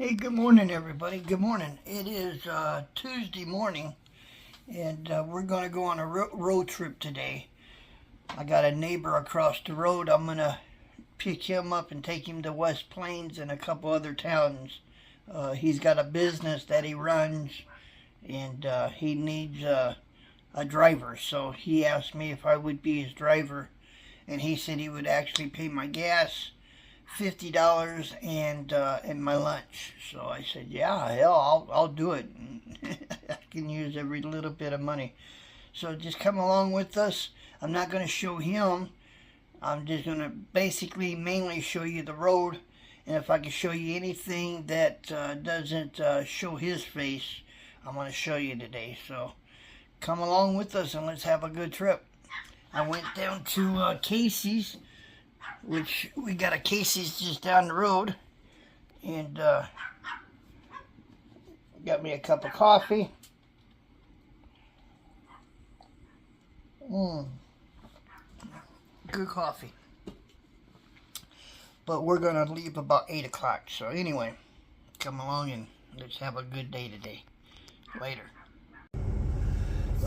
Hey, good morning, everybody. Good morning. It is Tuesday morning, and we're going to go on a road trip today. I got a neighbor across the road. I'm going to pick him up and take him to West Plains and a couple other towns. He's got a business that he runs, and he needs a driver. So he asked me if I would be his driver, and he said he would actually pay my gas, $50 and my lunch. So I said, yeah, hell, I'll do it. I can use every little bit of money. So just come along with us. I'm not going to show him. I'm just going to basically mainly show you the road. And if I can show you anything that doesn't show his face, I'm going to show you today. So come along with us and let's have a good trip. I went down to Casey's, which we got a Casey's just down the road, and got me a cup of coffee. Good coffee. But we're gonna leave about 8 o'clock. So anyway, come along and let's have a good day today. Later.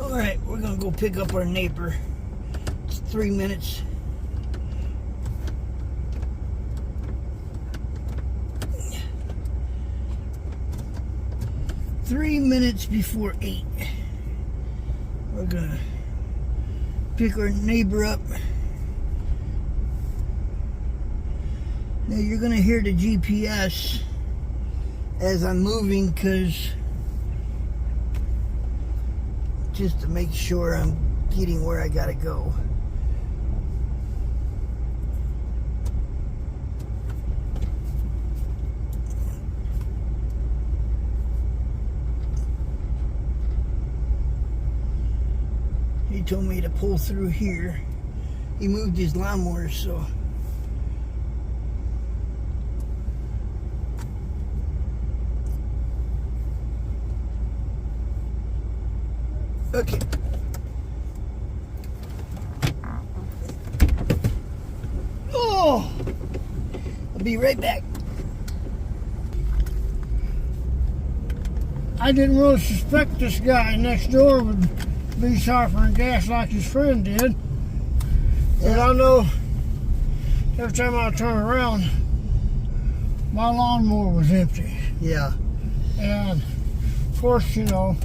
All right, we're gonna go pick up our neighbor. It's 3 minutes. Three minutes before 8. We're gonna pick our neighbor up. Now you're gonna hear the GPS as I'm moving, because just to make sure I'm getting where I gotta go. He told me to pull through here. He moved his lawnmower, so. Okay. Oh! I'll be right back. I didn't really suspect this guy next door would be siphoning gas like his friend did. But I know every time I turn around, my lawnmower was empty. Yeah. And of course, you know,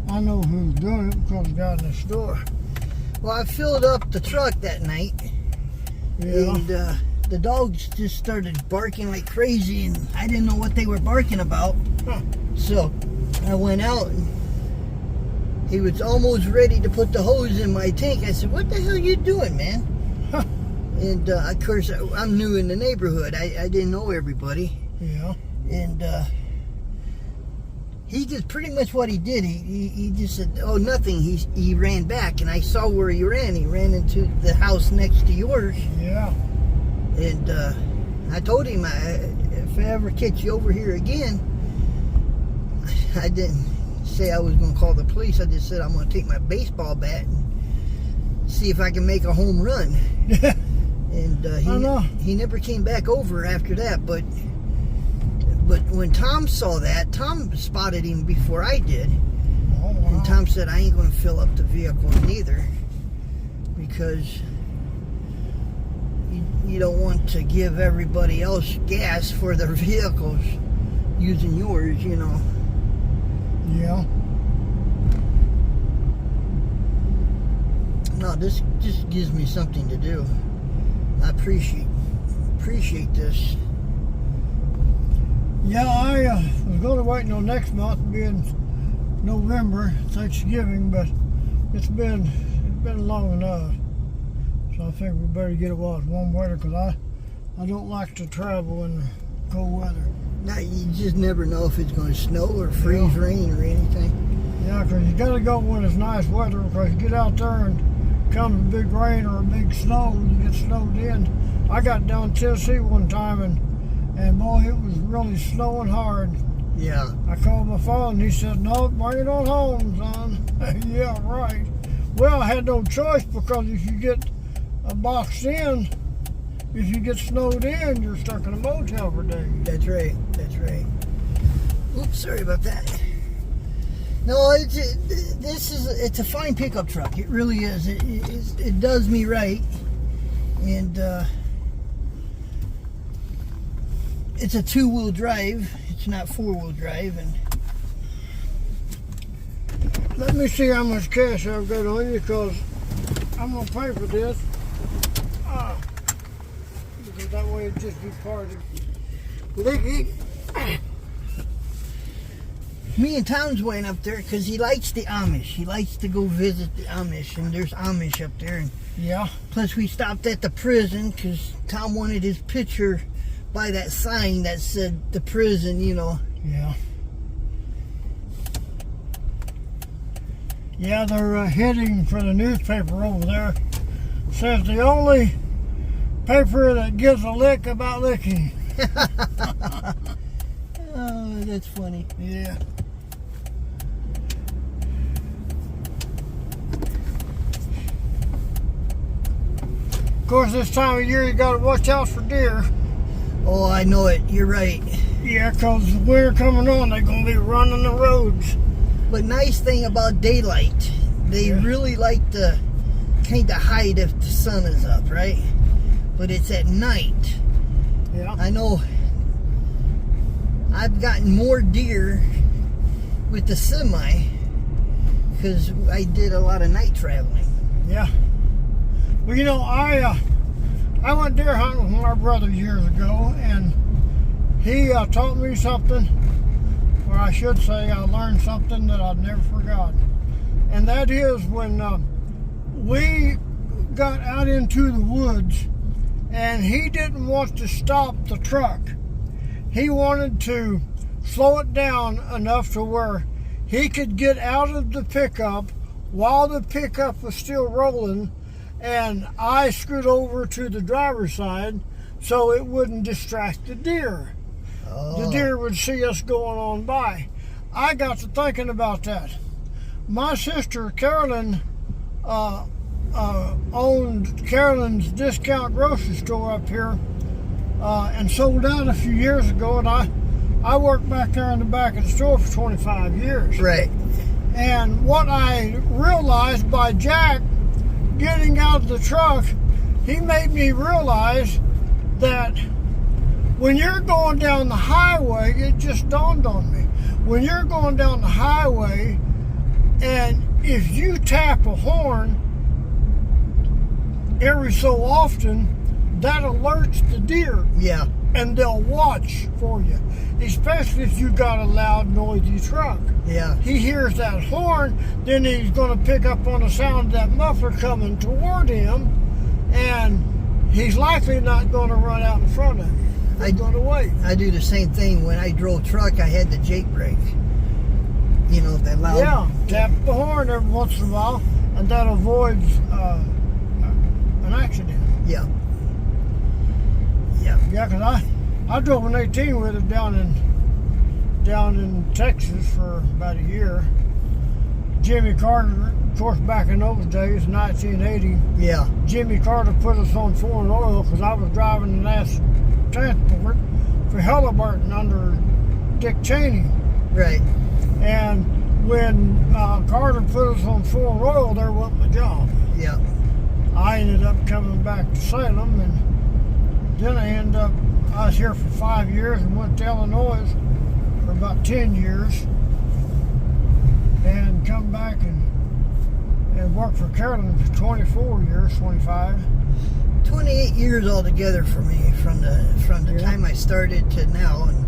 I know who's doing it because the guy next door. Well, I filled up the truck that night. Yeah. And the dogs just started barking like crazy, and I didn't know what they were barking about. Huh. So I went out, and he was almost ready to put the hose in my tank. I said, what the hell you doing, man? Huh. And of course, I'm new in the neighborhood. I didn't know everybody. Yeah. And he did pretty much what he did. He just said, oh, nothing. He ran back, and I saw where he ran. He ran into the house next to yours. Yeah. And I told him, if I ever catch you over here again, I didn't say I was going to call the police. I just said I'm going to take my baseball bat and see if I can make a home run. And he never came back over after that. But when Tom saw that, Tom spotted him before I did. Oh, wow. And Tom said, I ain't going to fill up the vehicle neither, because you don't want to give everybody else gas for their vehicles using yours, you know. Yeah. No, this just gives me something to do. I appreciate this. Yeah, I was going to wait until next month, being November, Thanksgiving, but it's been long enough. So I think we better get it while it's warm weather, because I don't like to travel in cold weather. Now, you just never know if it's going to snow or freeze rain or anything. Yeah, because you got to go when it's nice weather, because you get out there and comes a big rain or a big snow, you get snowed in. I got down Tennessee one time, and boy, it was really snowing hard. Yeah. I called my phone, and he said, no, bring it on home, son. Yeah, right. Well, I had no choice, because if you get boxed in, if you get snowed in, you're stuck in a motel for days. That's right. That's right. Sorry about that. No, it's a fine pickup truck. It really is. It does me right, and it's a 2-wheel drive. It's not 4-wheel drive. And let me see how much cash I've got on you, because I'm gonna pay for this. Because that way it'd just be part of it. Me and Tom's went up there because he likes the Amish. He likes to go visit the Amish, and there's Amish up there. And yeah. Plus, we stopped at the prison because Tom wanted his picture by that sign that said the prison, you know. Yeah. Yeah, they're heading for the newspaper over there. Says the only paper that gives a lick about licking. Oh, that's funny. Yeah. Of course, this time of year you got to watch out for deer. Oh, I know it. You're right. Yeah, because the winter coming on, they're going to be running the roads. But nice thing about daylight, they really like to kind of hide if the sun is up, right? But it's at night. Yeah. I know I've gotten more deer with the semi because I did a lot of night traveling. Yeah. Well, you know, I went deer hunting with my brother years ago, and he taught me something, or I should say I learned something that I've never forgotten. And that is when we got out into the woods and he didn't want to stop the truck. He wanted to slow it down enough to where he could get out of the pickup while the pickup was still rolling, and I scoot over to the driver's side so it wouldn't distract the deer. The deer would see us going on by. I got to thinking about that. My sister Carolyn owned Carolyn's discount grocery store up here and sold out a few years ago, and I worked back there in the back of the store for 25 years. Right. And what I realized by Jack getting out of the truck, he made me realize that when you're going down the highway, it just dawned on me. When you're going down the highway, and if you tap a horn every so often, that alerts the deer. Yeah. And they'll watch for you, especially if you got a loud, noisy truck. Yeah. He hears that horn, then he's going to pick up on the sound of that muffler coming toward him, and he's likely not going to run out in front of him. He's going to wait. I do the same thing. When I drove truck, I had the Jake brake. You know, that loud. Yeah, tap the horn every once in a while, and that avoids an accident. Yeah. Yeah. Yeah, because I drove an 18-wheeler down in Texas for about a year. Jimmy Carter, of course, back in those days, 1980. Yeah. Jimmy Carter put us on foreign oil because I was driving the last transport for Halliburton under Dick Cheney. Right. And when Carter put us on foreign oil, there wasn't my job. Yeah. I ended up coming back to Salem, and then I was here for 5 years and went to Illinois for about 10 years, and come back and worked for Carolyn for 24 years, 25. 28 years altogether for me from the time I started to now, and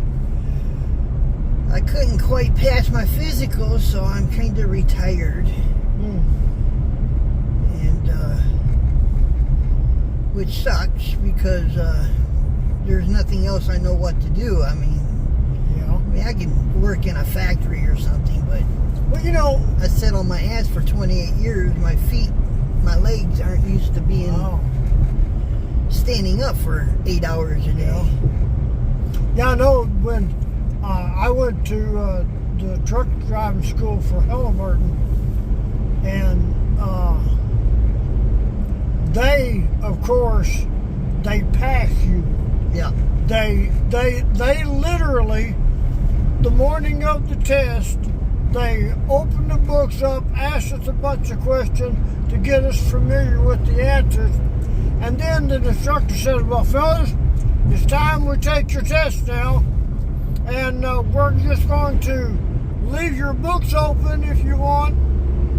I couldn't quite pass my physical, so I'm kind of retired. And which sucks because there's nothing else I know what to do. I mean, I can work in a factory or something, but well, you know, I sat on my ass for 28 years. My feet, my legs aren't used to being standing up for 8 hours a day. Yeah, I know when I went to the truck driving school for Halliburton, and they, of course, they pass you. Yeah. They literally the morning of the test, they opened the books up, asked us a bunch of questions to get us familiar with the answers. And then the instructor said, well, fellas, it's time we take your test now. And we're just going to leave your books open if you want.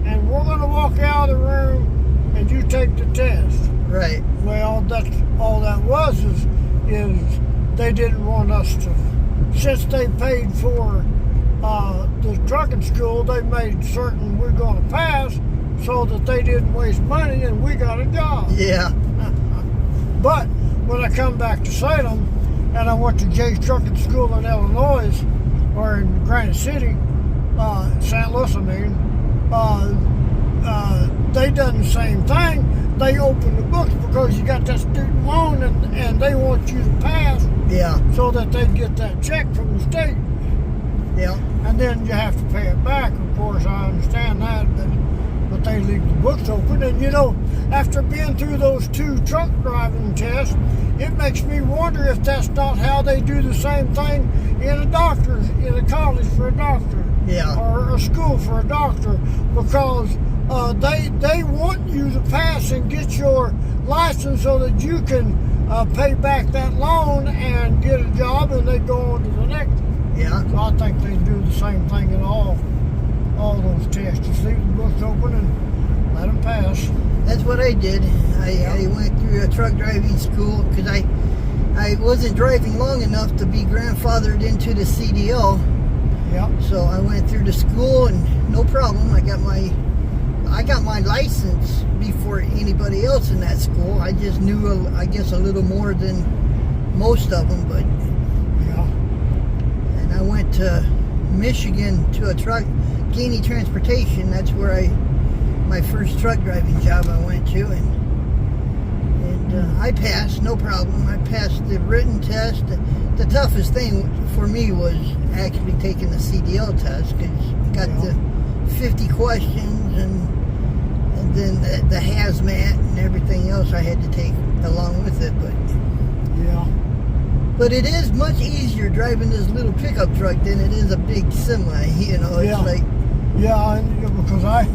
And we're going to walk out of the room and you take the test. Right. Well, that's all that was is they didn't want us to, since they paid for the trucking school, they made certain we're going to pass so that they didn't waste money and we got a job. Yeah. But when I come back to Salem and I went to Jay's Trucking School in Illinois, or in Granite City, St. Louis, I mean, they done the same thing. They opened the books because you got that student loan and they want you to pass. Yeah. So that they get that check from the state. Yeah. And then you have to pay it back. Of course, I understand that, but they leave the books open. And you know, after being through those 2 truck driving tests, it makes me wonder if that's not how they do the same thing in a college for a doctor. Yeah. Or a school for a doctor, because they want you to pass and get your license so that you can pay back that loan and get a job, and they go on to the next. Yeah. So I think they do the same thing in all those tests. Just leave the books open and let them pass. That's what I did. I went through a truck driving school because I wasn't driving long enough to be grandfathered into the CDL. Yeah. So I went through the school and no problem. I got my license before anybody else in that school. I just knew, I guess, a little more than most of them, but yeah. And I went to Michigan to a Gainey Transportation. That's where my first truck driving job I went to, and I passed, no problem. I passed the written test. The toughest thing for me was actually taking the CDL test, because you got the 50 questions and then the hazmat and everything else I had to take along with it. But it is much easier driving this little pickup truck than it is a big semi. You know, it's like because I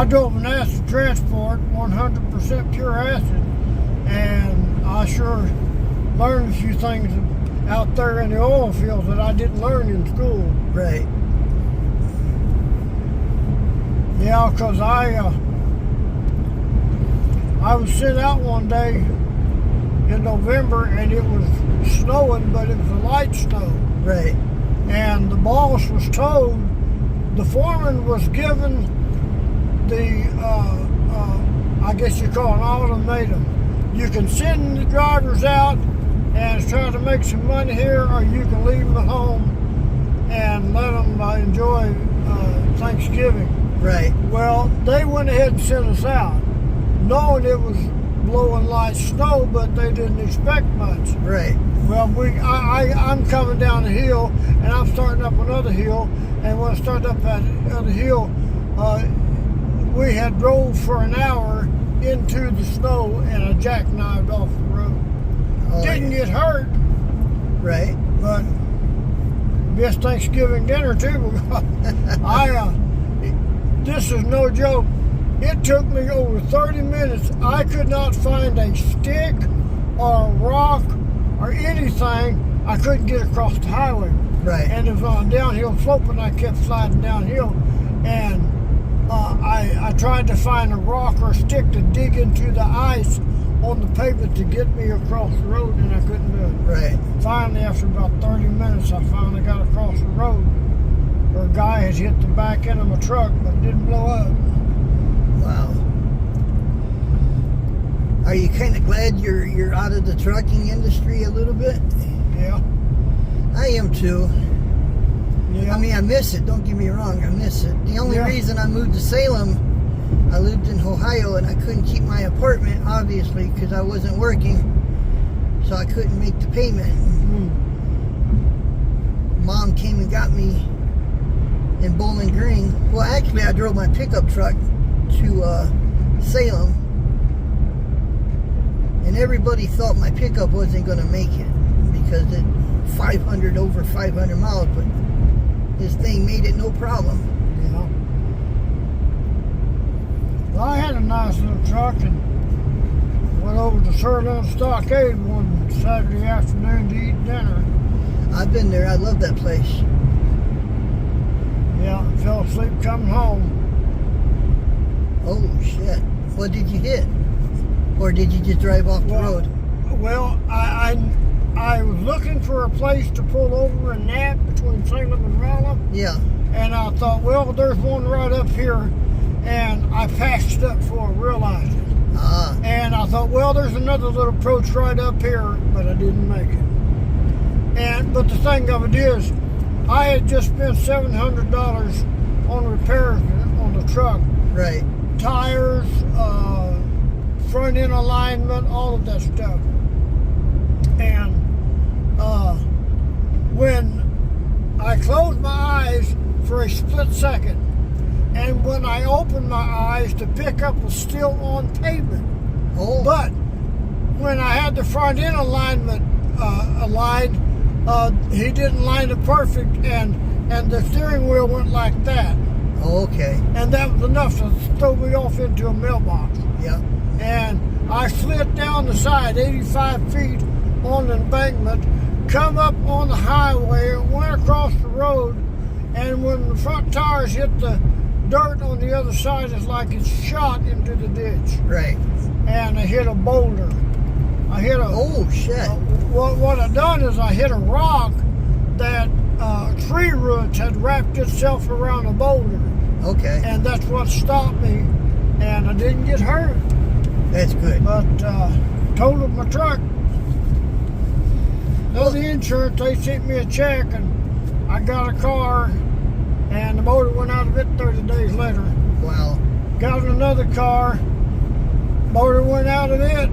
drove an acid transport, 100% pure acid, and I sure learned a few things out there in the oil fields that I didn't learn in school. Right. Yeah, because I was sent out one day in November and it was snowing, but it was a light snow. Right. And the boss was told, the foreman was given the, I guess you call it an ultimatum. You can send the drivers out and try to make some money here, or you can leave them at home and let them enjoy Thanksgiving. Right. Well, they went ahead and sent us out, knowing it was blowing light snow, but they didn't expect much. Right. Well, I'm coming down the hill, and I'm starting up another hill, and when I started up that other hill, we had drove for an hour into the snow, and I jackknifed off the road. Oh, Didn't get hurt. Right. But best Thanksgiving dinner too. This is no joke. It took me over 30 minutes. I could not find a stick or a rock or anything. I couldn't get across the highway. Right. And it was on a downhill slope, and I kept sliding downhill. And I tried to find a rock or a stick to dig into the ice on the pavement to get me across the road, and I couldn't do it. Right. Finally, after about 30 minutes, I finally got across the road, where a guy had hit the back end of my truck, but it didn't blow up. Wow. Are you kind of glad you're out of the trucking industry a little bit? Yeah. I am too. Yeah. I mean, I miss it. Don't get me wrong. I miss it. The only reason I moved to Salem, I lived in Ohio and I couldn't keep my apartment, obviously, because I wasn't working. So I couldn't make the payment. Mom came and got me in Bowling Green. Well, actually, I drove my pickup truck to Salem, and everybody thought my pickup wasn't going to make it because it over 500 miles, but thing made it no problem. Yeah. Well, I had a nice little truck and went over to Sirloin Stockade one Saturday afternoon to eat dinner. I've been there. I love that place. Yeah, fell asleep coming home. Oh, shit. What did you hit? Or did you just drive off the road? Well, I was looking for a place to pull over and nap between Salem and Rolla. Yeah. And I thought, well, there's one right up here. And I passed it up before I realized it. Ah. And I thought, well, there's another little approach right up here, but I didn't make it. But the thing of it is, I had just spent $700 on repairs on the truck. Right. Tires, front end alignment, all of that stuff. And when I closed my eyes for a split second, and when I opened my eyes, the pickup was still on pavement. Oh. But when I had the front end alignment aligned, he didn't line it perfect, and the steering wheel went like that. Oh, okay. And that was enough to throw me off into a mailbox. Yeah. And I slid down the side 85 feet on the embankment, come up on the highway, went across the road, and when the front tires hit the dirt on the other side, it's like it's shot into the ditch. Right. And I hit a boulder. I hit a... Oh, shit. What I done is I hit a rock that tree roots had wrapped itself around a boulder. Okay. And that's what stopped me, and I didn't get hurt. That's good. But totaled my truck. Though the insurance, they sent me a check, and I got a car, and the motor went out of it 30 days later. Wow. Got another car, motor went out of it,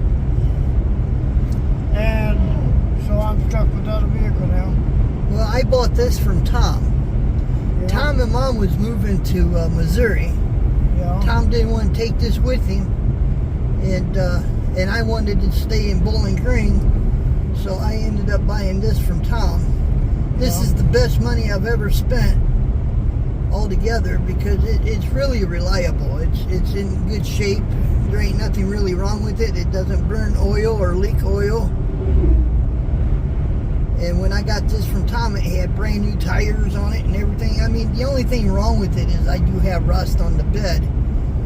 and so I'm stuck without a vehicle now. Well, I bought this from Tom. Yeah. Tom and Mom was moving to Missouri. Yeah. Tom didn't want to take this with him, and I wanted to stay in Bowling Green, so I ended up buying this from Tom. This is the best money I've ever spent altogether because it's really reliable. It's in good shape. There ain't nothing really wrong with it. It doesn't burn oil or leak oil. And when I got this from Tom, it had brand new tires on it and everything. I mean, the only thing wrong with it is I do have rust on the bed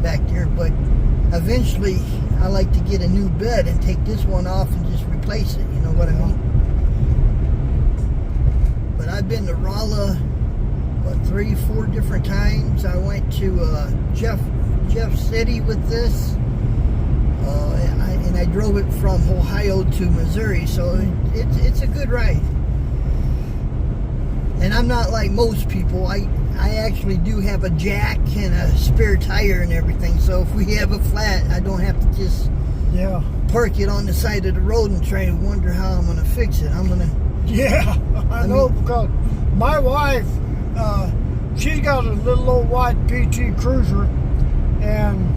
back there, but eventually I like to get a new bed and take this one off and just replace it, you know what I mean? But I've been to Rolla, 3-4 different times. I went to Jeff City with this, and I drove it from Ohio to Missouri, so it's a good ride. And I'm not like most people. I actually do have a jack and a spare tire and everything, so if we have a flat, I don't have to just park it on the side of the road and try to wonder how I'm going to fix it. I'm going to... Yeah, I know, because my wife, she's got a little old white PT Cruiser, and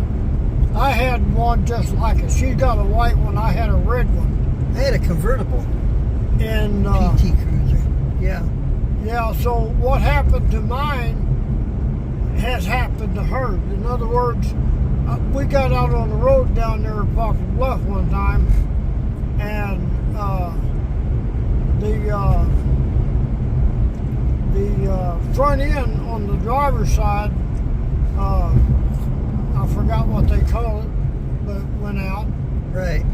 I had one just like it. She's got a white one. I had a red one. I had a convertible And PT Cruiser. Yeah. Yeah, so what happened to mine has happened to her. In other words, we got out on the road down there at Poplar Bluff one time, and the front end on the driver's side, I forgot what they call it, but it went out. Right.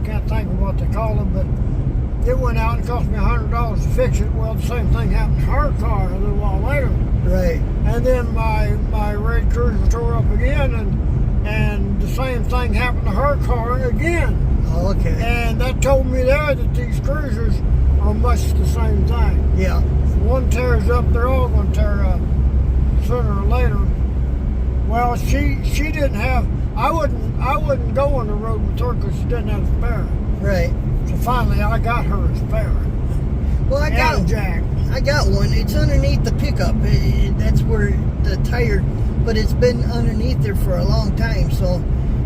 Can't think of what they call it, but it went out and cost me $100 to fix it. Well, the same thing happened to her car a little while later. Right. And then my red Cruiser tore up again, and the same thing happened to her car again. Oh, okay. And that told me there that these Cruisers are much the same thing. Yeah. If one tears up, they're all going to tear up sooner or later. Well, she didn't have. I wouldn't go on the road with her because she didn't have a spare. Right. So finally, I got her a spare. Well, I got a jack. I got one. It's underneath the pickup. That's where the tire, but it's been underneath there for a long time. So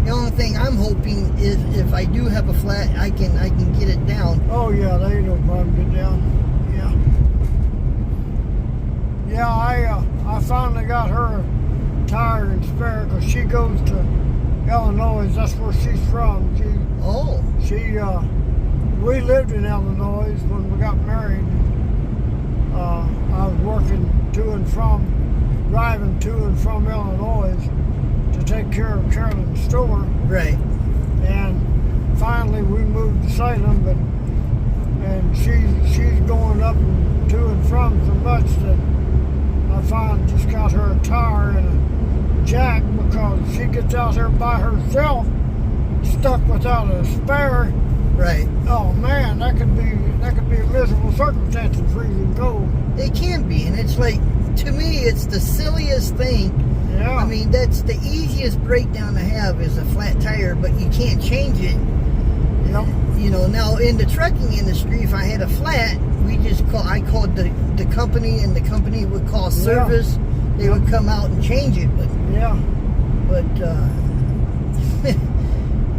the only thing I'm hoping is if I do have a flat, I can get it down. Oh yeah, there ain't no problem. Get down. Yeah. Yeah, I finally got her a tire and spare because she goes to Illinois. That's where she's from. We lived in Illinois when we got married. I was working driving to and from Illinois to take care of Carolyn's store. Right. And finally we moved to Salem, and she's going up and to and from so much that I finally just got her a tire and a jack, because she gets out there by herself, stuck without a spare. Right. Oh man, that could be a miserable circumstance in freezing cold. It can be, and it's like, to me, it's the silliest thing. Yeah. I mean, that's the easiest breakdown to have is a flat tire, but you can't change it. Yep. You know, now in the trucking industry, if I had a flat, I called the company, and the company would call service. Yeah. They would come out and change it, but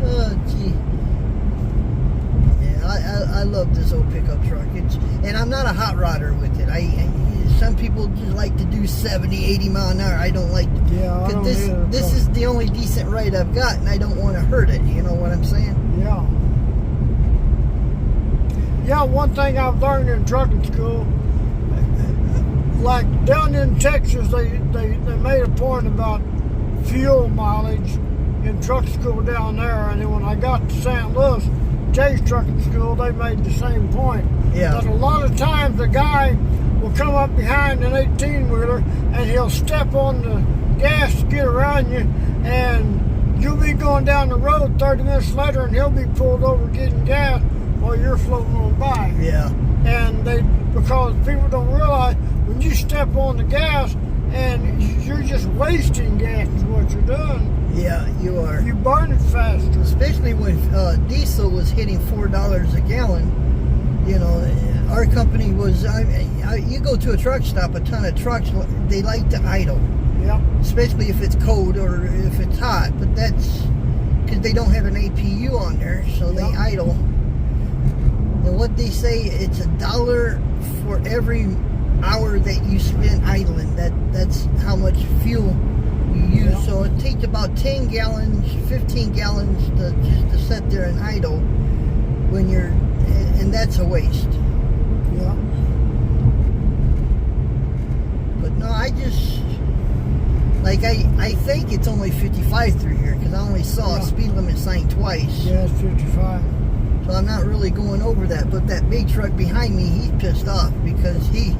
oh gee. I love this old pickup truck. And I'm not a hot rodder with it. Some people just like to do 70, 80 mile an hour. I don't like to. Yeah, I don't either. This is the only decent ride I've got, and I don't want to hurt it. You know what I'm saying? Yeah. Yeah, one thing I've learned in trucking school, like down in Texas, they made a point about fuel mileage in truck school down there, and then when I got to St. Louis, Jay's trucking school, they made the same point. Yeah. That a lot of times the guy will come up behind an 18-wheeler and he'll step on the gas to get around you, and you'll be going down the road 30 minutes later and he'll be pulled over getting gas while you're floating on by. Yeah. And because people don't realize when you step on the gas and you're just wasting gas is what you're doing. Yeah, you are. You burn it faster. Especially when diesel was hitting $4 a gallon. You know, our company was. You go to a truck stop, a ton of trucks, they like to idle. Yep. Especially if it's cold or if it's hot. But that's because they don't have an APU on there, so they idle. And what they say, it's $1 for every hour that you spend idling. That's how much fuel you use. Yeah. So it takes about 10 gallons, 15 gallons just to sit there and idle when you're, and that's a waste. Yeah. But no, I think it's only 55 through here, because I only saw a speed limit sign twice. Yeah, it's 55. So I'm not really going over that. But that big truck behind me, he's pissed off because he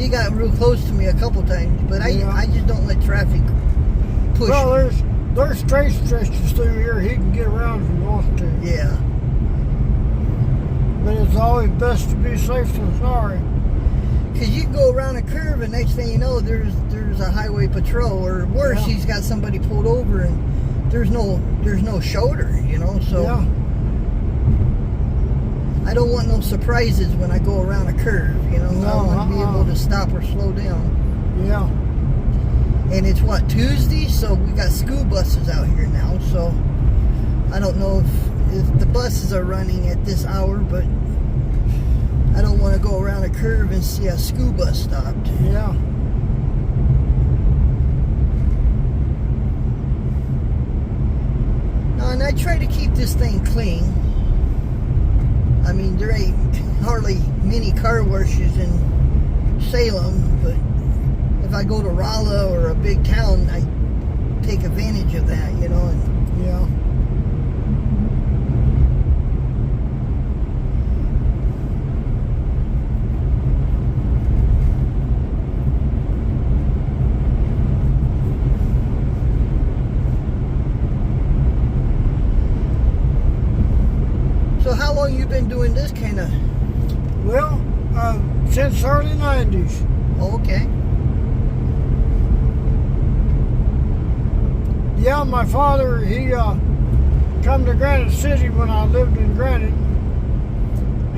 got real close to me a couple times. But I just don't let traffic push. Well, there's straight stretches through here he can get around if he wants to. Yeah. But it's always best to be safe than sorry. Because you can go around a curve and next thing you know, there's a highway patrol, or worse, he's got somebody pulled over and there's no shoulder, you know. So I don't want no surprises when I go around a curve, you know. No, I want to be able to stop or slow down. Yeah. And it's what, Tuesday, so we got school buses out here now. So I don't know if the buses are running at this hour, but I don't want to go around a curve and see a school bus stopped. Yeah. No, and I try to keep this thing clean. I mean, there ain't hardly many car washes in Salem, but if I go to Rolla or a big town, I take advantage of that, you know. And yeah. So how long you been doing this kind of? Well, since early 90s. Oh, okay. Yeah, my father, he come to Granite City when I lived in Granite,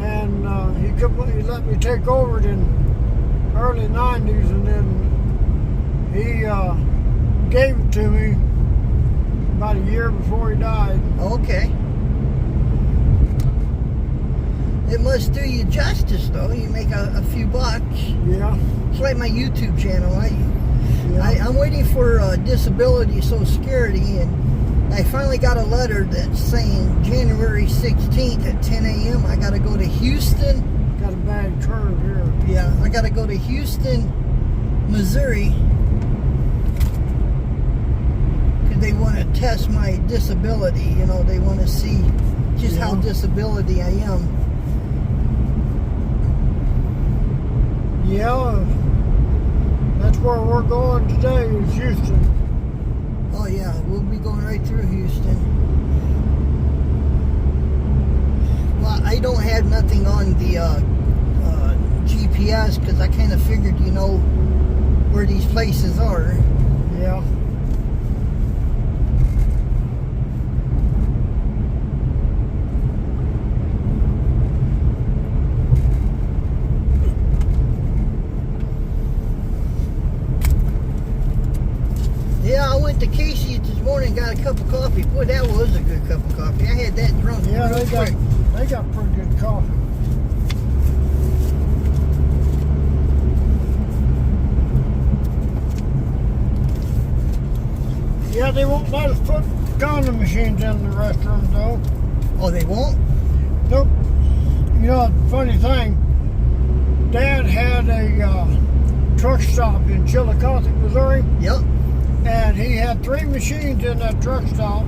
and he let me take over it in early 90s, and then he gave it to me about a year before he died. Okay. It must do you justice, though. You make a few bucks. Yeah. It's like my YouTube channel. Yeah. I'm waiting for disability Social Security, and I finally got a letter that's saying January 16th at 10 a.m. I got to go to Houston. Got a bad curve here. Yeah, I got to go to Houston, Missouri, because they want to test my disability. You know, they want to see just how disability I am. Yeah. That's where we're going today, is Houston. Oh yeah, we'll be going right through Houston. Well, I don't have nothing on the GPS because I kind of figured, you know, where these places are. Yeah. Yeah, I went to Casey's this morning and got a cup of coffee. Boy, that was a good cup of coffee. I had that drunk Yeah, real quick. they got pretty good coffee. Yeah, they won't let us put condom machines in the restaurant, though. Oh, they won't? Nope. You know, funny thing, Dad had a truck stop in Chillicothe, Missouri. Yep. And he had 3 machines in that truck stop,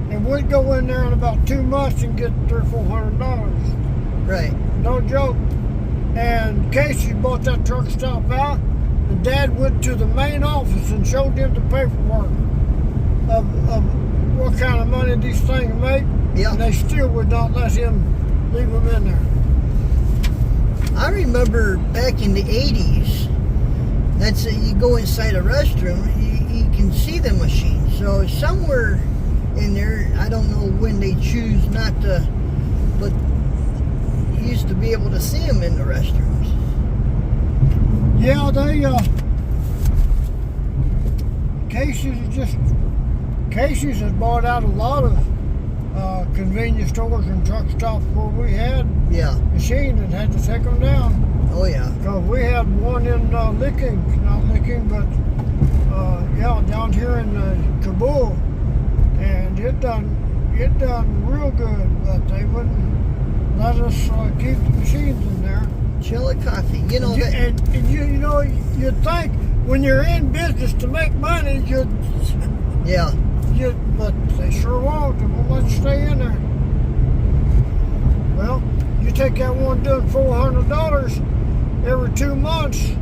and we'd go in there in about 2 months and get $300 or $400. Right. No joke. And Casey bought that truck stop out, and Dad went to the main office and showed them the paperwork of what kind of money these things make. Yeah. And they still would not let him leave them in there. I remember back in the 80s, that's you go inside a restroom, you can see the machine. So somewhere in there, I don't know when they choose not to, but you used to be able to see them in the restrooms. Yeah, Casey's has bought out a lot of convenience stores and truck stops where we had machines and had to take them down. Oh yeah. Because we had one in Linkin, not Linkin, but down here in Kabul, and it done real good, but they wouldn't let us keep the machines in there. Chillicothe, you know that. And you know, you'd think when you're in business to make money, but they sure won't. They won't let you stay in there. Well, you take that one doing $400 every 2 months.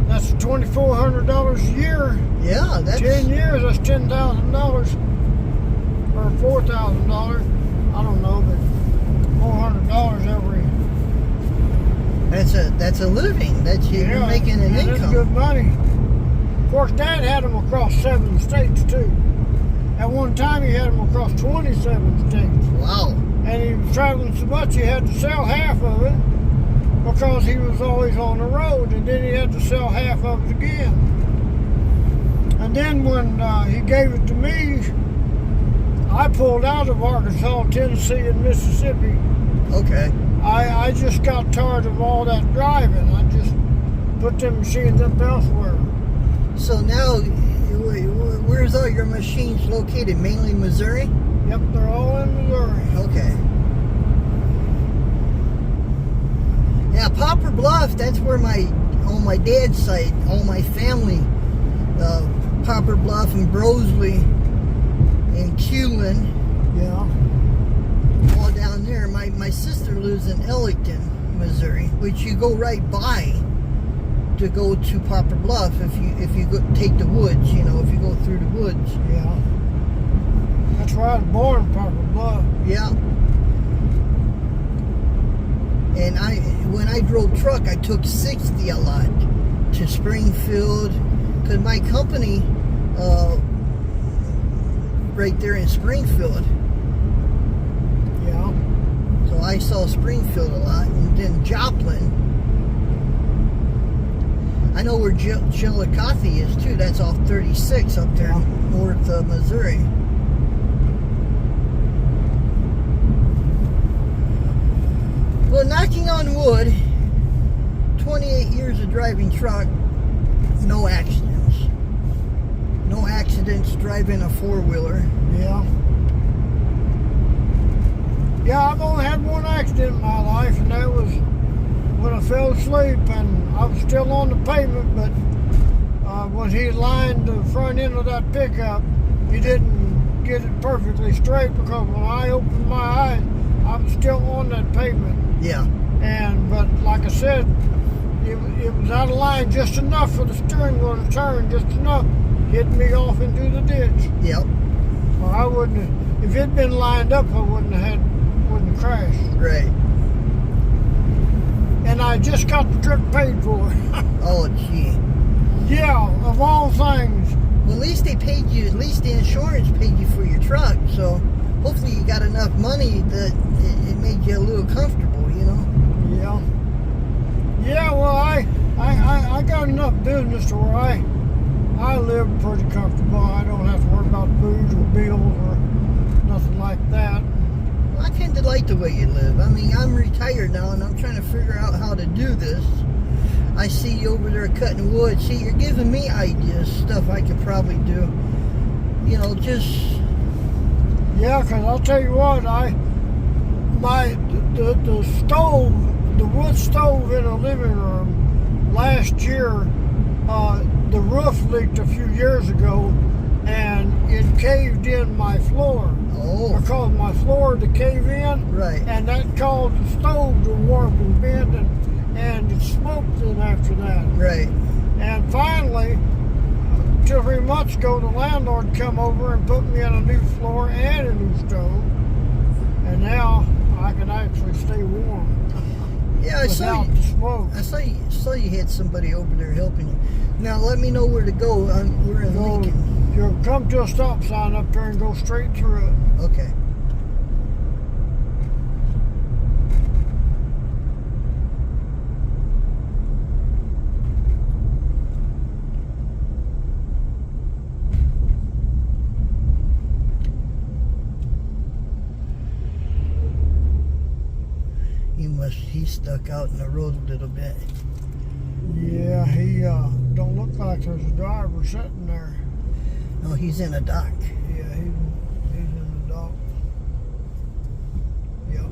That's $2,400 a year. Yeah, that's 10 years. That's $10,000 or $4,000. I don't know, but $400 every. That's a living. That's you're making an income. That's good money. Of course, Dad had them across 7 states too. At one time, he had them across 27 states. Wow. And he was traveling so much, he had to sell half of it because he was always on the road, and then he had to sell half of it again. And then when he gave it to me, I pulled out of Arkansas, Tennessee, and Mississippi. Okay. I just got tired of all that driving. I just put them machines up elsewhere. So now, where's all your machines located? Mainly Missouri? Yep, they're all in Missouri. Okay. Yeah, Poplar Bluff, that's where on my dad's side, all my family, Poplar Bluff and Brosley and Culin. Yeah. All down there. My sister lives in Ellington, Missouri, which you go right by to go to Poplar Bluff if you take the woods, you know, if you go through the woods. Yeah. That's where I was born, Poplar Bluff. Yeah. And when I drove truck, I took 60 a lot to Springfield, because my company right there in Springfield. Yeah. So I saw Springfield a lot, and then Joplin. I know where Chillicothe is too. That's off 36 up there north of Missouri. Well, knocking on wood, 28 years of driving truck, no accidents. No accidents driving a four-wheeler. Yeah. Yeah, I've only had one accident in my life, and that was when I fell asleep and I was still on the pavement, but when he lined the front end of that pickup, he didn't get it perfectly straight, because when I opened my eyes, I was still on that pavement. Yeah. But like I said, it was out of line just enough for the steering wheel to turn, just enough, hitting me off into the ditch. Yep. Well, I wouldn't have, if it'd been lined up, I wouldn't have crashed. Right. And I just got the trip paid for. Oh, gee. Yeah, of all things. Well, at least they paid you, at least the insurance paid you for your truck, so hopefully you got enough money that it made you a little comfortable, you know? Yeah. Yeah, well, I got enough business to where I live pretty comfortable. I don't have to worry about food or bills or nothing like that. Well, I kind of like the way you live. I mean, I'm retired now, and I'm trying to figure out how to do this. I see you over there cutting wood. See, you're giving me ideas, stuff I could probably do. You know, just... Yeah, because I'll tell you what, the stove, the wood stove in the living room last year, the roof leaked a few years ago, and it caved in my floor. Oh. Because my floor to cave in. Right. And that caused the stove to warp and bend, and it smoked then after that. Right. And finally, 2 or 3 months ago, the landlord come over and put me in a new floor and a new stove. And now I can actually stay warm. Yeah, I saw you. The smoke. I saw you had somebody over there helping you. Now let me know where to go. We're in Lincoln. You'll come to a stop sign up there and go straight through it. Okay. He's stuck out in the road a little bit. Yeah, he don't look like there's a driver sitting there. No, he's in a dock. Yeah, he's in the dock. Yep.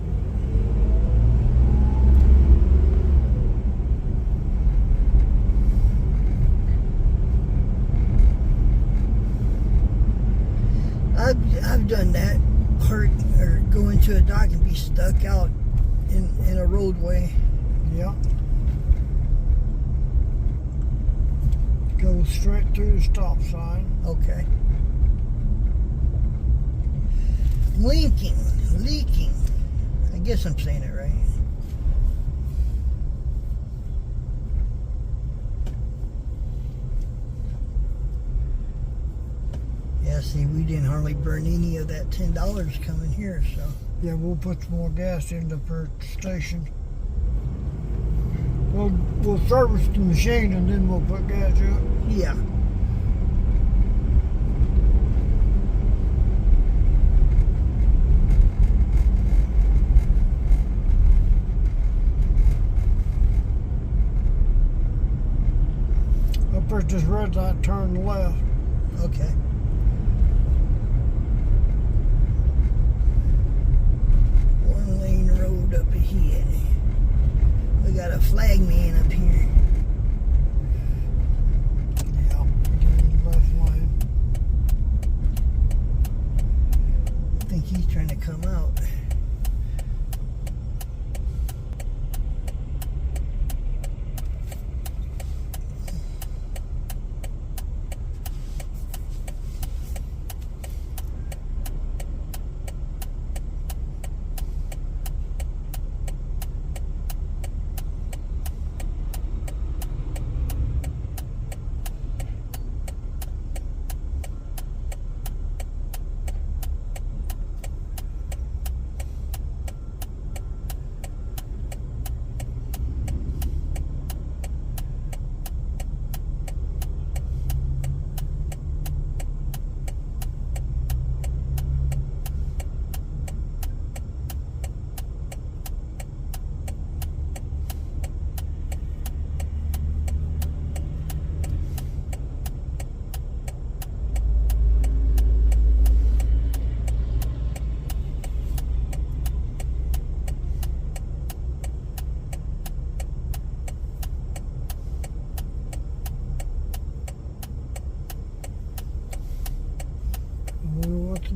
I've done that. Park or go into a dock and be stuck out in a roadway. Yep. Go straight through the stop sign. Okay. Linkin. I guess I'm saying it right. Yeah, see, we didn't hardly burn any of that $10 coming here, so. Yeah, we'll put some more gas in the per station. We'll service the machine and then we'll put gas up. Yeah. Up there at this red light, turn left. Okay. One lane road up ahead. We got a flag man up here. Yeah, get in the left lane. I think he's trying to come out.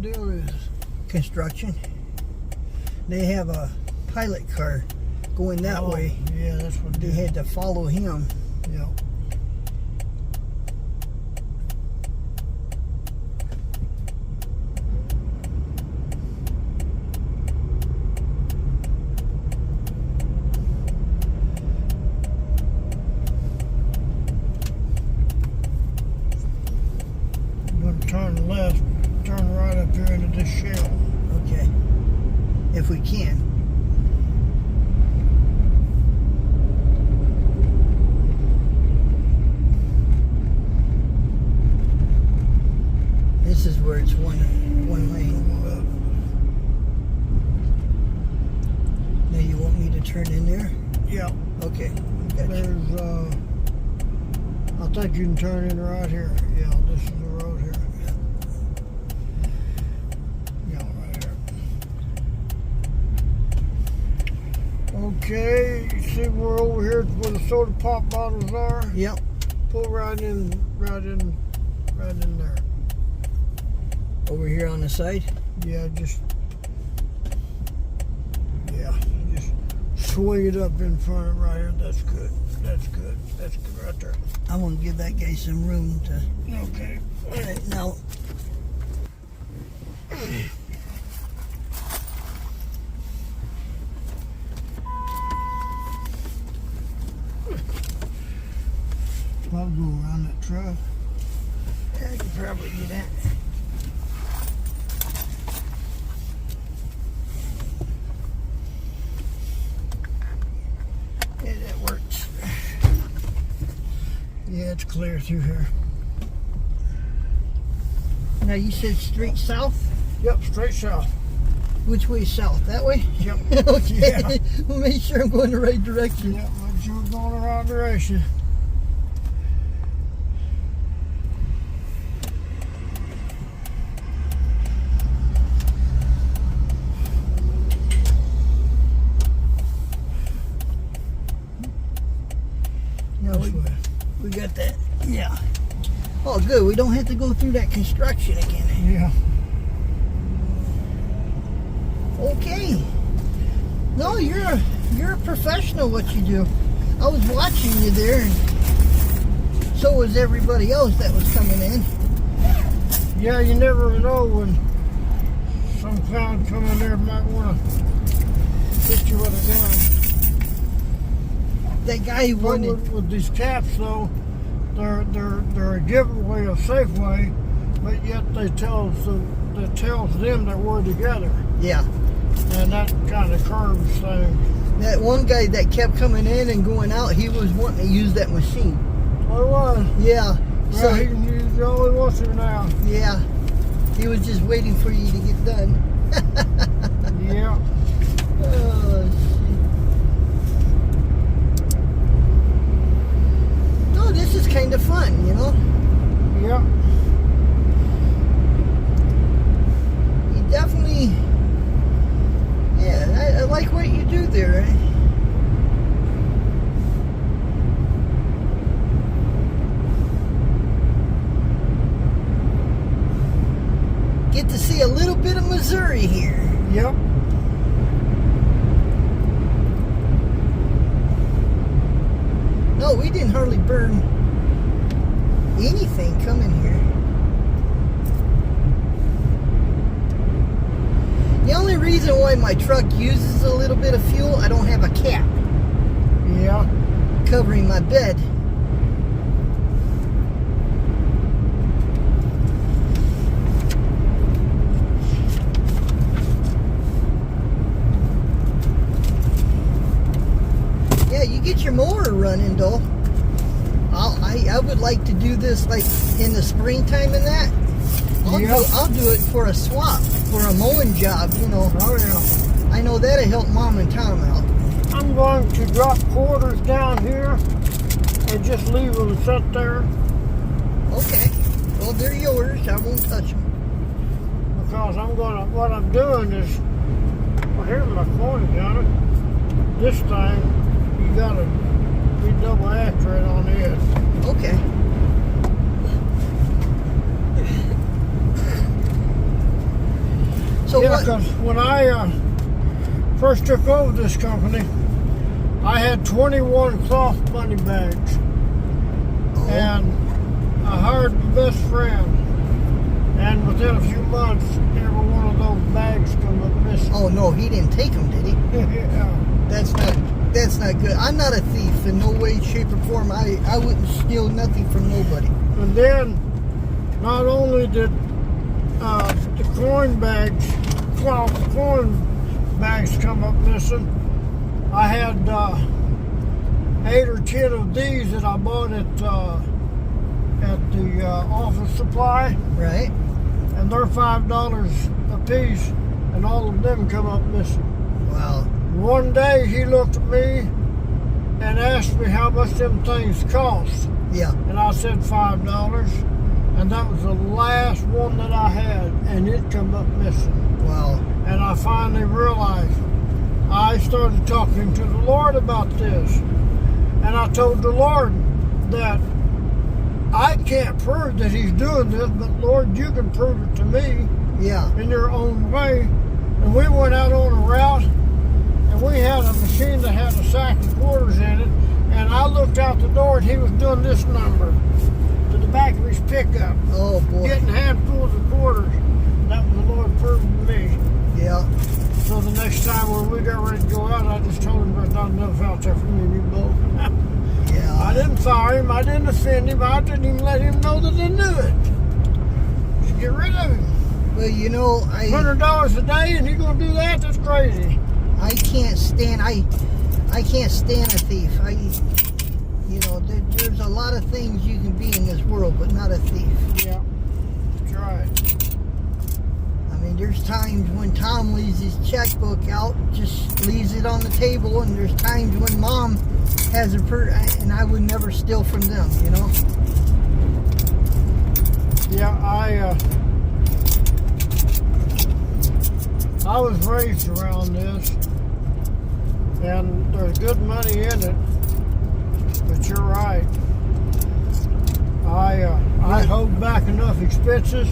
deal is? Construction. They have a pilot car going that way. Yeah, that's what They had to follow him. Yeah. Turn left, turn right up here into this shell. Okay. If we can. This is where it's one lane. Now you want me to turn in there? Yeah. Okay. Gotcha. There's I think you can turn in right here. Yeah, this is the road here. Yeah, right here. Okay, you see we're over here where the soda pop bottles are? Yep. Pull right in there. Over here on the side? Yeah, just swing it up in front of right here. That's good. That's good. That's good right there. I want to give that guy some room to. Okay. All right, now. I'll go around that truck. I can probably do that. Yeah, that works. Yeah, it's clear through here. Now you said straight south? Yep, straight south. Which way south? That way? Yep. Okay. Yeah. We'll make sure I'm going the right direction. Yep, make sure we're going the right direction. No, we got that. Yeah. Oh, good. We don't have to go through that construction again. Yeah. Okay. No, you're a professional. What you do. I was watching you there, and so was everybody else that was coming in. Yeah, you never know when some clown come in there might want to hit you with a gun. That guy who But wanted. with these caps though, they're a giveaway of Safeway, but yet they tells them that we're together, Yeah. and that kind of curbs things. That one guy that kept coming in and going out, he was wanting to use that machine. Well, it was. Yeah. Well, So he can use it all he wants to now. yeah, he was just waiting for you to get done. Yeah. Oh, shit. No, this is kind of fun, you know. Yeah. You definitely, yeah, I like what you do there. Eh? Get to see a little bit of Missouri here. Yep. No, we didn't hardly burn anything coming here. The only reason why my truck uses a little bit of fuel, I don't have a cap Yeah. covering my bed. Yeah, you get your motor running, though. I would like to do this like in the springtime and that. I'll do it for a swap, for a mowing job, you know. Oh yeah. I know that'll help Mom and Tom out. I'm going to drop quarters down here and just leave them sit there Okay. Well, they're yours. I won't touch them. because what I'm doing is, well, here's my coin counter. This thing, you gotta be double after it on the edge. Okay. Yeah, what? because when I first took over this company, I had 21 cloth money bags. Oh. And I hired my best friend. And within a few months, every one of those bags come up missing. Oh no, he didn't take them, did he? Yeah. That's not good. I'm not a thief in no way, shape, or form. I wouldn't steal nothing from nobody. And then, not only did the coin bags, cloth coin bags come up missing, I had 8 or 10 of these that I bought at the office supply, Right? and they're $5 a piece, and all of them come up missing. Wow. One day he looked at me and asked me how much them things cost, Yeah. and I said $5, and that was the last one that I had, and it come up missing. Wow. And I finally realized, I started talking to the Lord about this, and I told the Lord that I can't prove that he's doing this, but Lord, you can prove it to me Yeah. in your own way. And we went out on a route, and we had a machine that had a sack of quarters in it, and I looked out the door, and he was doing this number to the back of his pickup, Oh boy. getting handfuls of quarters. That was the Lord proving to me. Yeah. So the next time when we got ready to go out, I just told him there's not enough out there for me anymore. Yeah. I didn't fire him, I didn't offend him, I didn't even let him know that I knew it. Just get rid of him. Well, you know, $100 a day and he gonna do that? That's crazy. I can't stand I can't stand a thief. There's a lot of things you can be in this world, but not a thief. Yeah, that's right. I mean, there's times when Tom leaves his checkbook out, just leaves it on the table, and there's times when Mom has and I would never steal from them, you know? Yeah, I was raised around this, and there's good money in it, but you're right. I hold back enough expenses,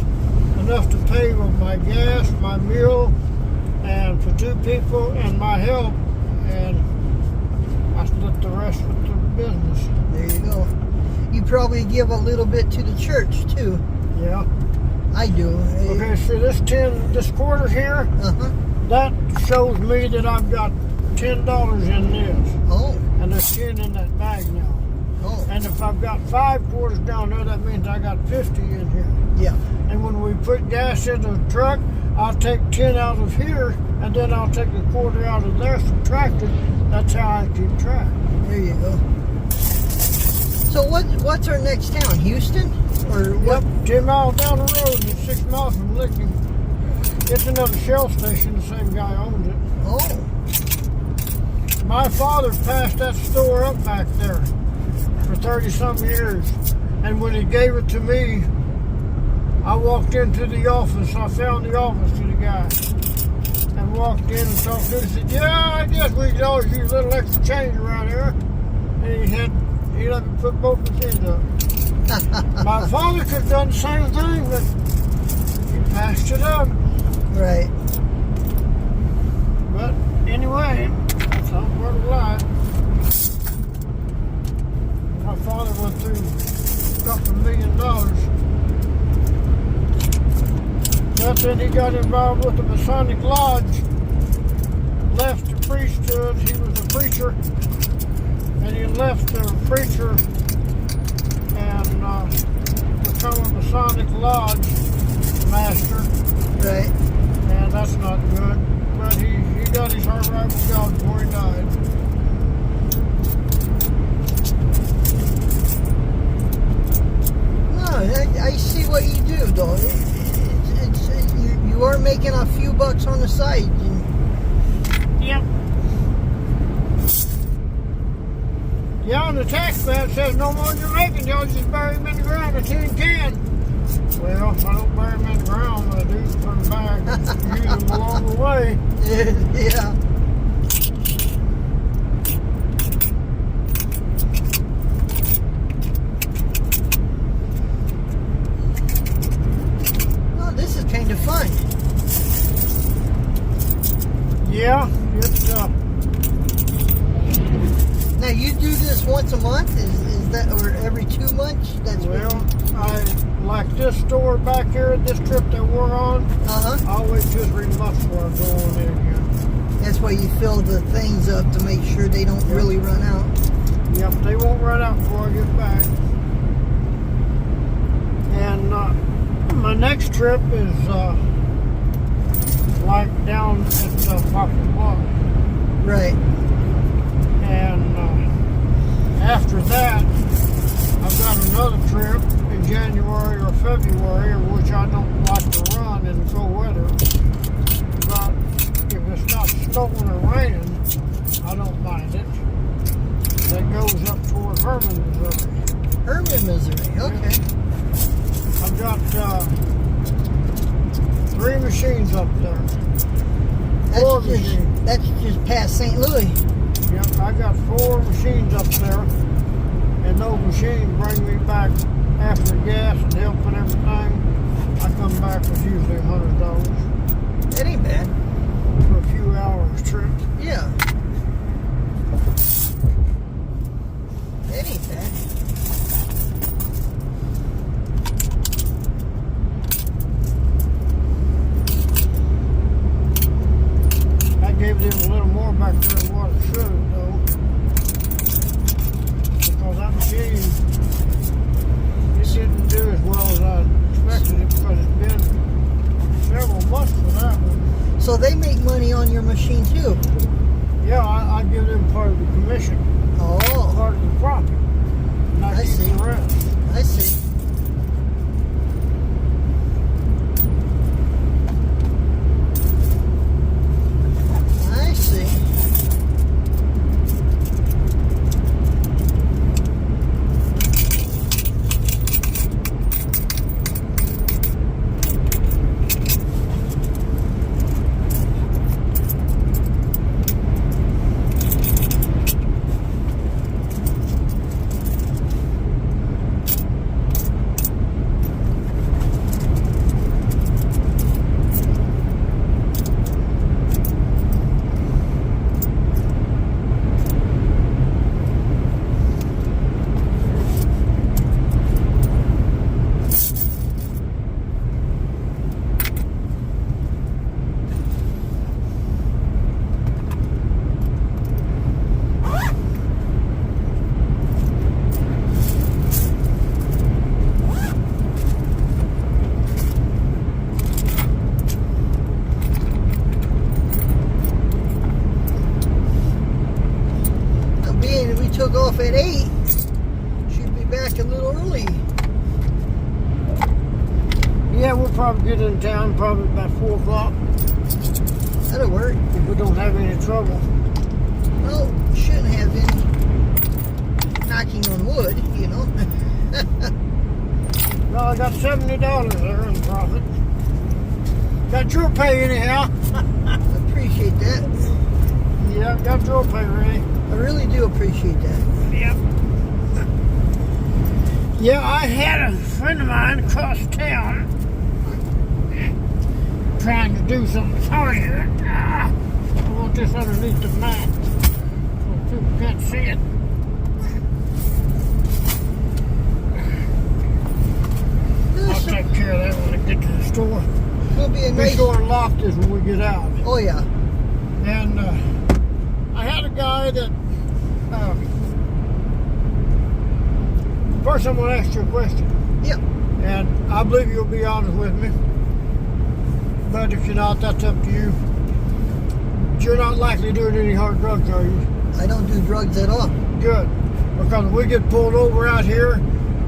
enough to pay with my gas, my meal, and for 2 people, and my help, and I split the rest with the business. There you go. You probably give a little bit to the church, too. Yeah. I do. Okay, so this quarter here, Uh-huh. that shows me that I've got $10 in this. Oh. And there's 10 in that bag now. Oh. And if I've got 5 quarters down there, that means I got 50 in here. Yeah. And when we put gas in the truck, I'll take 10 out of here, and then I'll take a quarter out of there, subtract it. That's how I keep track. There you go. So what's our next town? Houston? Or what? Yep, 10 miles down the road and 6 miles from Linkin. It's another Shell station. The same guy owns it. Oh. My father passed that store up back there for 30-something years. And when he gave it to me, I walked into the office. I found the office to the guy and walked in and talked to him. He said, yeah, I guess we could always use a little extra change around here. And he let me put both machines up. My father could have done the same thing, but he passed it up. Right. But anyway, that's all part of life. My father went through a couple $1 million. But then he got involved with the Masonic Lodge, left the priesthood. He was a preacher, and he left the preacher and become a Masonic Lodge master. Right. And that's not good. But he got his heart right with God before he died. No, I see what you do, though. You are making a few bucks on the side. Yep. Yeah, on the tax map says no more than you're making, y'all just bury them in the ground until you can. Well, I don't bury them in the ground, but I do put them back. Use them along the way. Yeah. Well, this is kind of fun. lunch? That's Well, I like this store back here, this trip that we're on. I wait 2 or 3 months before I go on there again. That's why you fill the things up to make sure they don't really run out. Yep, they won't run out before I get back. And my next trip is like down at Poplar Bluff. Right. And after that, I've got another trip in January or February, which I don't like to run in cold weather. But if it's not snowing or raining, I don't mind it. That goes up toward Herman, Missouri. Herman, Missouri. Okay. I've got 3 machines up there. 4 machines. That's just past St. Louis. Yep, I got 4 machines up there, and those machines bring me back after gas and help and everything. I come back with usually $100. That ain't bad. For a few hours trip. Yeah. That ain't bad. I gave them a little more back there than what it should have, though. Because that machine, it didn't do as well as I expected it, because it's been several months for that one. So they make money on your machine too? Yeah, I give them part of the commission. Oh. Part of the profit. And I keep see. the rest. I see. I see. Took off at 8. Should be back a little early. Yeah, we'll probably get in town probably about 4 o'clock. That'll work. If we don't have any trouble. Well, shouldn't have any. Knocking on wood, you know. Well, I got $70 there in profit. Got your pay anyhow. Appreciate that. Yeah, got your pay ready. I really do appreciate that. Yep. Yeah, I had a friend of mine across town trying to do something for you. I want this underneath the mat so people can't see it. I'll take care of that when I get to the store. It'll be a nice... Be sure and lock this when we get out. Oh, yeah. And I had a guy that... first I'm going to ask you a question. Yeah. And I believe you'll be honest with me. But if you're not, that's up to you. You're not likely doing any hard drugs, are you? I don't do drugs at all. Good. Because if we get pulled over out here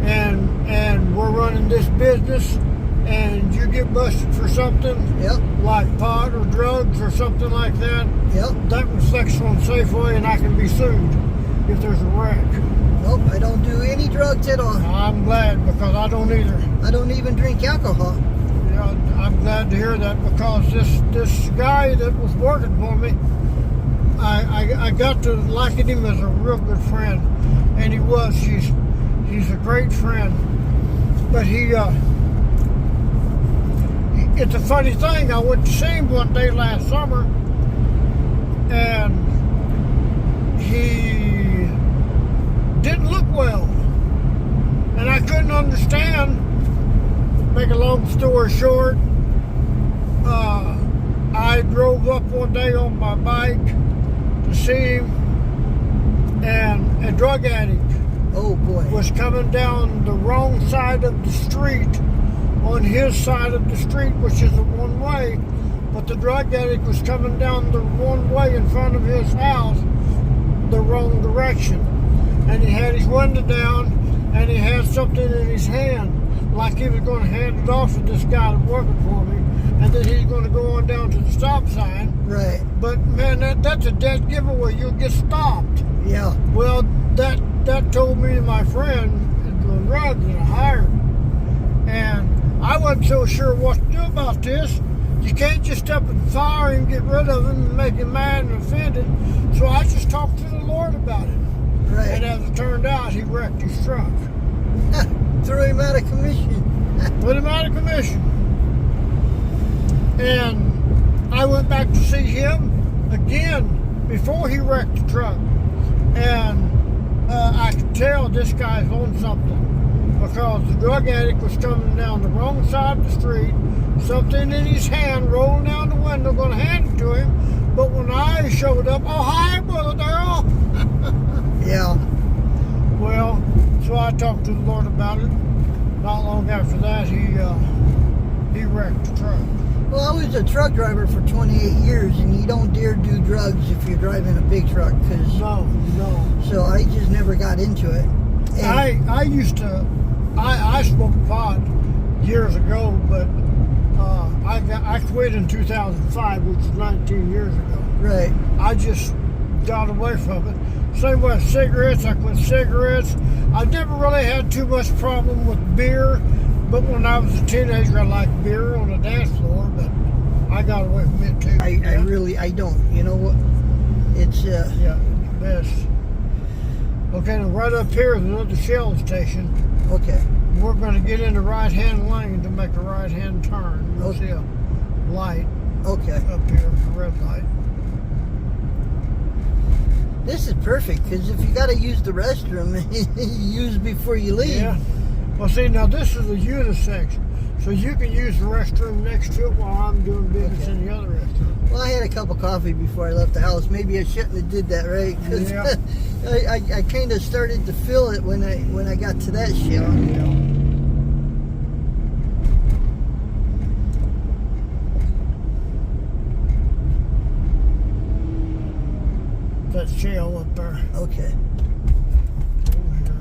and we're running this business and you get busted for something, like pot or drugs or something like that, that reflects on Safeway and I can be sued if there's a wreck. Nope, I don't do any drugs at all. I'm glad, because I don't either. I don't even drink alcohol. Yeah, I'm glad to hear that, because this guy that was working for me, I got to liking him as a real good friend, and he was. He's a great friend, but it's a funny thing. I went to see him one day last summer, and he didn't look well. And I couldn't understand. Make a long story short, I drove up one day on my bike to see him, and a drug addict was coming down the wrong side of the street on his side of the street, which is a one-way, but the drug addict was coming down the one-way in front of his house the wrong direction, and he had his window down, and he had something in his hand like he was going to hand it off to this guy that's working for me, and then he's going to go on down to the stop sign. Right. But man, that's a dead giveaway. You'll get stopped. Yeah. Well, that told me my friend is doing drugs in a hired, and I wasn't so sure what to do about this. You can't just up and fire him, get rid of him, and make him mad and offended. So I just talked to the Lord about it. Right. And as it turned out, he wrecked his truck. Threw him out of commission. Put him out of commission. And I went back to see him again before he wrecked the truck. And I could tell this guy's on something, because the drug addict was coming down the wrong side of the street, something in his hand, rolling down the window, going to hand it to him. But when I showed up, oh, hi, Brother Darrell. Yeah. Well, so I talked to the Lord about it. Not long after that, he wrecked the truck. Well, I was a truck driver for 28 years, and you don't dare do drugs if you're driving a big truck. No. So I just never got into it. And I used to, I smoked pot years ago, but I quit in 2005, which is 19 years ago. Right. I just got away from it. Same with cigarettes. I quit cigarettes. I never really had too much problem with beer, but when I was a teenager, I liked beer on the dance floor, but I got away from it too. I don't. You know what? It's yeah, it's the best. Okay, now right up here is another Shell station. Okay. We're going to get in the right-hand lane to make a right-hand turn. You'll see a light. Okay. Up here, a red light. This is perfect, because if you got to use the restroom, use before you leave. Yeah. Well, see, now this is a unisex, so you can use the restroom next to it while I'm doing business in the other restroom. Well, I had a cup of coffee before I left the house. Maybe I shouldn't have did that, right? 'Cause Yeah. I kind of started to feel it when I got to that Shell. Yeah. That Shell up there. Okay. Over here.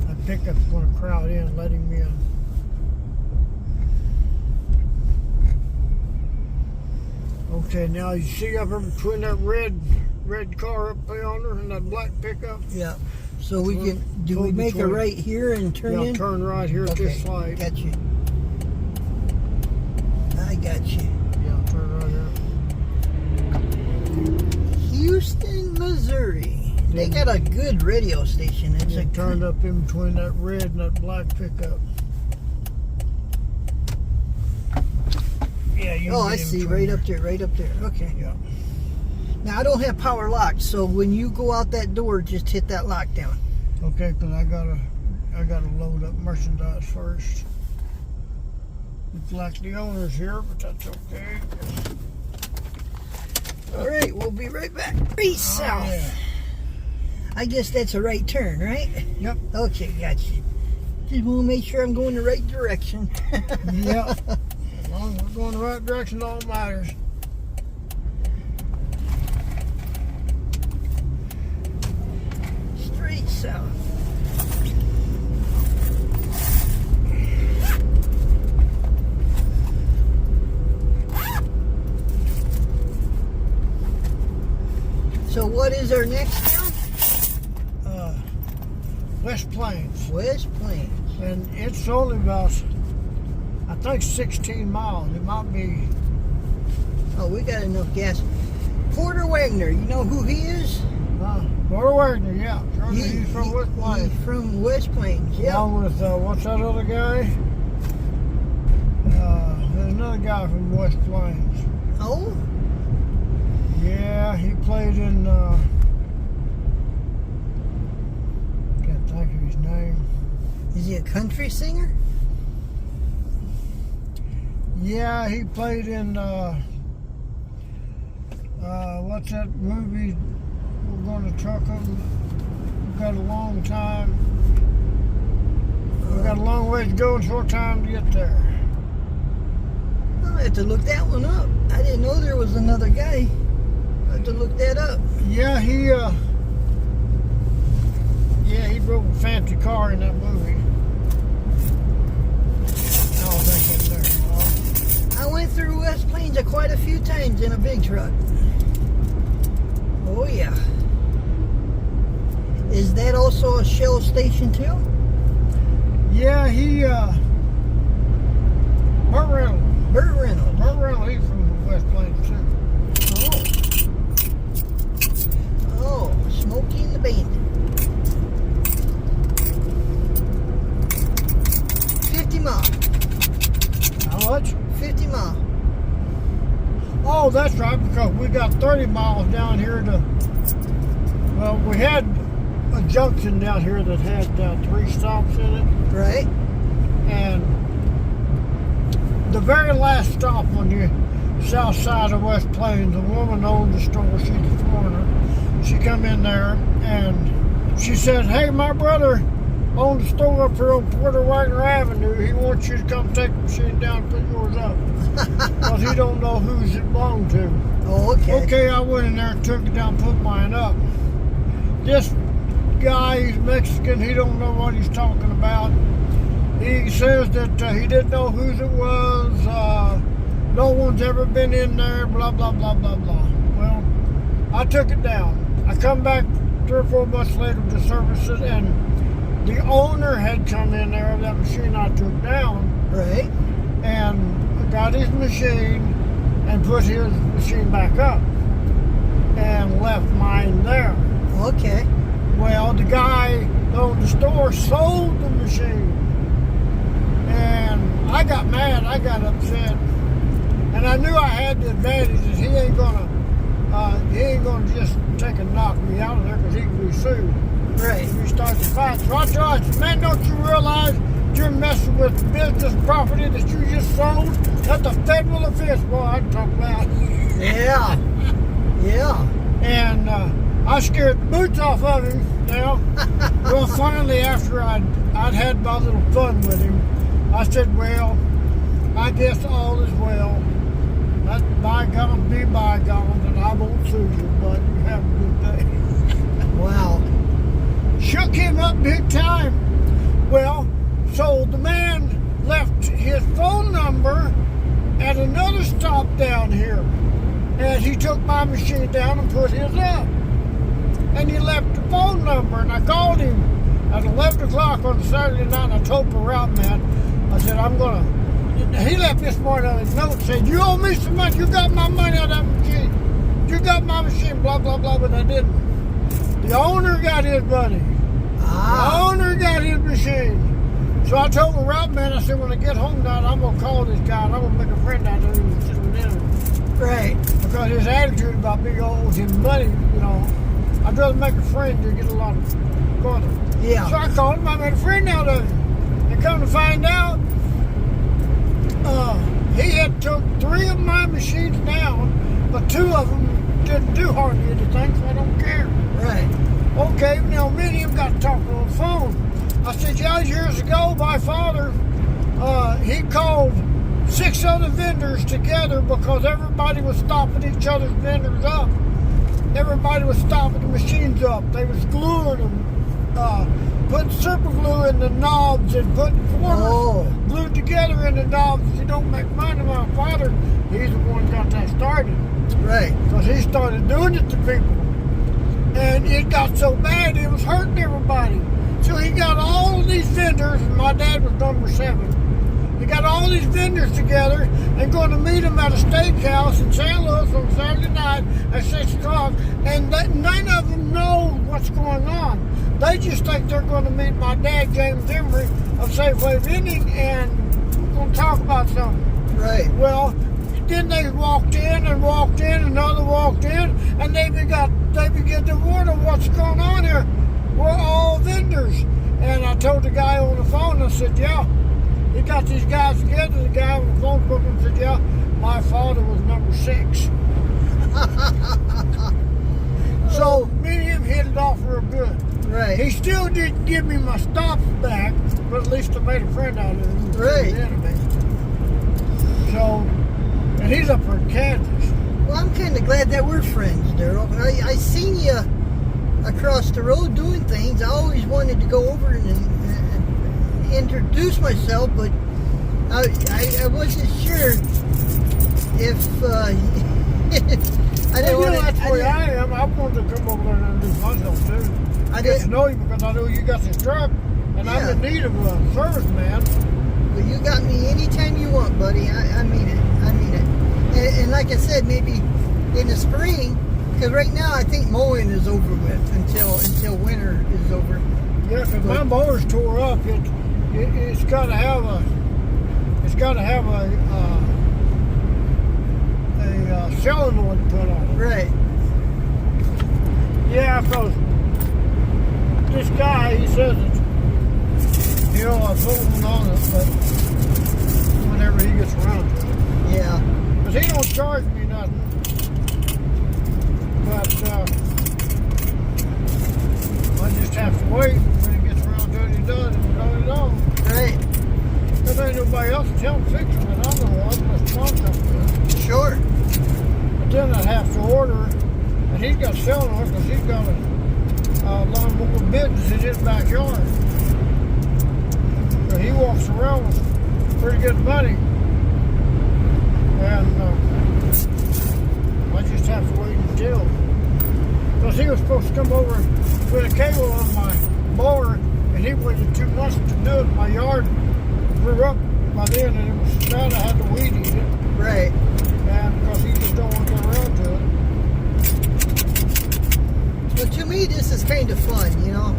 That pickup's going to crowd in, letting me in. Okay, now you see up there between that red car up yonder and that black pickup? Yeah. So we can, do we make a right here and turn in? Yeah, turn right here at this light. Got you. I got you. Yeah, turn right here. Houston, Missouri. They got a good radio station. It's a turned up in between that red and that black pickup. Yeah, you. Oh, I see. Right up there. Okay. Yeah. Now I don't have power lock, so when you go out that door, just hit that lockdown. Okay, because I gotta load up merchandise first. Looks like the owner's here, but that's okay. All right, we'll be right back. East south. Yeah. I guess that's a right turn, right? Yep. Okay, gotcha. Just want to make sure I'm going the right direction. Yep. As long as we're going the right direction, all matters. Straight south. So what is our next town? West Plains. West Plains. And it's only about, I think, 16 miles. It might be. Oh, we got enough gas. Porter Wagner, you know who he is? Porter Wagner, yeah. He's from West Plains. He's from West Plains, yeah. Along with, what's that other guy? There's another guy from West Plains. Oh? Yeah, he played in his name. Is he a country singer? Yeah, he played in, what's that movie? We're going to truck him. We've got a long time. We've got a long way to go and short time to get there. I'll have to look that one up. I didn't know there was another guy. I'll have to look that up. Yeah, he drove a fancy car in that movie. I don't think it's there. I went through West Plains quite a few times in a big truck. Oh yeah. Is that also a Shell station too? Yeah, Burt Reynolds. Burt Reynolds. Burt Reynolds, he's from West Plains too. Oh, Smokey and the Bandit. 50 miles. How much? 50 miles. Oh, that's right, because we got 30 miles down here to, well, we had a junction down here that had 3 stops in it. Right. And the very last stop on the south side of West Plains, a woman owned the store. She's a foreigner. She come in there and she said, "Hey, my brother owned the store up here on Porter Wagner Avenue. He wants you to come take the machine down and put yours up because he don't know whose it belonged to." Oh, okay. Okay, I went in there and took it down and put mine up. This guy, he's Mexican. He don't know what he's talking about. He says that he didn't know whose it was. No one's ever been in there, blah, blah, blah, blah, blah. Well, I took it down. I come back 3 or 4 months later to service it, and the owner had come in there of that machine I took down. Right. And got his machine and put his machine back up and left mine there. Okay. Well, the guy that owned the store sold the machine. And I got mad, I got upset. And I knew I had the advantage that he ain't gonna just take and knock me out of there because he can be sued. Right. If he starts a fight. So I told him, "Man, don't you realize you're messing with business property that you just sold? That's a federal offense." Boy, I can talk about. Yeah. Yeah. And I scared the boots off of him now. Well, finally, after I'd had my little fun with him, I said, "Well, I guess all is well. Let bygones be bygones, and I won't sue you, but you have a good day." Wow. Shook him up big time. Well, so the man left his phone number at another stop down here. And he took my machine down and put his up. And he left the phone number, and I called him at 11 o'clock on Saturday night, and I told the route man, I said, he left this morning on his note, said, "You owe me some money, you got my money out of that machine. You got my machine, blah, blah, blah," but I didn't. The owner got his money. The owner got his machine. So I told the route man, I said, when I get home tonight, I'm going to call this guy, and I'm going to make a friend out of him and sit with him. Right. Because his attitude about me owes him money, I'd rather make a friend than get a lot of further. Yeah. So I called him, I made a friend out of him. And come to find out, he had took 3 of my machines down, but 2 of them didn't do hardly anything, so I don't care. Right. Okay, now me and him got talking on the phone. I said, "Yeah, years ago, my father, he called 6 other vendors together because everybody was stopping each other's vendors up. Everybody was stopping the machines up. They was gluing them, putting super glue in the knobs and putting formers glued together in the knobs. You don't make money." My father, he's the one who got that started. Right. Because he started doing it to people. And it got so bad, it was hurting everybody. So he got all of these vendors, and my dad was number 7. He got all these vendors together and going to meet them at a steakhouse in St. Louis on Saturday night at 6 o'clock. And none of them know what's going on. They just think they're going to meet my dad, James Emery, of Safeway Vending, and we're going to talk about something. Right. Well, then they walked in, another walked in, and they began to wonder what's going on here. We're all vendors. And told the guy on the phone, I said, yeah, he got these guys together. The guy on the phone spoke and said, yeah, my father was number 6. So me and him hit it off real good. Right. He still didn't give me my stops back, but at least I made a friend out of it. Who was Right. the enemy. So, and he's up in Kansas. Well, I'm kind of glad that we're friends, Daryl. I seen you across the road doing things. I always wanted to go over and introduce myself, but I wasn't sure if I didn't want to. That's the way I am. I wanted to come over there and introduce myself too. I get to know you because I know you got this truck, and I'm in need of a service man. Well, you got me anytime you want, buddy. I mean it. I mean it. And like I said, maybe in the spring, because right now I think mowing is over with until winter is over. Yeah, because my mower's tore up. It's got to have a solenoid put on it. Right. Yeah, because this guy, he says it's, I put one on it, but whenever he gets around to it. Yeah. But he don't charge me nothing. But I just have to wait. When he gets around to it, he does it. He don't. Right. There ain't nobody else to tell him fix it, and I'm the one that's responsible for it. Sure. But then I have to order, and he's got solenoid because he's got a lawnmower business in his backyard. So he walks around with pretty good money. And I just have to wait until. Because he was supposed to come over with a cable on my mower, and he waited 2 months to do it. My yard grew up by then, and it was bad. I had to weed eat it. Right. And because he just don't want to get around to it. Well, to me, this is kind of fun, you know.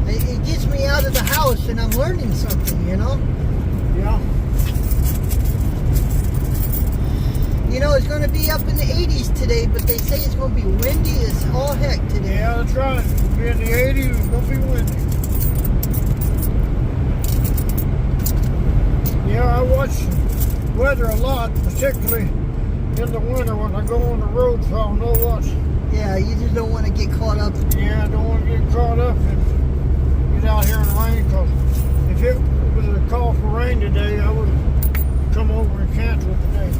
It gets me out of the house, and I'm learning something, you know. Yeah. You know, it's going to be up in the 80s today, but they say it's going to be windy as all heck today. Yeah, that's right. It'll be in the 80s. It's going to be windy. Yeah, I watch weather a lot, particularly in the winter when I go on the road, so I'll know what's. Yeah, you just don't want to get caught up. Yeah, I don't want to get caught up and get out here in the rain, because if it was a call for rain today, I would come over and cancel it today.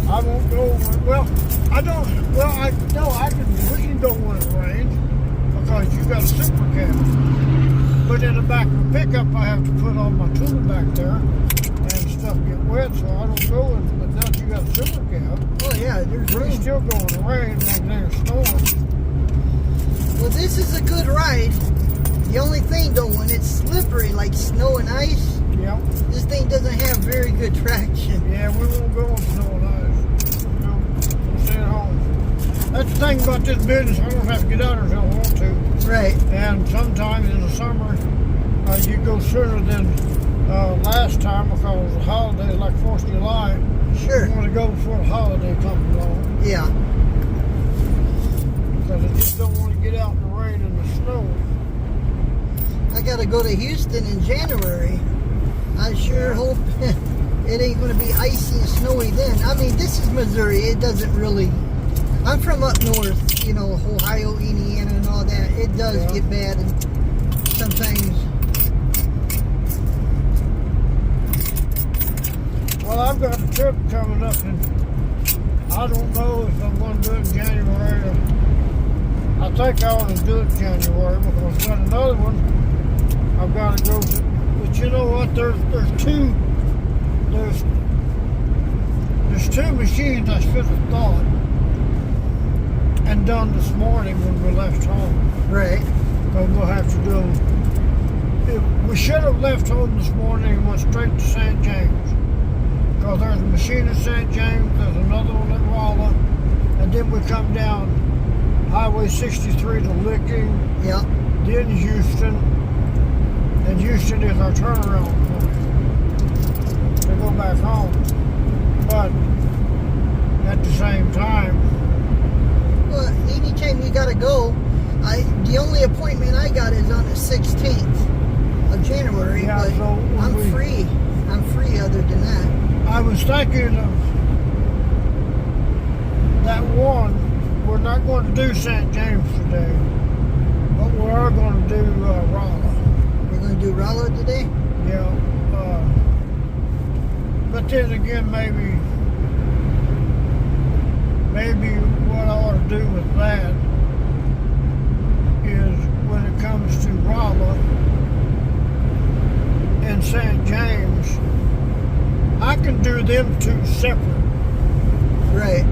I won't go over. Well, I don't. Well, we can go when it rains because you got a super cab. But in the back of the pickup, I have to put all my tool back there, and stuff get wet, so I don't go in. But now you got a super cab. Oh yeah, there's You room. can still go in the rain when there's storm. Well, this is a good ride. The only thing though, when it's slippery like snow and ice, Yep. this thing doesn't have very good traction. Yeah, we won't go in snow and ice. No, we'll stay at home. That's the thing about this business. I don't have to get out there if I don't want to. Right. And sometimes in the summer, you go sooner than last time because of the holidays like 4th of July. Sure. You want to go before the holiday comes along. Yeah. Because I just don't want to get out in the rain and the snow. I got to go to Houston in January. I sure hope it ain't going to be icy and snowy then. I mean, this is Missouri. It doesn't really. I'm from up north, you know, Ohio, Indiana, and all that. It does get bad, and sometimes. Well, I've got a trip coming up, and I don't know if I'm going to do it in January. I think I ought to do it in January because I've got another one I've got to go to. But you know what? There's two machines I should have thought and done this morning when we left home. Right. But we'll have to do them. We should have left home this morning and went straight to St. James. Because there's a machine at St. James, there's another one at Rolla, and then we come down Highway 63 to Linkin, Yeah. then Houston, and Houston is our turnaround point to go back home. But at the same time, Well, anytime you got to go, the only appointment I got is on the 16th of Tuesday, Yeah, but so I'm we- free. I'm free other than that. I was thinking of that one. We're not going to do St. James today, but we are going to do Rolla. We're going to do Rollo today? Yeah. But then again, maybe what I ought to do with that is when it comes to Rolla and St. James, I can do them two separate. Right.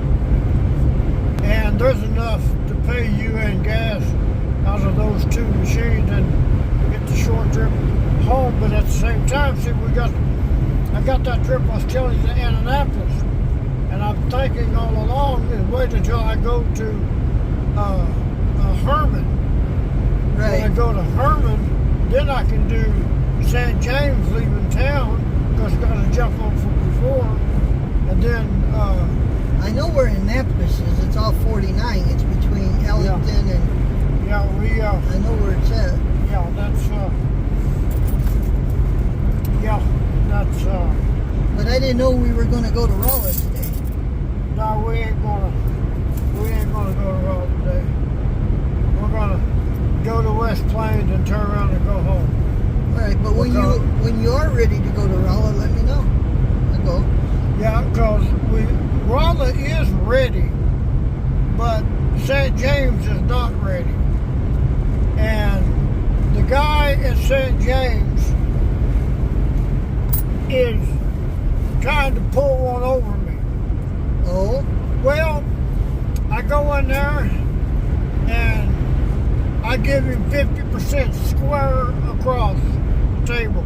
And there's enough to pay you and gas out of those two machines and get the short trip home. But at the same time, see, I got that trip I was telling you to Annapolis, and I'm thinking all along, wait until I go to Herman. Right. When I go to Herman, then I can do St. James leaving town, because I got to jump on from before, and then. I know where Annapolis is. It's all 49. It's between Ellington and. Yeah, I know where it's at. Yeah, that's. But I didn't know we were going to go to Rolla today. No, we ain't gonna go to Rolla today. We're gonna go to West Plains and turn around and go home. All right, but when you are ready to go to Rolla, let me know. I'll go. Yeah, because Rolla is ready, but St. James is not ready. And the guy at St. James is trying to pull one over me. Oh? Well, I go in there and I give him 50% square across the table.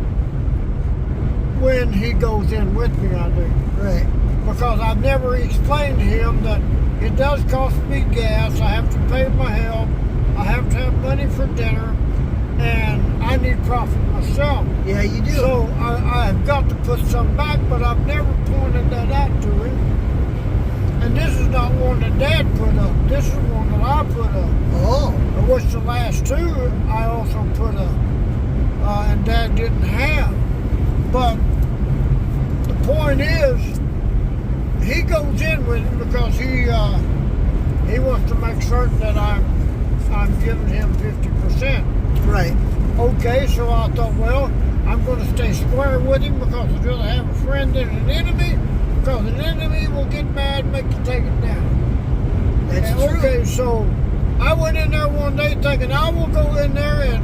When he goes in with me, I do. Right. Because I've never explained to him that it does cost me gas, I have to pay my help, I have to have money for dinner, and I need profit myself. Yeah, you do. So I've got to put some back, but I've never pointed that out to him. And this is not one that Dad put up. This is one that I put up. Oh. Which the last two I also put up. And Dad didn't have. But the point is, he goes in with it because he wants to make certain that I'm giving him 50%. Right. Okay, so I thought, well, I'm going to stay square with him because I'd rather have a friend than an enemy, because an enemy will get mad and make you take it down. That's true. Okay, so I went in there one day thinking I will go in there at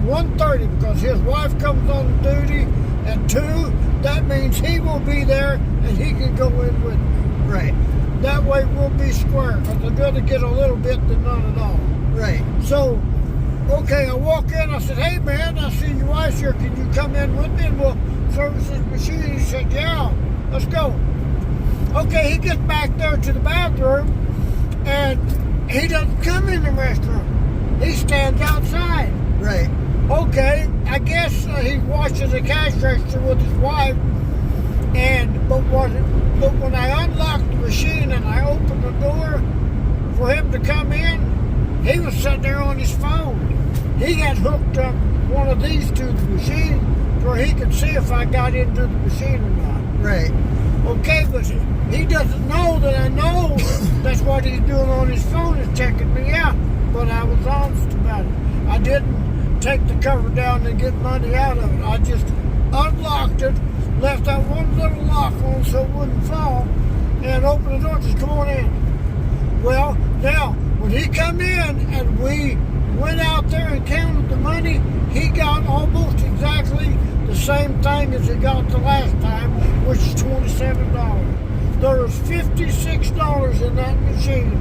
1:30 because his wife comes on duty at 2. That means he will be there and he can go in with me. Right. That way we'll be square because I'd rather get a little bit than none at all. Right. So, okay, I walk in, I said, hey man, I see your wife's here, can you come in with me and we'll service this machine? He said, yeah, let's go. Okay, he gets back there to the bathroom and he doesn't come in the restroom. He stands outside. Right. Okay, I guess he washes the cash register with his wife, but when I unlocked the machine and I opened the door for him to come in, he was sitting there on his phone. He had hooked up one of these to the machine where he could see if I got into the machine or not. Right. Okay, but he doesn't know that I know that's what he's doing on his phone, is checking me out. But I was honest about it. I didn't take the cover down and get money out of it. I just unlocked it, left that one little lock on so it wouldn't fall, and opened the door and said, come on in. Well, now, when he come in and we went out there and counted the money, he got almost exactly the same thing as he got the last time, which is $27. There was $56 in that machine,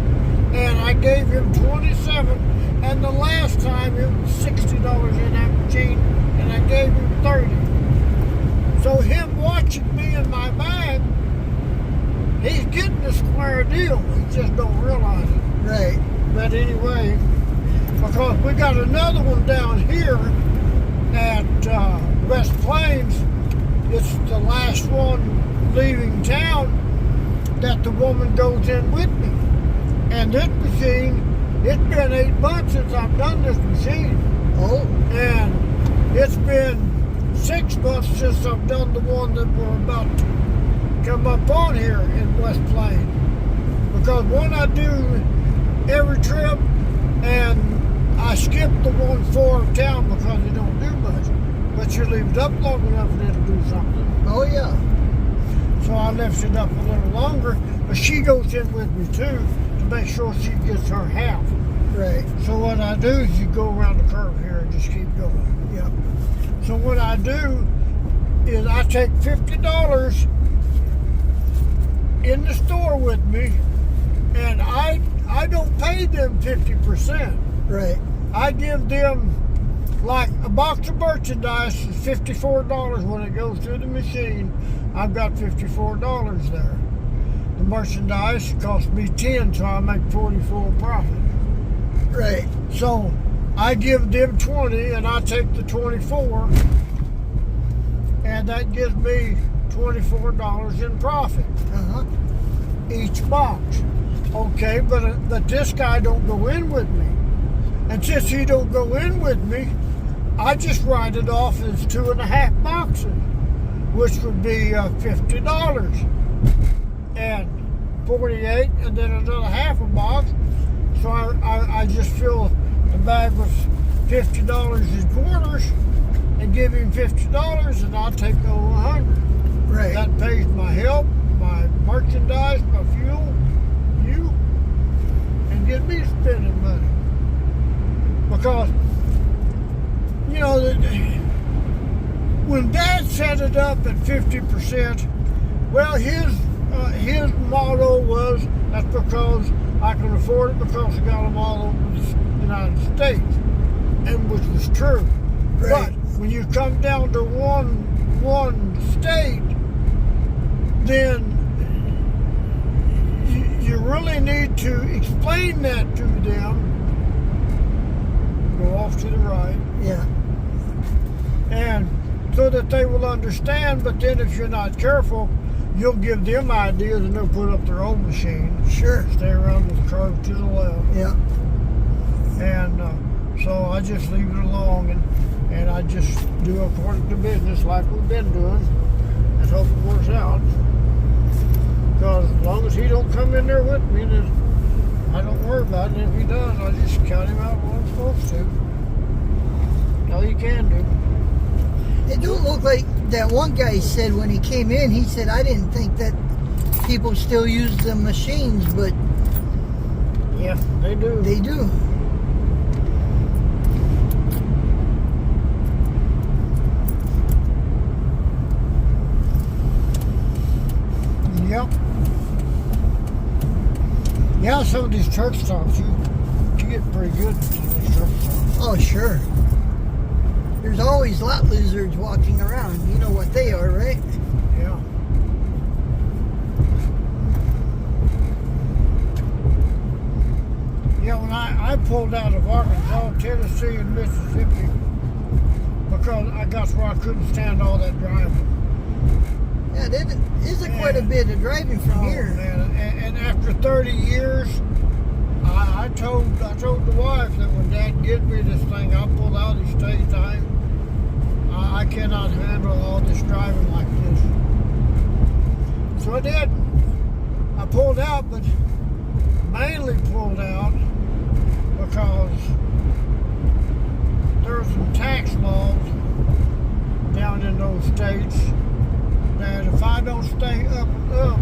and I gave him $27, and the last time it was $60 in that machine, and I gave him $30. So him watching me in my bag, he's getting a square deal. He just don't realize it. Right. But anyway, because we got another one down here at West Plains. It's the last one leaving town that the woman goes in with me. And this machine, it's been 8 months since I've done this machine. Oh. And it's been 6 months since I've done the one that we're about to come up on here in West Plain. Because one I do every trip, and I skip the one for town because they don't do much. But you leave it up long enough and it'll do something. Oh, yeah. So I left it up a little longer, but she goes in with me too to make sure she gets her half. Right. So what I do is you go around the curve here and just keep going. Yep. So what I do is I take $50 in the store with me, and I don't pay them 50%. Right. I give them, like, a box of merchandise is $54 when it goes through the machine. I've got $54 there. The merchandise costs me 10, so I make 44 profit. Right. So I give them 20 and I take the 24, and that gives me $24 in profit. Uh-huh. Each box. Okay, but this guy don't go in with me. And since he don't go in with me, I just write it off as 2.5 boxes, which would be $50 and 48, and then another half a box. So I just fill the bag with $50 in quarters and give him $50, and I'll take over 100. Right. That pays my help, my merchandise, my fuel, and get me spending money. Because, you know, when Dad set it up at 50%, well, his motto was, that's because I can afford it because I got them all over the United States, and which was true. Right. But when you come down to one state, then you really need to explain that to them. Go off to the right. Yeah. And so that they will understand, but then if you're not careful, you'll give them ideas and they'll put up their own machine. Sure. Stay around with the curve to the left. Yeah. And so I just leave it alone, and I just do according to business like we've been doing, and hope it works out. Because as long as he don't come in there with me, then I don't worry about it. And if he does, I just count him out what I'm supposed to. All you can do. It don't look like that one guy said when he came in, he said, I didn't think that people still use the machines, but Yeah, they do. they do. Yep. Yeah, some of these truck stops, you get pretty good at some of these truck stops. Oh, sure. There's always lot lizards walking around. You know what they are, right? Yeah. Yeah, when I pulled out of Arkansas, Tennessee, and Mississippi, because I got where I couldn't stand all that driving. Yeah, there isn't quite a bit of driving from here. Man. And after 30 years, I told the wife that when Dad gets me this thing, I'll pull out his stay time. I cannot handle all this driving like this. So I did. I pulled out, but mainly pulled out because there's some tax laws down in those states that if I don't stay up and up,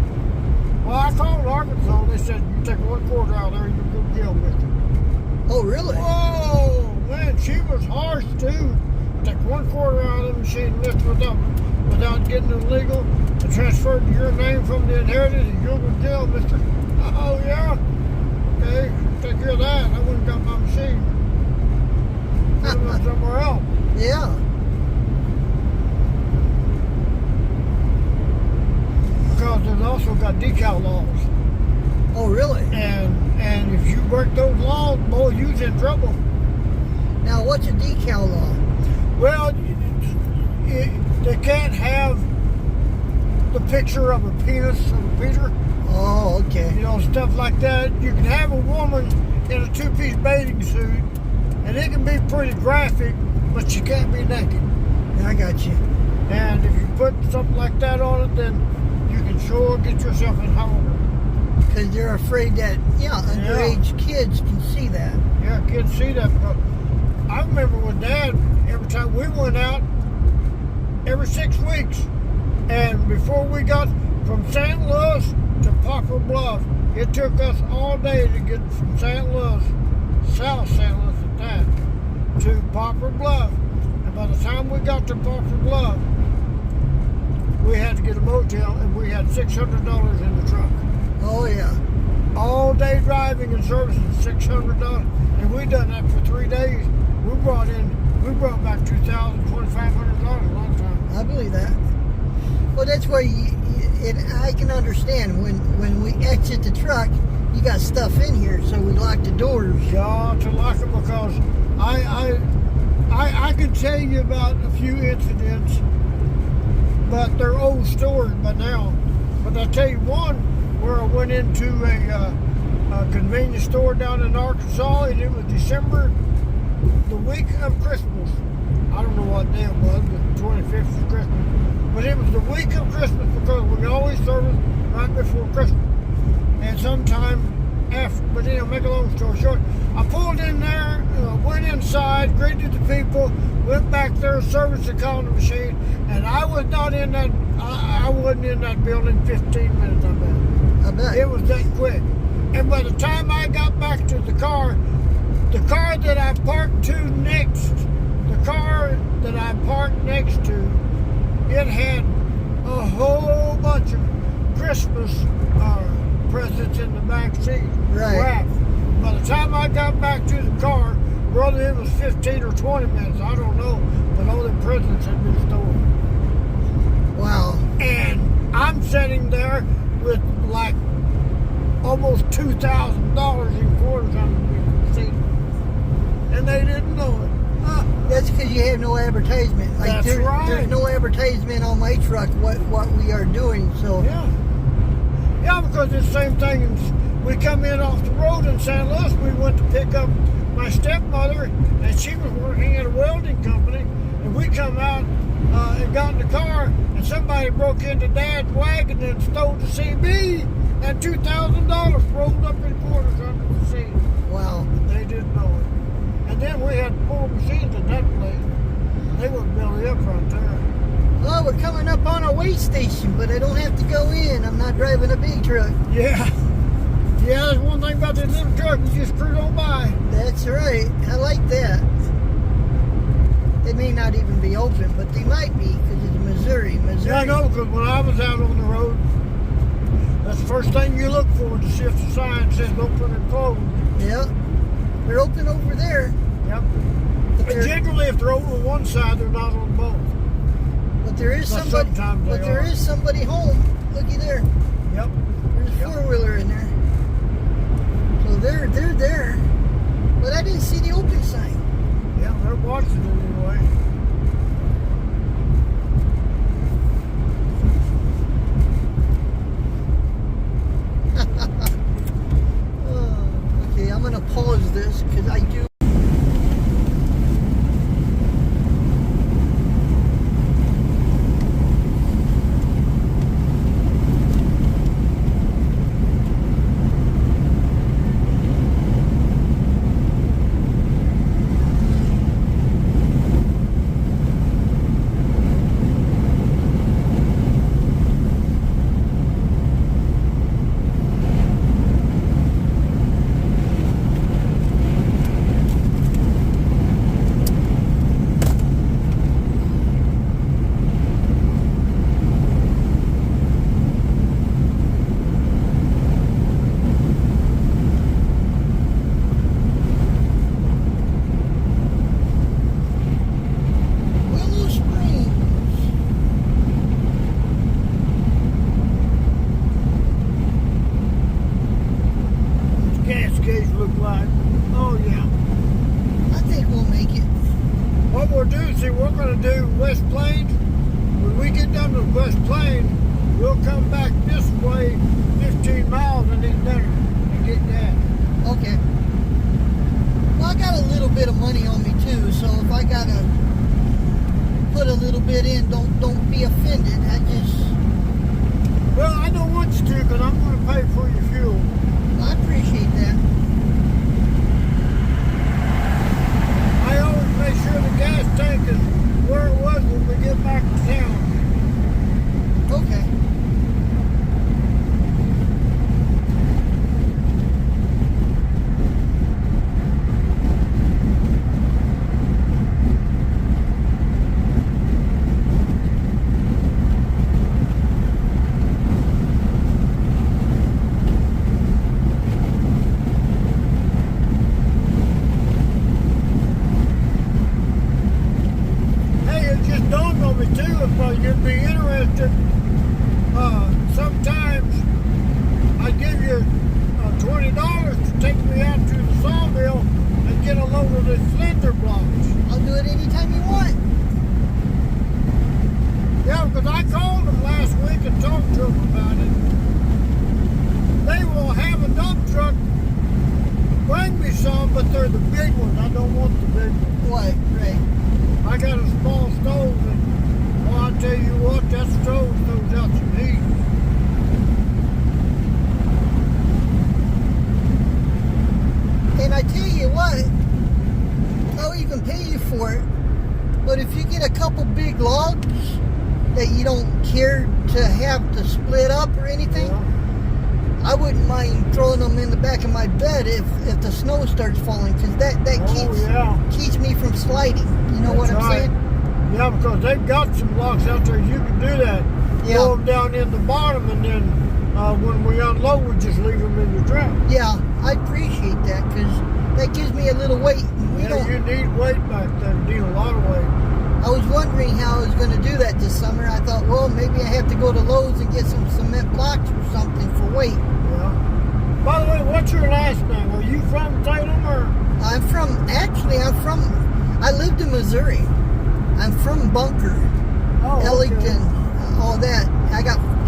well, I called Arkansas and they said, you take 1/4 out there, you go to jail, mister. Oh, really? Whoa, man, she was harsh too. Take 1/4 out of the machine, lift it up without getting it legal, and transferred to your name from the inheritance, and you'll go to jail, mister. Oh, yeah? Okay, take care of that. I wouldn't got my machine. Put it up somewhere else. Yeah. Because there's also got decal laws. Oh, really? And if you break those laws, boy, you's in trouble. Now, what's a decal law? Well, they can't have the picture of a penis of a Peter. Oh, okay. You know, stuff like that. You can have a woman in a 2-piece bathing suit, and it can be pretty graphic, but she can't be naked. I got you. And if you put something like that on it, then you can sure get yourself in hot water. Because they're afraid that, underage kids can see that. Yeah, kids see that. But I remember with Dad, every time we went out, every 6 weeks, and before we got from St. Louis to Poplar Bluff, it took us all day to get from St. Louis, South St. Louis at that, to Poplar Bluff. And by the time we got to Poplar Bluff, we had to get a motel, and we had $600 in the truck. Oh, yeah. All day driving and servicing, $600. And we done that for 3 days. We brought back $2,000, $2,500 a long time. I believe that. Well, that's where I can understand when we exit the truck, you got stuff in here, so we lock the doors. Yeah, to lock it, because I can tell you about a few incidents, but they're old stories by now. But I'll tell you one where I went into a convenience store down in Arkansas, and it was December, the week of Christmas. I don't know what day it was, the 25th of Christmas. But it was the week of Christmas, because we always service right before Christmas. And sometime after, but make a long story short, I pulled in there, went inside, greeted the people, went back there, serviced the calendar machine, and I was not in that, I wasn't in that building 15 minutes, I bet. I bet. It was that quick. And by the time I got back to the car that I parked next to, it had a whole bunch of Christmas presents in the back seat. Right. Wrapped. By the time I got back to the car, whether it was 15 or 20 minutes, I don't know, but all the presents had been stolen. Wow. And I'm sitting there with like almost $2,000 in quarters under the seat. And they didn't know it. That's because you have no advertisement. Like That's right. There's no advertisement on my truck what we are doing. So yeah, because it's the same thing. We come in off the road in St. Louis. We went to pick up my stepmother, and she was working at a welding company. And we come out and got in the car, and somebody broke into Dad's wagon and stole the CB, and $2,000 rolled up in quarters under the seat. Wow. They didn't know it. And then we had 4 machines in that place. They were belly up right there. Well, we're coming up on a weigh station, but I don't have to go in. I'm not driving a big truck. Yeah. Yeah, there's one thing about this little truck, you just cruise on by. That's right. I like that. They may not even be open, but they might be, because it's Missouri. Yeah, I know, because when I was out on the road, that's the first thing you look for, to see if the sign says open and closed. Yep. They're open over there. Yep. And generally, if they're open on one side, they're not on both. But there is somebody. But there is somebody home. Looky there. Yep. There's a four-wheeler in there. So they're there. But I didn't see the open sign. Yeah, they're watching it anyway. Okay, I'm gonna pause this because I do. Look like. Oh yeah. I think we'll make it. What we'll do, see, we're going to do West Plains. When we get done with West Plains, we'll come back this way 15 miles and eat dinner and get gas. Okay. Well, I got a little bit of money on me too, so if I gotta put a little bit it in. Don't be offended. I just... Well, I don't want you to, because I'm going to pay for your fuel. I appreciate that. I always make sure the gas tank is where it was when we get back to town. Okay. You'd be interested. Sometimes I give you $20 to take me out to the sawmill and get a load of the slender blocks. I'll do it anytime you want. Yeah, because I called them last week and talked to them about it. They will have a dump truck bring me some, but they're the big ones. I don't want the big ones. Right. I got a small stove, and well, I tell you what, that stove throws out some heat. And I tell you what, I'll even pay you for it. But if you get a couple big logs that you don't care to have to split up or anything, Yeah. I wouldn't mind throwing them in the back of my bed if the snow starts falling, because that keeps me from sliding. You know what I'm saying? Yeah, because they've got some blocks out there. You can do that. Yeah. Throw them down in the bottom, and then when we unload, we just leave them in the trap. Yeah, I appreciate that, because that gives me a little weight. You need weight back there. You need a lot of weight. I was wondering how I was going to do that this summer. I thought, well, maybe I have to go to Lowe's and get some cement blocks or something for weight. Yeah. By the way, what's your last name? Are you from Tatum or? I lived in Missouri. I'm from Bunker, Ellington, all that. I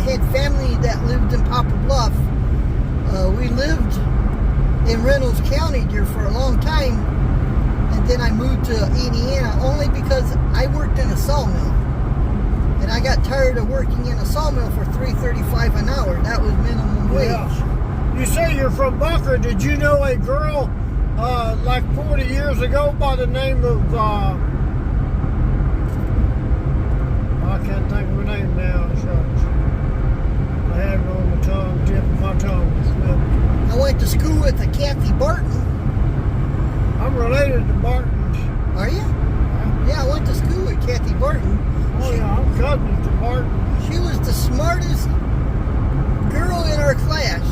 had family that lived in Poplar Bluff. We lived in Reynolds County there for a long time, and then I moved to Indiana only because I worked in a sawmill, and I got tired of working in a sawmill for $3.35 an hour. That was minimum wage. Yeah. You say you're from Bunker. Did you know a girl like 40 years ago by the name of I can't think of her name now. I had it on the tongue, tip of my tongue. I went to school with a Kathy Barton. I'm related to Bartons. Are you? Yeah, I went to school with Kathy Barton. Oh yeah, I'm cousins to Barton. She was the smartest girl in our class.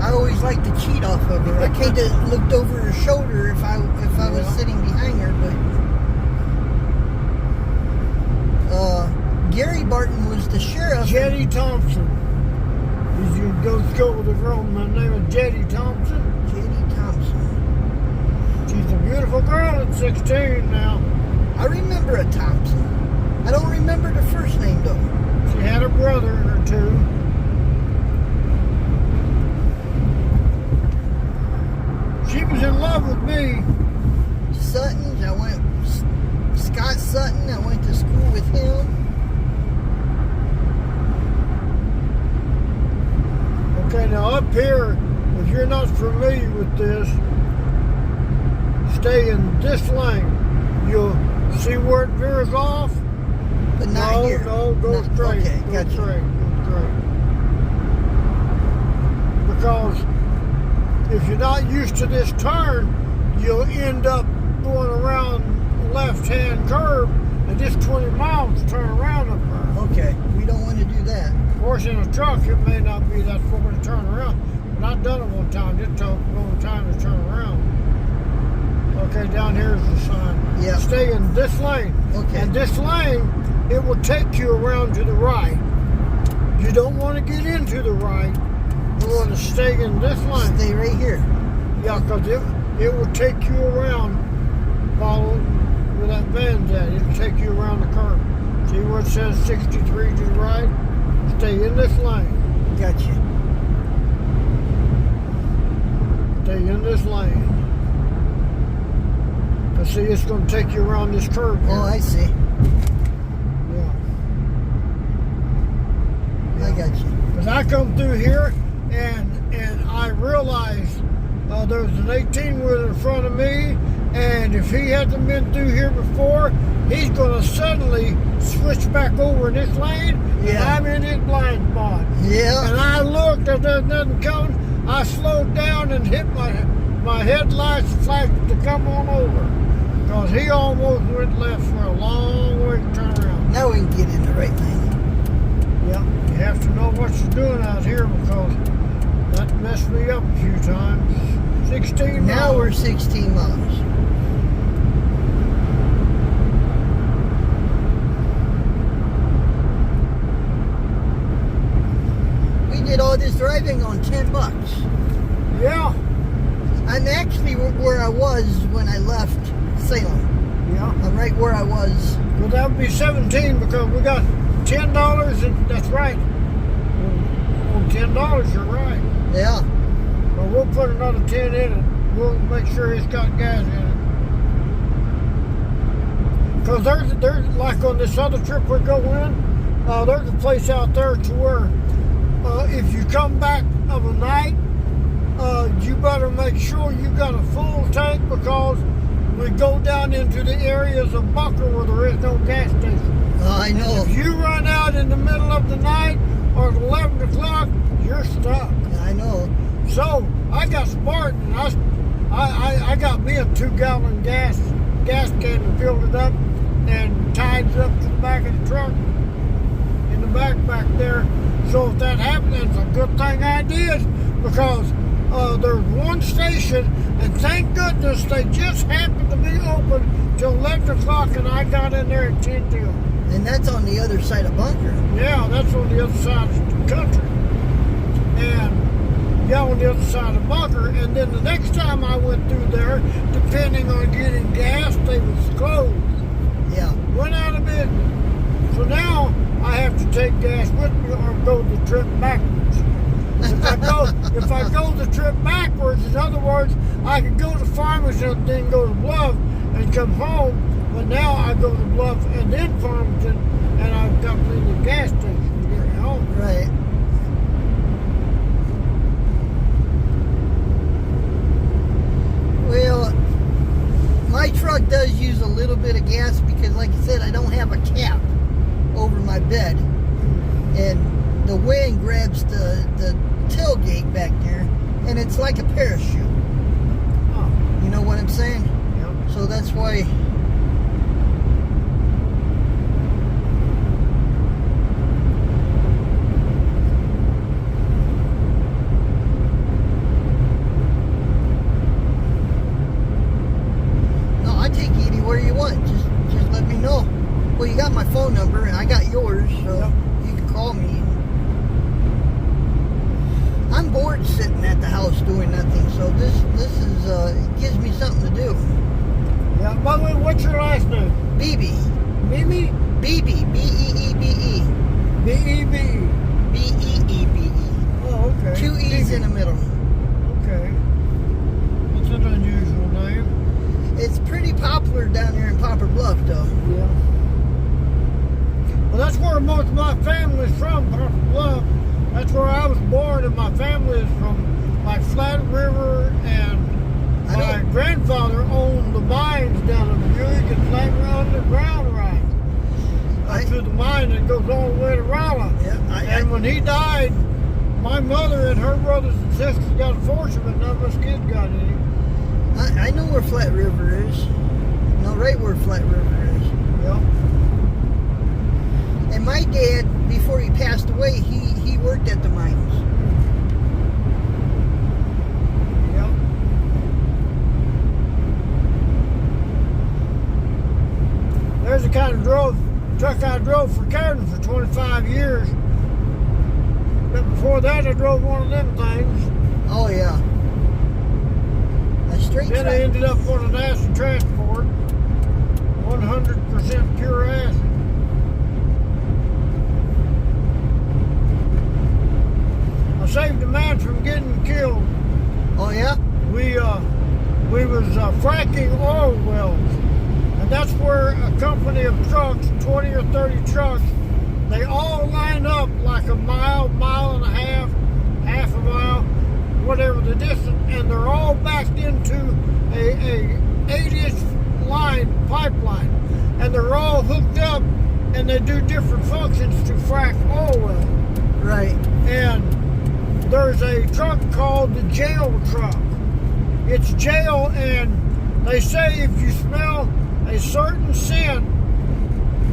I always liked to cheat off of her. I kind of looked over her shoulder if I was sitting behind her, but Gary Barton was the sheriff. Jetty Thompson. Did you go to school with a girl by the name of Jetty Thompson? Jetty Thompson. She's a beautiful girl at 16 now. I remember a Thompson. I don't remember the first name though. She had a brother or two. She was in love with me. Sutton, Scott Sutton, I went to school with him. Okay, now up here, if you're not familiar with this, stay in this lane. You'll see where it veers off. But not here. No, go straight. Okay, go gotcha. straight. Because if you're not used to this turn, you'll end up going around the left-hand curve and just 20 miles to turn around up there. Okay, we don't want to do that. Of course, in a truck, it may not be that far to turn around. But I've done it one time. It took a long time to turn around. Okay, down here is the sign. Yeah. Stay in this lane. Okay. And this lane, it will take you around to the right. You don't want to get into the right. You want to stay in this lane. Stay right here. Yeah, because it will take you around, follow where that van's at. It'll take you around the curve. See where it says 63 to the right? Stay in this lane. Gotcha. Stay in this lane. But see, it's going to take you around this curve here. Oh, I see. Yeah. I got you. Because I come through here, and I realized there was an 18-wheeler in front of me, and if he hasn't been through here before, he's going to suddenly switch back over in this lane, and I'm in his blind spot. Yeah. And I looked, and there's nothing coming. I slowed down and hit my headlights flashed to come on over, because he almost went left for a long way to turn around. Now we can get in the right lane. Yeah, you have to know what you're doing out here, because that messed me up a few times. 16 miles. Now we're 16 miles. We did all this driving on $10. Yeah. I'm actually where I was when I left Salem. Yeah. I'm right where I was. Well, that would be 17, because we got $10, and that's right. On $10, you're right. Yeah. But we'll put another 10 in it. We'll make sure it's got gas in it. Because there's like on this other trip we're going, there's a place out there to where if you come back of a night, you better make sure you got a full tank, because we go down into the areas of Bunker where there is no gas station. Oh, I know. And if you run out in the middle of the night or at 11 o'clock, you're stuck. I know. So I got smart, and I got me a 2-gallon gas can and filled it up and tied it up to the back of the truck in the back there. So if that happened, it's a good thing I did, because there's one station, and thank goodness they just happened to be open till 11 o'clock, and I got in there at 10 till. And that's on the other side of Bunker. Yeah, that's on the other side of the country. And yeah, on the other side of Bunker. And then the next time I went through there, depending on getting gas, they was closed. Yeah. Went out of business. So now I have to take gas with me or go the trip backwards. If I go the trip backwards, in other words, I could go to Farmington and then go to Bluff and come home. But now I go to Bluff and then Farmington, and I've got to leave the gas station to get home. Right. Well, my truck does use a little bit of gas because, like I said, I don't have a cap over my bed. And the wind grabs the tailgate back there, and it's like a parachute. Oh. You know what I'm saying? Yep. So that's why. No, I take you anywhere you want. Just let me know. Well, you got my phone number, and I got yours, so Yep. you can call me. I'm bored sitting at the house doing nothing, so this is it gives me something to do. Yeah. By the way, what's your last name? BB. Mimi? BB. B-E-E-B-E. B-E-B. B-E-E-B-E. Oh, okay. 2 E's in the middle. Okay. That's an unusual name. It's pretty popular down there in Poplar Bluff, though. Yeah. Well, that's where most of my family's from, Poplar Bluff. That's where I was born, and my family is from, like, Flat River, and my grandfather owned the mines down in Buick and Flat River underground right. Up to the mine that goes all the way to Rolla. Yeah, And when he died, my mother and her brothers and sisters got a fortune, but none of us kids got any. I know where Flat River is. No, right where Flat River is. Yeah. And my dad, before he passed away, he worked at the mines. Yeah. There's the kind of truck I drove for Carden for 25 years. But before that, I drove one of them things. Oh, yeah. A straight Then I ended up on an acid transport, 100% pure acid. I saved a man from getting killed. Oh, yeah? We was fracking oil wells. a company of trucks, 20 or 30 trucks. They all line up like a mile, mile and a half a mile, whatever the distance, and they're all backed into a 8-inch line, pipeline, and they're all hooked up, and they do different functions to frack oil well. Right. And there's a truck called the jail truck. It's jail, and they say if you smell a certain scent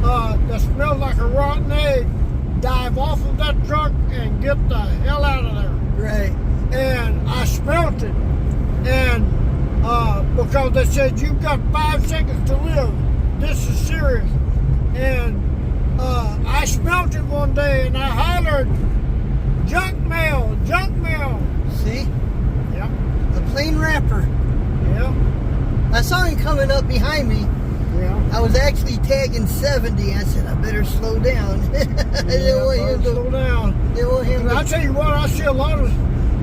that smells like a rotten egg, dive off of that truck and get the hell out of there. Right. And I smelt it, and because they said you've got 5 seconds to live, this is serious. And I smelt it one day, and I hollered, junk mail, junk mail. See? Yep. A plain rapper. Yep. I saw him coming up behind me. Yeah. I was actually tagging 70. I said, I better slow down. I didn't want him to slow down. Didn't want him to. I tell you what, I see a lot of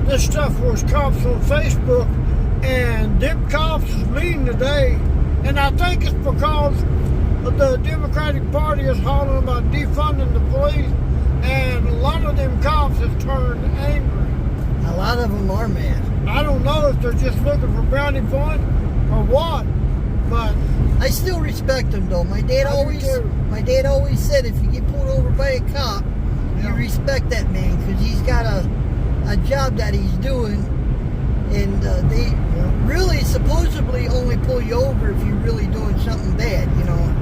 this stuff was cops on Facebook, and them cops is mean today. And I think it's because the Democratic Party is hollering about defunding the police, and a lot of them cops have turned angry. A lot of them are mad. I don't know if they're just looking for brownie points or what, but I still respect them though. My dad always said if you get pulled over by a cop, you respect that man because he's got a job that he's doing, and they really supposedly only pull you over if you're really doing something bad, you know.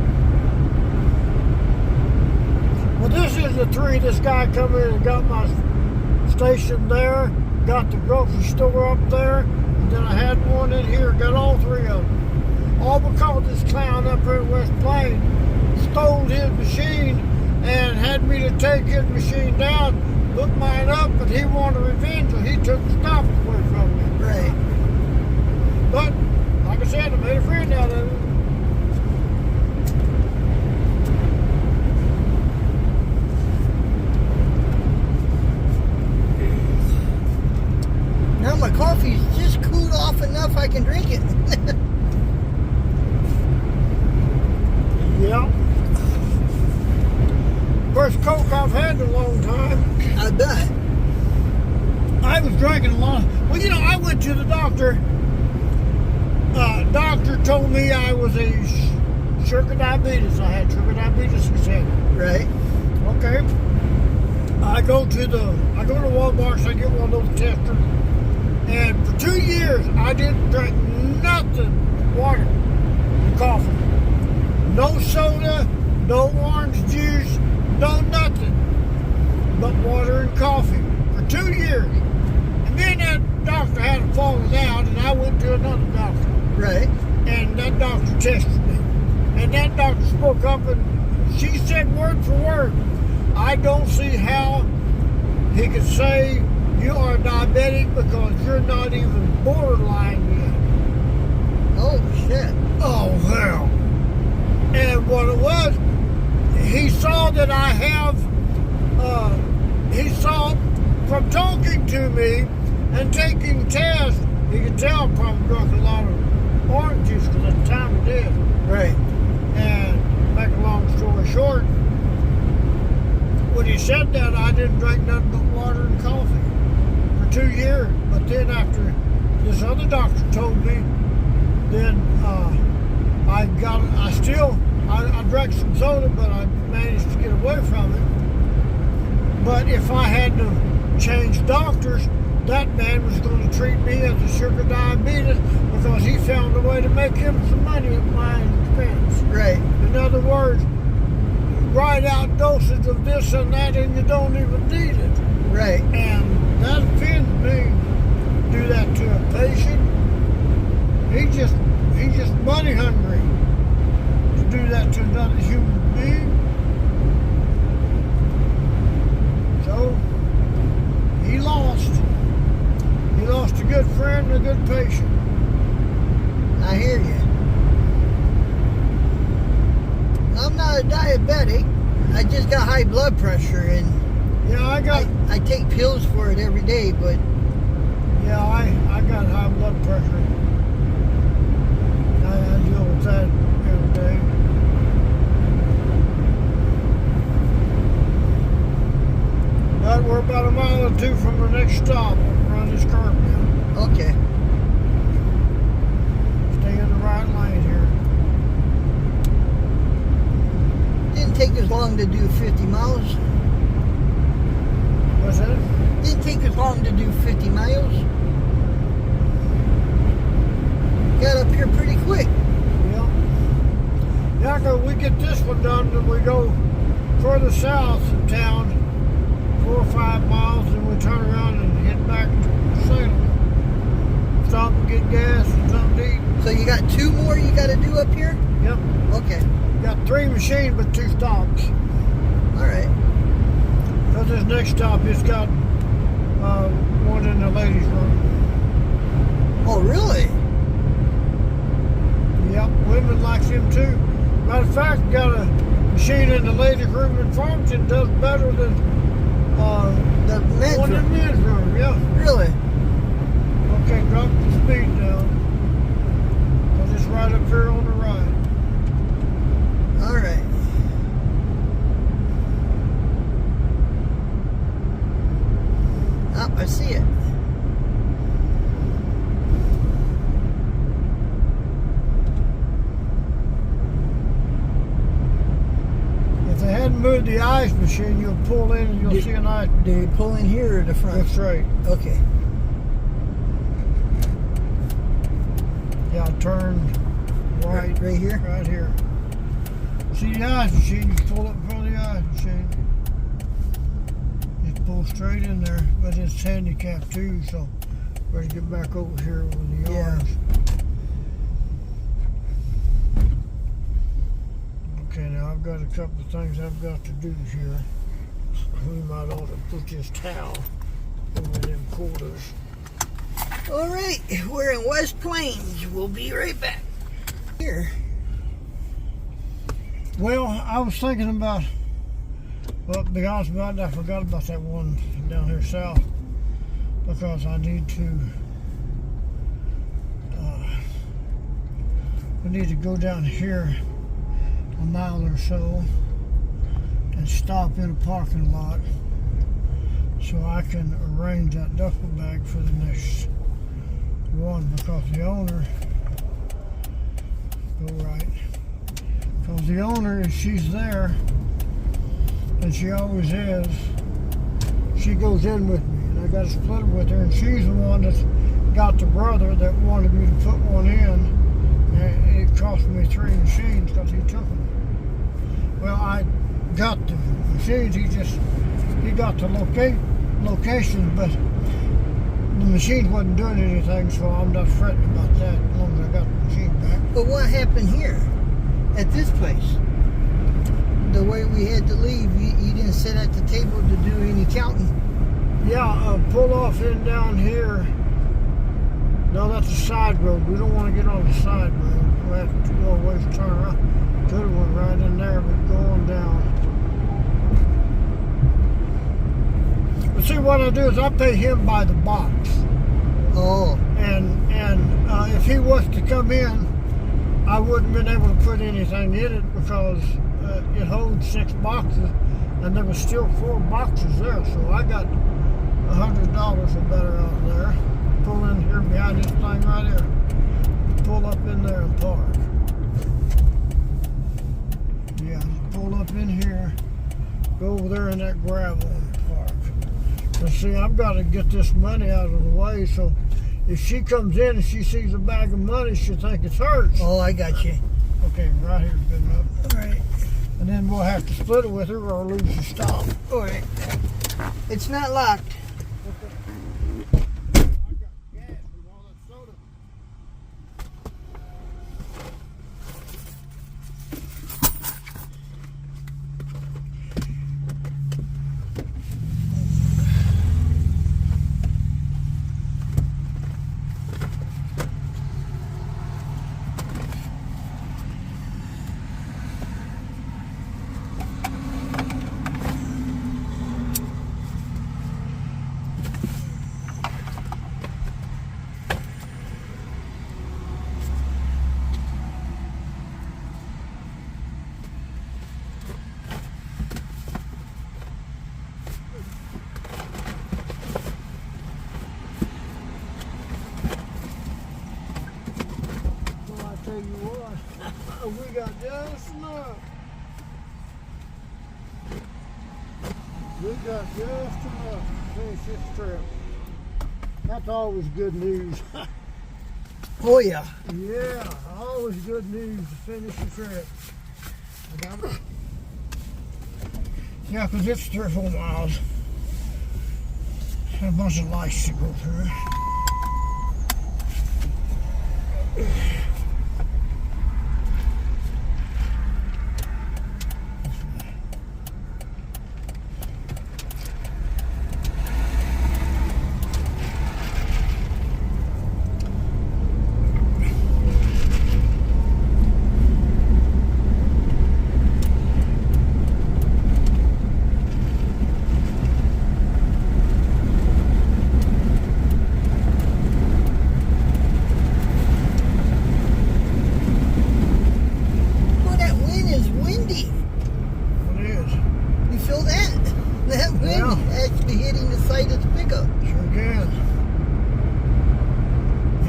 Well, this is the 3. This guy come in and got my station there, got the grocery store up there, and then I had one in here, got all 3 of them. All because this clown up here in West Plains stole his machine and had me to take his machine down, put mine up, but he wanted revenge, so he took the stop away from me. Right. But, like I said, I made a friend out of it. Now my coffee's just cooled off enough I can drink it. Yeah. First Coke I've had in a long time. I bet. I was drinking a lot. Well, you know, I went to the doctor. Doctor told me I was a sugar diabetes. I had sugar diabetes, he said. Right. Okay. I go to Walmart, so I get one of those testers. And for 2 years, I didn't drink nothing but water and coffee. No soda, no orange juice, no nothing but water and coffee for 2 years. And then that doctor had a falling out, and I went to another doctor. Right. And that doctor tested me. And that doctor spoke up, and she said word for word, I don't see how he could say you are diabetic because you're not even borderline yet. Oh, shit. Oh, hell. And what it was, he saw that I have, he saw from talking to me and taking tests, he could tell I probably drunk a lot of orange juice because at the time I did. Right. And make a long story short, when he said that, I didn't drink nothing but water and coffee for 2 years. But then after this other doctor told me, then I drank some soda, but I managed to get away from it. But if I had to change doctors, that man was going to treat me as a sugar diabetes because he found a way to make him some money at my expense. Right. In other words, write out doses of this and that, and you don't even need it. Right. And that offends me. Do that to a patient. He's just money hungry. To do that to another human being. So he lost. He lost a good friend and a good patient. I hear you. I'm not a diabetic. I just got high blood pressure, and Yeah, I take pills for it every day, but I got high blood pressure. I deal with that every day. 2 from the next stop. Run this curve now. Okay. Stay in the right lane here. Didn't take as long to do 50 miles. What's that? Didn't take as long to do 50 miles. Got up here pretty quick. Yeah. Yeah, 'cause we get this one done, then we go further south in town, 4 or 5 miles, and we turn around and head back to Salem. Stop and get gas and something to eat. So you got 2 more you got to do up here? Yep. Okay. Got 3 machines but 2 stops. All right. Because this next stop, it's got one in the ladies' room. Oh, really? Yep, women like him too. Matter of fact, got a machine in the ladies' room in Farmington does better than The men's one in the room. men's room. Yeah. Really? Okay, drop the speed down. Because it's right up here on the right. All right. Oh, I see it. If they hadn't moved the ice machine, you'll pull in and you'll see an ice machine. Do you pull in here or the front? That's right. Okay. Yeah, turn right. Right here? Right here. See the ice machine, you pull up in front of the ice machine. Just pull straight in there, but it's handicapped too, so better get back over here with the Yeah. orange. Okay, now I've got a couple of things I've got to do here. We might ought to put this towel over them quarters. All right, we're in West Plains. We'll be right back. Here. Well, I was thinking about, well, to be honest about it, I forgot about that one down here south because I need to, we need to go down here a mile or so and stop in a parking lot so I can arrange that duffel bag for the next one because the owner, go right. Because the owner, if she's there, and she always is, she goes in with me. And I got to split it with her, and she's the one that's got the brother that wanted me to put one in. And it cost me 3 machines because he took them. Well, I got the machines, he got the locations, but the machine wasn't doing anything, so I'm not fretting about that as long as I got the machine back. But what happened here at this place? The way we had to leave, you didn't sit at the table to do any counting. Yeah, pull off in down here. No, that's a side road. We don't want to get on the side road. We have to go away to turn around. Could have went right in there, but going down. But see, what I do is I pay him by the box. Oh. And if he was to come in, I wouldn't have been able to put anything in it because it holds 6 boxes, and there was still 4 boxes there. So I got $100 or better out of there. Pull in here behind this thing right here. Pull up in there and park. Yeah, pull up in here, go over there in that gravel and park. But see, I've got to get this money out of the way, so if she comes in and she sees a bag of money, she'll think it's hers. Oh, I got you. Okay, right here's good enough. All right. And then we'll have to split it with her or lose the stop. All right. It's not locked. We got just enough to finish this trip. That's always good news. Oh yeah. Yeah, always good news to finish the trip. Yeah, because it's 3 or 4 miles. And a bunch of lights to go through.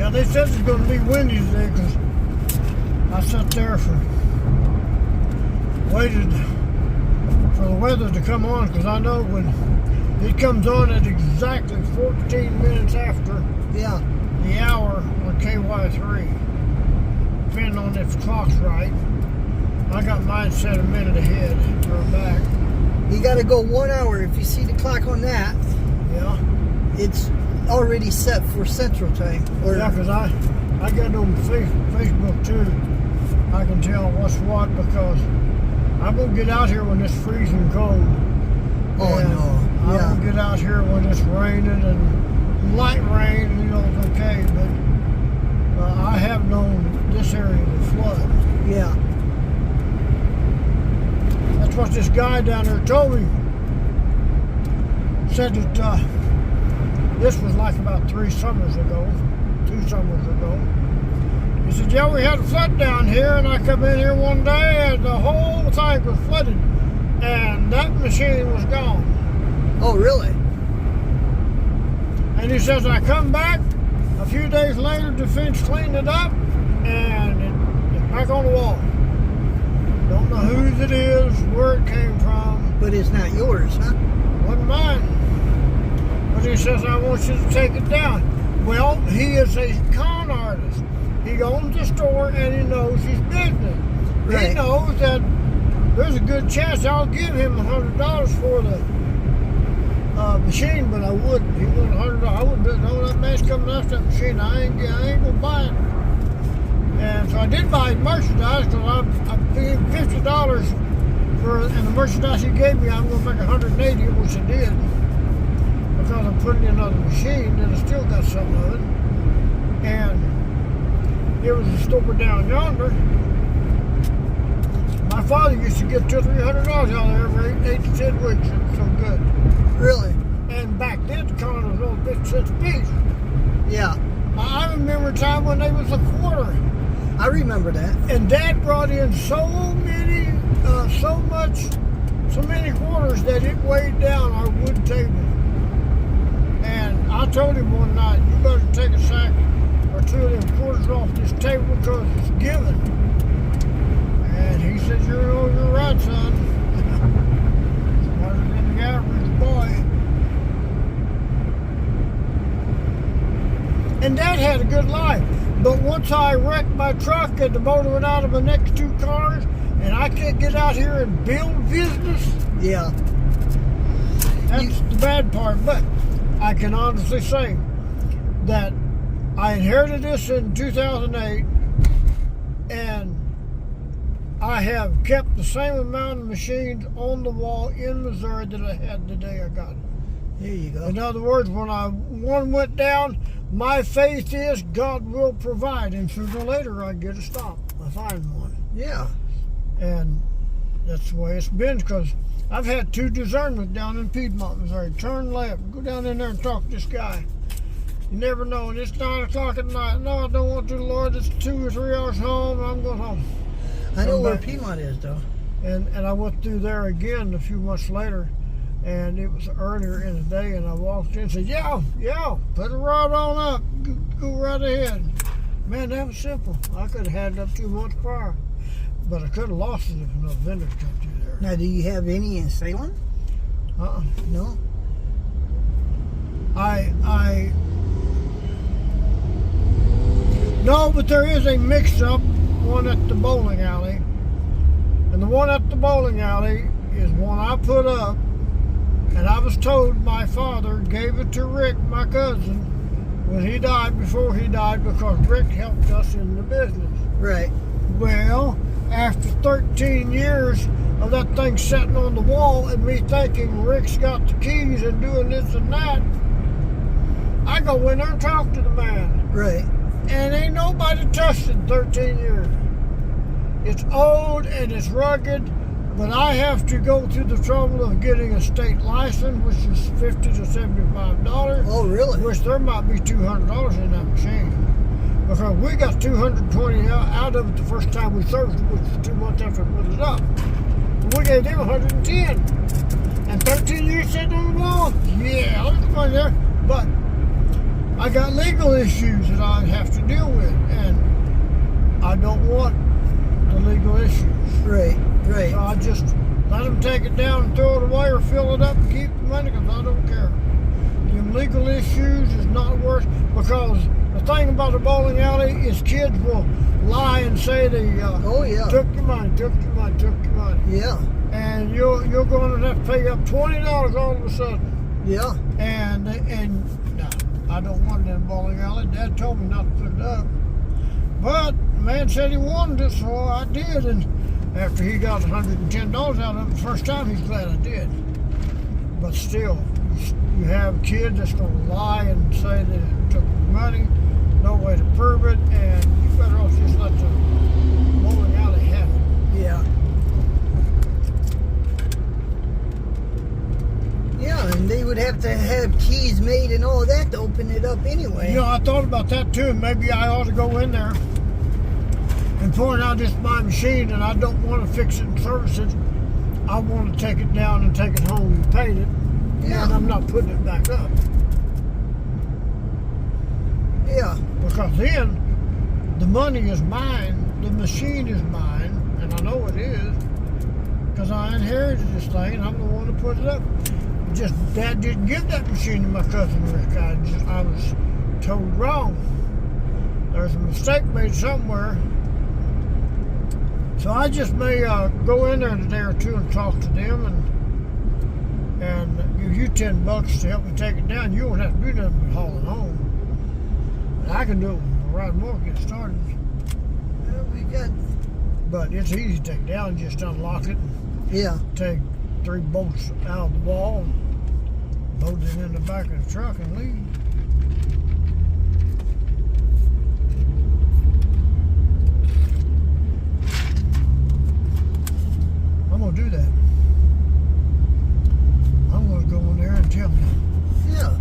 They said it's going to be windy today because I sat there waited for the weather to come on, because I know when it comes on at exactly 14 minutes after the hour on KY3, depending on if the clock's right. I got mine set a minute ahead or back. You got to go 1 hour. If you see the clock on that, it's already set for Central Time. Yeah, because I got it on Facebook too. I can tell what's what, because I'm going to get out here when it's freezing cold. Oh, and no. I'm going to get out here when it's raining and light rain, it's okay. But I have known this area to flood. Yeah. That's what this guy down there told me. Said that this was like about 2 summers ago. He said, yeah, we had a flood down here, and I come in here one day and the whole thing was flooded, and that machine was gone. Oh, really? And he says, I come back a few days later to finish cleaning it up, and it's back on the wall. Don't know whose it is, where it came from. But it's not yours, huh? Wasn't mine. But he says, I want you to take it down. Well, he is a con artist. He owns a store and he knows his business. Right. He knows that there's a good chance I'll give him $100 for the machine, but I wouldn't. He wanted $100. I wouldn't do it. No, that man's coming after that machine. I ain't gonna buy it. And so I did buy his merchandise, because I paid $50 for, and the merchandise he gave me, I'm gonna make $180, which I did. Because I'm putting in another machine, and I still got some of it. And it was a store down yonder. My father used to get $200 or $300 out of there every 8 to 10 weeks. It was so good. Really? And back then, the con was only 50 cents a piece. Yeah. I remember a time when they was a quarter. I remember that. And Dad brought in so many quarters that it weighed down our wood table. And I told him one night, you better take a sack or 2 of them quarters off this table because it's given. And he said, you're right, son. Smarter than the average boy. And Dad had a good life. But once I wrecked my truck and the motor went out of my next 2 cars, and I can't get out here and build business. Yeah. That's the bad part. But I can honestly say that I inherited this in 2008, and I have kept the same amount of machines on the wall in Missouri that I had the day I got it. There you go. In other words, when one went down, my faith is God will provide, and sooner or later I get a stop. I find one. Yeah. And that's the way it's been, because I've had 2 discernments down in Piedmont, Missouri. Turn left, go down in there and talk to this guy. You never know, and it's 9 o'clock at night. No, I don't want to, Lord. It's 2 or 3 hours home, and I'm going home. I know where Piedmont is, though. And I went through there again a few months later, and it was earlier in the day, and I walked in and said, yeah, put the rod on up. Go right ahead. Man, that was simple. I could have had it up 2 months prior, but I could have lost it if no vendors come through there. Now, do you have any in Salem? No? No, but there is a mix-up, one at the bowling alley. And the one at the bowling alley is one I put up, and I was told my father gave it to Rick, my cousin, when he died, before he died, because Rick helped us in the business. Right. Well, after 13 years of that thing sitting on the wall and me thinking Rick's got the keys and doing this and that, I go in there and talk to the man. Right. And ain't nobody touched it in 13 years. It's old and it's rugged, but I have to go through the trouble of getting a state license, which is $50 to $75. Oh, really? Which there might be $200 in that machine. Because we got 220 out of it the first time we served it, which was 2 months after we put it up. We gave them 110. And 13 years sitting on the wall? Yeah, there's money there. But I got legal issues that I have to deal with, and I don't want the legal issues. Right, right. So I just let them take it down and throw it away or fill it up and keep the money because I don't care. Them legal issues is not worth, because the thing about the bowling alley is kids will lie and say they took your money, took your money, took your money. Yeah. And you're going to have to pay up $20 all of a sudden. Yeah. And no, I don't want it in a bowling alley. Dad told me not to put it up. But the man said he wanted it, so I did. And after he got $110 out of it the first time, he's glad I did. But still, you have kids that's going to lie and say that it took money, no way to prove it, and you better off just let the bowling alley have it. Yeah. Yeah, and they would have to have keys made and all that to open it up anyway. You know, I thought about that too. Maybe I ought to go in there and point out this my machine, and I don't want to fix it and service it. I want to take it down and take it home and paint it. Yeah. And I'm not putting it back up. Yeah. Because then the money is mine, the machine is mine, and I know it is, because I inherited this thing and I'm the one to put it up. Just Dad didn't give that machine to my cousin Rick. I was told wrong. There's a mistake made somewhere. So I just may go in there in a day or two and talk to them and give you $10 to help me take it down. You won't have to do nothing but haul it home. And I can do it when the ride more get started. Well, we got. But it's easy to take down. Just unlock it. Yeah. Take 3 bolts out of the wall, load it in the back of the truck, and leave. I'm gonna do that. I'm gonna go in there and tell them, Yeah.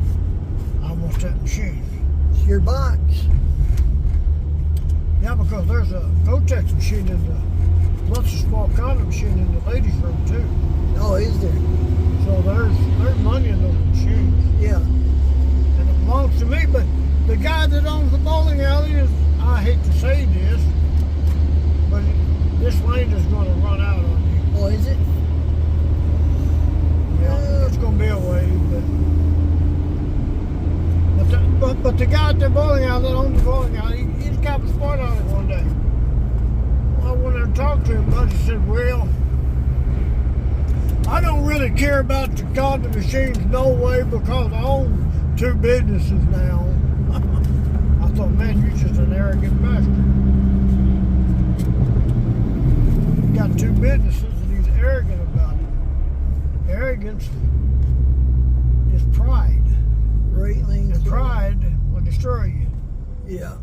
I want that machine. It's your box. Yeah, because there's a Kotex machine in the, plus a small condom machine in the ladies' room too. Oh, is there? So there's money in those machines. Yeah. And it belongs to me, but the guy that owns the bowling alley is, I hate to say this, but this land is going to run out on you. Oh, is it? Yeah, it's going to be a way, but the guy at the bowling alley that owns the bowling alley, he's got a spot on it one day. I went there and talked to him, but he said, well, I don't really care about the condom machines no way because I own 2 businesses now. I thought, man, you're just an arrogant bastard. You got 2 businesses and he's arrogant about it. Arrogance is pride. Right, Lane. And pride will destroy you. Yeah.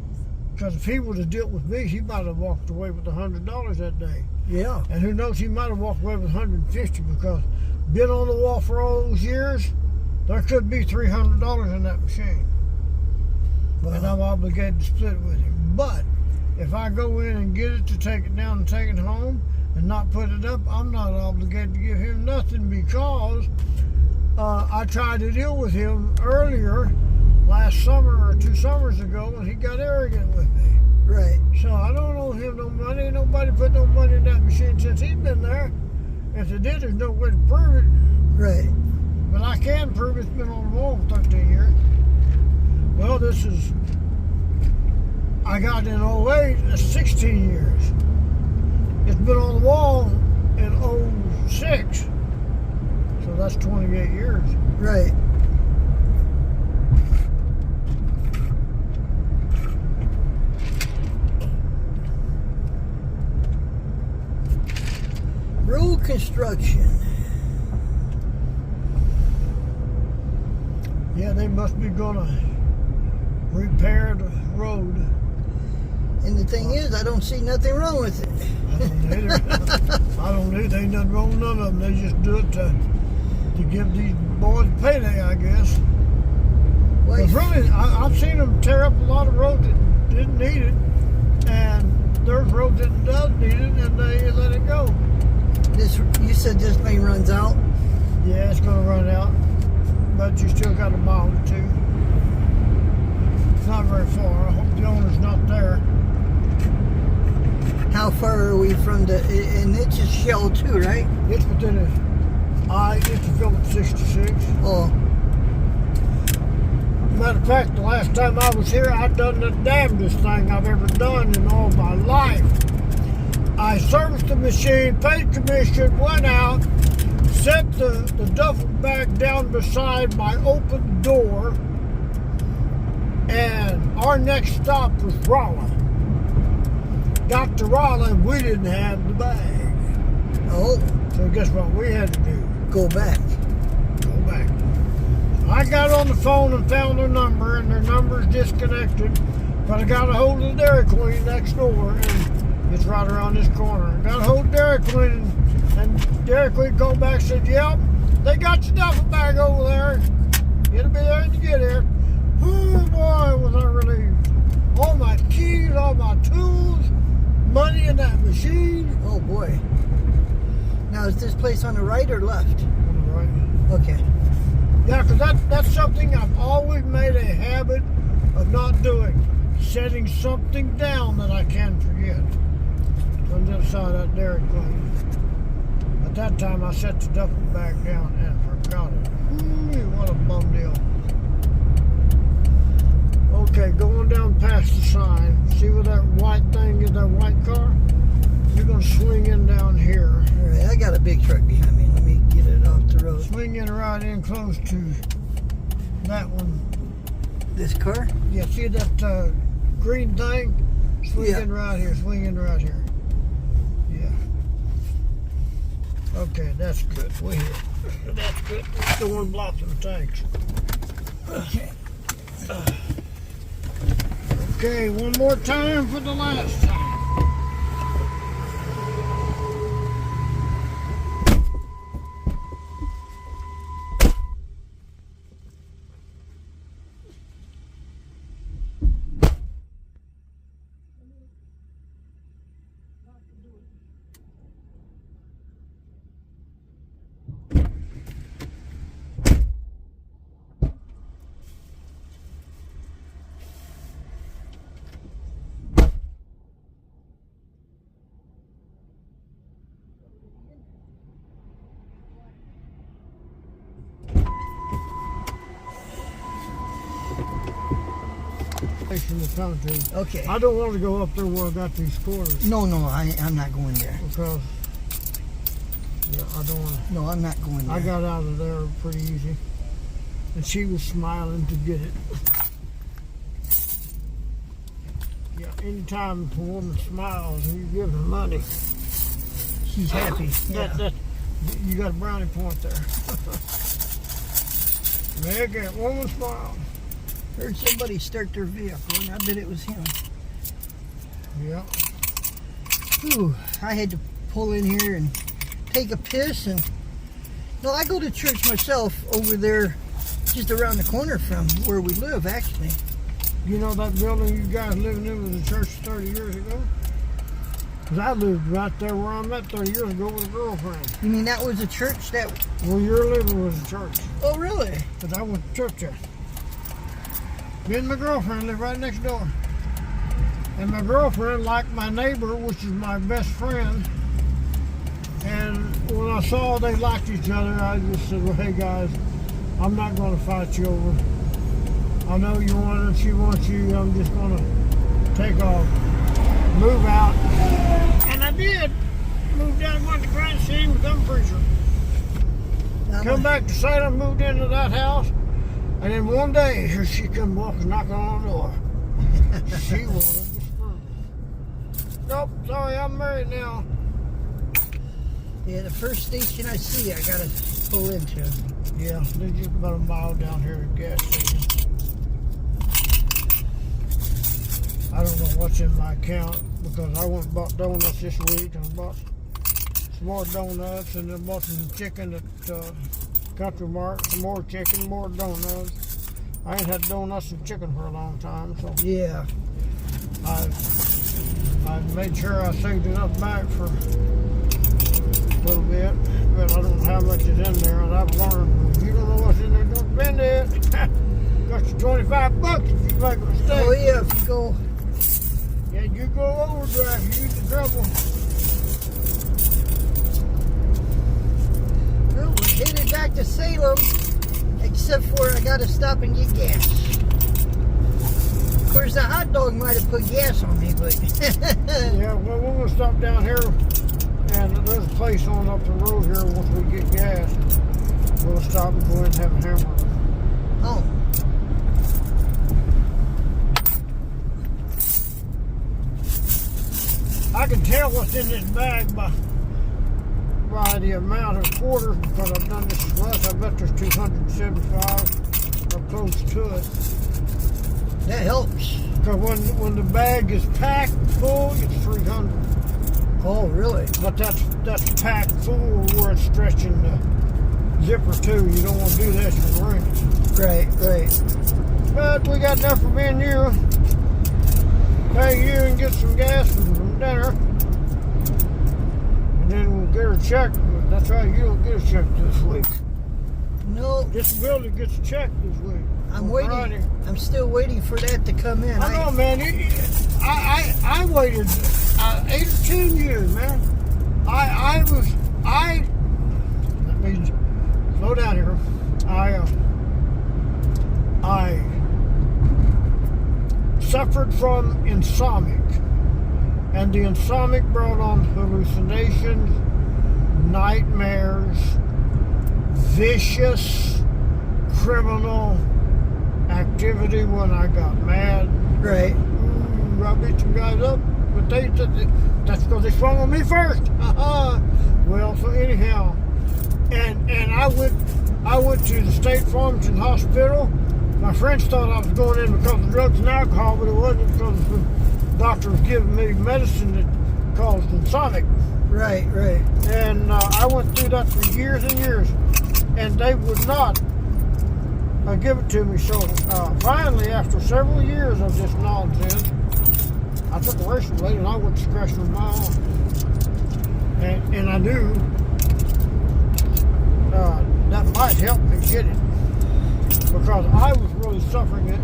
Because if he would have dealt with me, he might have walked away with $100 that day. Yeah. And who knows, he might have walked away with 150 because been on the wall for all those years, there could be $300 in that machine. Well, And I'm obligated to split it with him. But if I go in and get it to take it down and take it home and not put it up, I'm not obligated to give him nothing because I tried to deal with him earlier last summer or 2 summers ago and he got arrogant with me. right. So I don't owe him no money. Nobody put no money in that machine since he's been there. If they did, there's no way to prove it. Right. But I can prove it's been on the wall for 13 years. Well, I got in '08, that's 16 years. It's been on the wall in '06. So that's 28 years. Right. Road construction. Yeah, they must be gonna repair the road. And the thing is, I don't see nothing wrong with it. I don't either. I don't either. Ain't nothing wrong with none of them. They just do it to give these boys a payday, I guess. Well, But really, I've seen them tear up a lot of roads that didn't need it, and there's roads that does need it, and they let it go. you said this thing runs out? Yeah, it's gonna run out, but you still got a mile or two. It's not very far. I hope the owner's not there. How far are we from and it's a shell too, right? It's within it's a Phillips 66. Oh, Matter of fact, the last time I was here, I done the damnedest thing I've ever done in all my life. I serviced the machine, paid commission, went out, set the duffel bag down beside my open door, and our next stop was Raleigh. Got to Raleigh, we didn't have the bag. oh, So guess what we had to do? go back. Go back. So I got on the phone and found their number, and their number's disconnected. But I got a hold of the Dairy Queen next door, and it's right around this corner. Got a hold of Dairy Queen, and Dairy Queen called back and said, "Yep, they got your duffel bag over there. It'll be there when you get here." Oh boy, was I relieved. All my keys, all my tools, money in that machine. Oh boy. Now is this place on the right or left? On the right. Okay. Yeah, because that's something I've always made a habit of not doing. Setting something down that I can forget. On the other side of that Dairy Queen. At that time, I set the duffel bag down and forgot it. Ooh, what a bum deal. Okay, going down past the sign. See where that white thing is, that white car? You're going to swing in down here. All right, I got a big truck behind me. Let me get it off the road. Swing in right in close to that one. This car? Yeah, see that green thing? Swing Yeah. in right here, swing in right here. Yeah. Okay, that's good. We're here. That's good. It's the one blocking the tanks. Okay. Okay, one more time for the last time. In the concrete. Okay. I don't want to go up there where I got these quarters No, I'm not going there. because I don't want to. No, I'm not going there. I got out of there pretty easy, and she was smiling to get it. Yeah, anytime a woman smiles and you give her money, She's happy. Yeah. that you got a brownie point there. Make a woman smile. Heard somebody start their vehicle, and I bet it was him. Yeah. Ooh, I had to pull in here and take a piss. And no, I go to church myself over there, just around the corner from where we live, actually. You know that building you guys living in was a church 30 years ago? Because I lived right there where I'm at 30 years ago with a girlfriend. You mean that was a church that? Where you're living was a church. Oh, really? Because I went to church there. Me and my girlfriend live right next door. And my girlfriend liked my neighbor, which is my best friend. And when I saw they liked each other, I just said, well, hey guys, I'm not going to fight you over. I know you want her, she wants you. I'm just going to take off, move out. And I did. Moved down, went to Grand City, become preacher. Come back to Salem, moved into that house. And then one day, here she come walking, knocking on the door. She wanted to screw. Nope, sorry, I'm married now. Yeah, the first station I see, I gotta pull into. Yeah, they're just about a mile down here at the gas station. I don't know what's in my account because I went and bought donuts this week. I bought some more donuts and then bought some chicken at Country Mart, some more chicken, more donuts. I ain't had donuts and chicken for a long time, so Yeah. I made sure I saved enough back for a little bit, but I don't know how much is in there, and I've learned, if you don't know what's in there, don't spend it. Got you $25 if you make a mistake. Oh yeah, if you go. Yeah, you go overdrive, you get in trouble. Well, we're headed back to Salem, except for I gotta stop and get gas. Of course, the hot dog might have put gas on me, but Yeah, well, we're gonna stop down here, and there's a place on up the road here. Once we get gas, we'll stop and go in and have a hamburger. oh, I can tell what's in this bag by the amount of quarters because I've done this once. I bet there's 275 or close to it. that helps. Because when the bag is packed full, it's 300. Oh, really? But that's packed full where it's stretching the zipper too. You don't want to do that, you'll ring it. Right, right. But we got enough for me and you. Pay you and get some gas from dinner. And then we'll get her checked. That's right, you don't get a check this week. No, Disability gets a check this week. I'm on waiting. Friday. I'm still waiting for that to come in. I know, man. I waited 8 or 10 years, man. Let me slow down here. I suffered from insomnia, and the insomnia brought on hallucinations, nightmares, vicious criminal activity when I got mad. Right. I beat some guys up, but they said that's because they swung on me first. Well, so anyhow, and I went to the State Farmington Hospital. My friends thought I was going in because of drugs and alcohol, but it wasn't because the doctor was giving me medicine that caused insomnia. Right, right. And I went through that for years and years, and they would not give it to me. So finally, after several years of this nonsense, I took a razor blade and I went to scratch my arm. And I knew that might help me get it because I was really suffering it.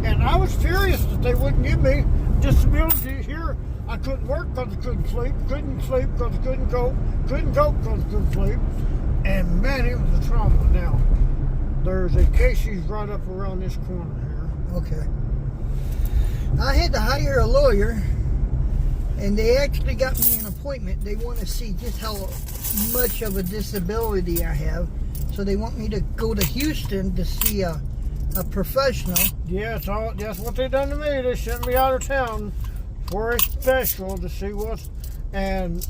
And I was furious that they wouldn't give me disability here. I couldn't work because I couldn't sleep because I couldn't go because I couldn't sleep. And man, it was a trauma. Now, there's a Casey's right up around this corner here. Okay. I had to hire a lawyer, and they actually got me an appointment. They want to see just how much of a disability I have. So they want me to go to Houston to see a professional. Yeah, that's what they done to me. They sent me out of town for a special to see what's and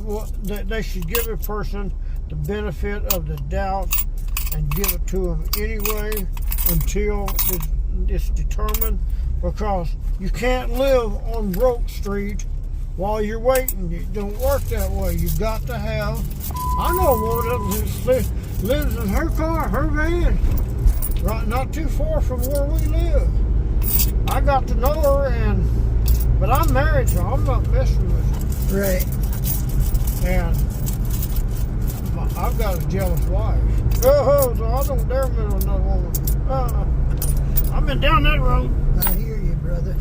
what they should give a person the benefit of the doubt and give it to them anyway until it's determined, because you can't live on Broke Street while you're waiting. It don't work that way. You've got to have. I know a woman that lives in her car, her van, right, not too far from where we live. I got to know her, but I'm married, so I'm not messing with her. Right. And I've got a jealous wife. Oh, so I don't dare mess with another woman. I've been down that road. I hear you, brother.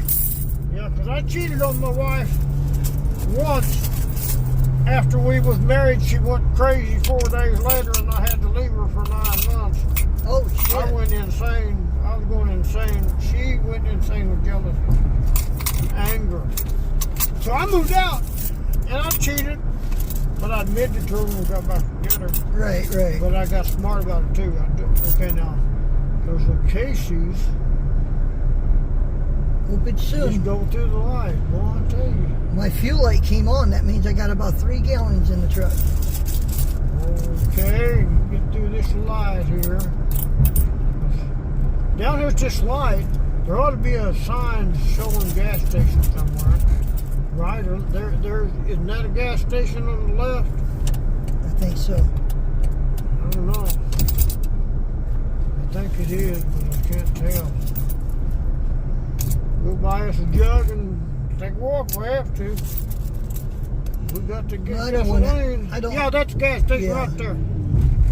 Yeah, because I cheated on my wife once. After we was married, she went crazy 4 days later, and I had to leave her for 9 months. Oh, shit. I went insane. I was going insane. She went insane with jealousy and anger. So I moved out, and I cheated. But I admitted to her when we got back together. Right, right. But I got smart about it, too. Okay, now, those little Casey's. Hope it's soon. Just go through the light. Boy, I tell you. My fuel light came on. That means I got about 3 gallons in the truck. Okay, get through this light here. Down here's this light. There ought to be a sign showing gas station somewhere. Right? Or isn't that a gas station on the left? I think so. I don't know. I think it is, but I can't tell. We'll buy us a jug and take a walk. We have to. We got to get gasoline. Yeah, that's a gas station right there.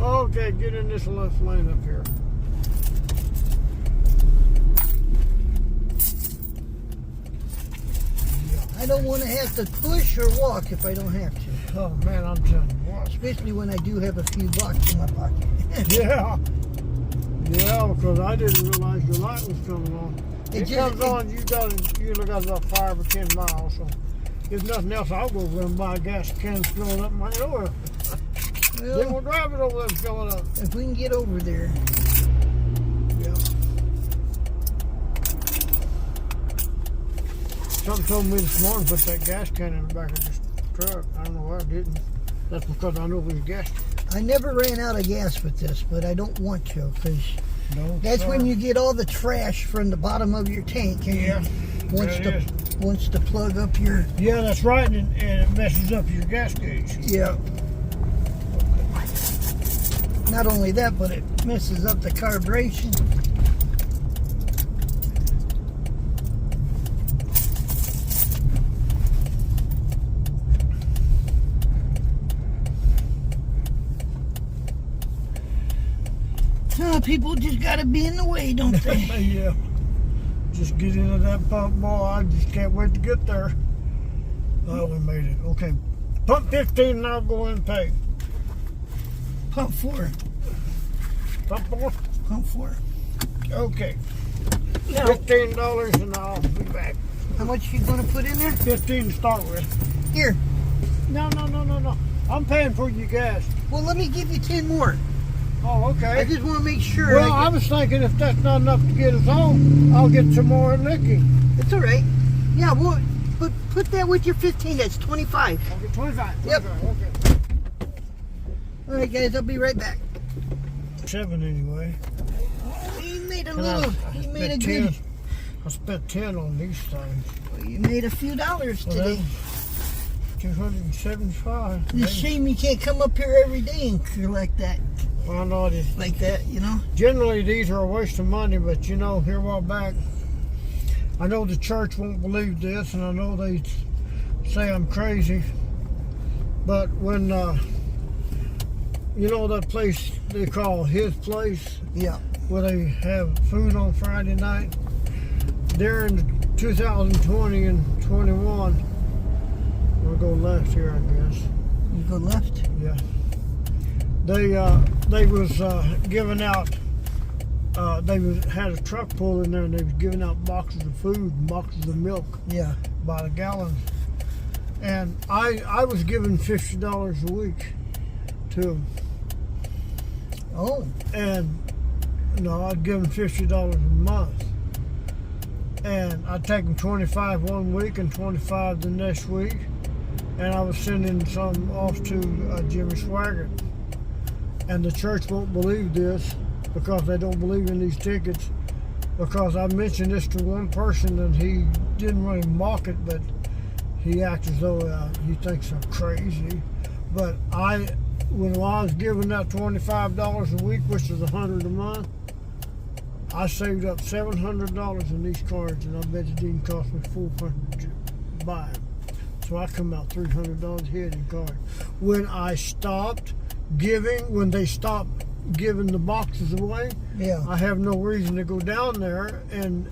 Okay, get in this left lane up here. I don't want to have to push or walk if I don't have to. Oh man, I'm telling you what. Especially when I do have a few bucks in my pocket. Yeah, because I didn't realize your light was coming on. It comes on. You got about 5 or 10 miles. So if nothing else, I'll go run by a gas can filling up my oil. Well, then we'll drive it over there and fill it up. If we can get over there. Yeah. Something told me this morning put that gas can in the back of this truck. I don't know why I didn't. That's because I know there's gas. I never ran out of gas with this, but I don't want to because that's when you get all the trash from the bottom of your tank and wants to plug up your... Yeah, that's right, and it messes up your gas gauge. Yeah. Not only that, but it messes up the carburation. People just gotta be in the way, don't they? Yeah. Just get into that pump, boy. I just can't wait to get there. Oh, we made it. Okay. Pump 15 and I'll go in and pay. Pump 4. Pump 4? Pump 4. Okay. Now, $15 and I'll be back. How much you gonna put in there? 15 to start with. Here. No. I'm paying for your gas. Well, let me give you 10 more. Oh, okay. I just want to make sure. Well, I was thinking if that's not enough to get us home, I'll get some more at Linkin. It's all right. Yeah, well, but put that with your 15. That's 25. I'll get 25. Yep. Okay. All right, guys. I'll be right back. 7 anyway. You made a And little. You made a good. I spent 10 on these things. Well, you made a few dollars today. $275. It's a shame you can't come up here every day and collect that. Why not? Like that, you know? Generally, these are a waste of money, but you know, here a while back, I know the church won't believe this, and I know they say I'm crazy, but when, you know that place they call His Place? Yeah. Where they have food on Friday night? During 2020 and 21, we'll go left here, I guess. You go left? Yeah. They was giving out. Had a truck pull in there, and they was giving out boxes of food and boxes of milk. Yeah. By the gallon. And I was giving $50 a week to them. Oh. And no, I'd give them $50 a month. And I'd take them 25 one week and 25 the next week. And I was sending some off to Jimmy Swaggart. And the church won't believe this because they don't believe in these tickets. Because I mentioned this to one person and he didn't really mock it, but he acts as though he thinks I'm crazy. But when I was giving that $25 a week, which is $100 a month, I saved up $700 in these cards, and I bet it didn't cost me $400 to buy them. So I come out $300 ahead in cards. When I stopped giving, when they stopped giving the boxes away, yeah, I have no reason to go down there, and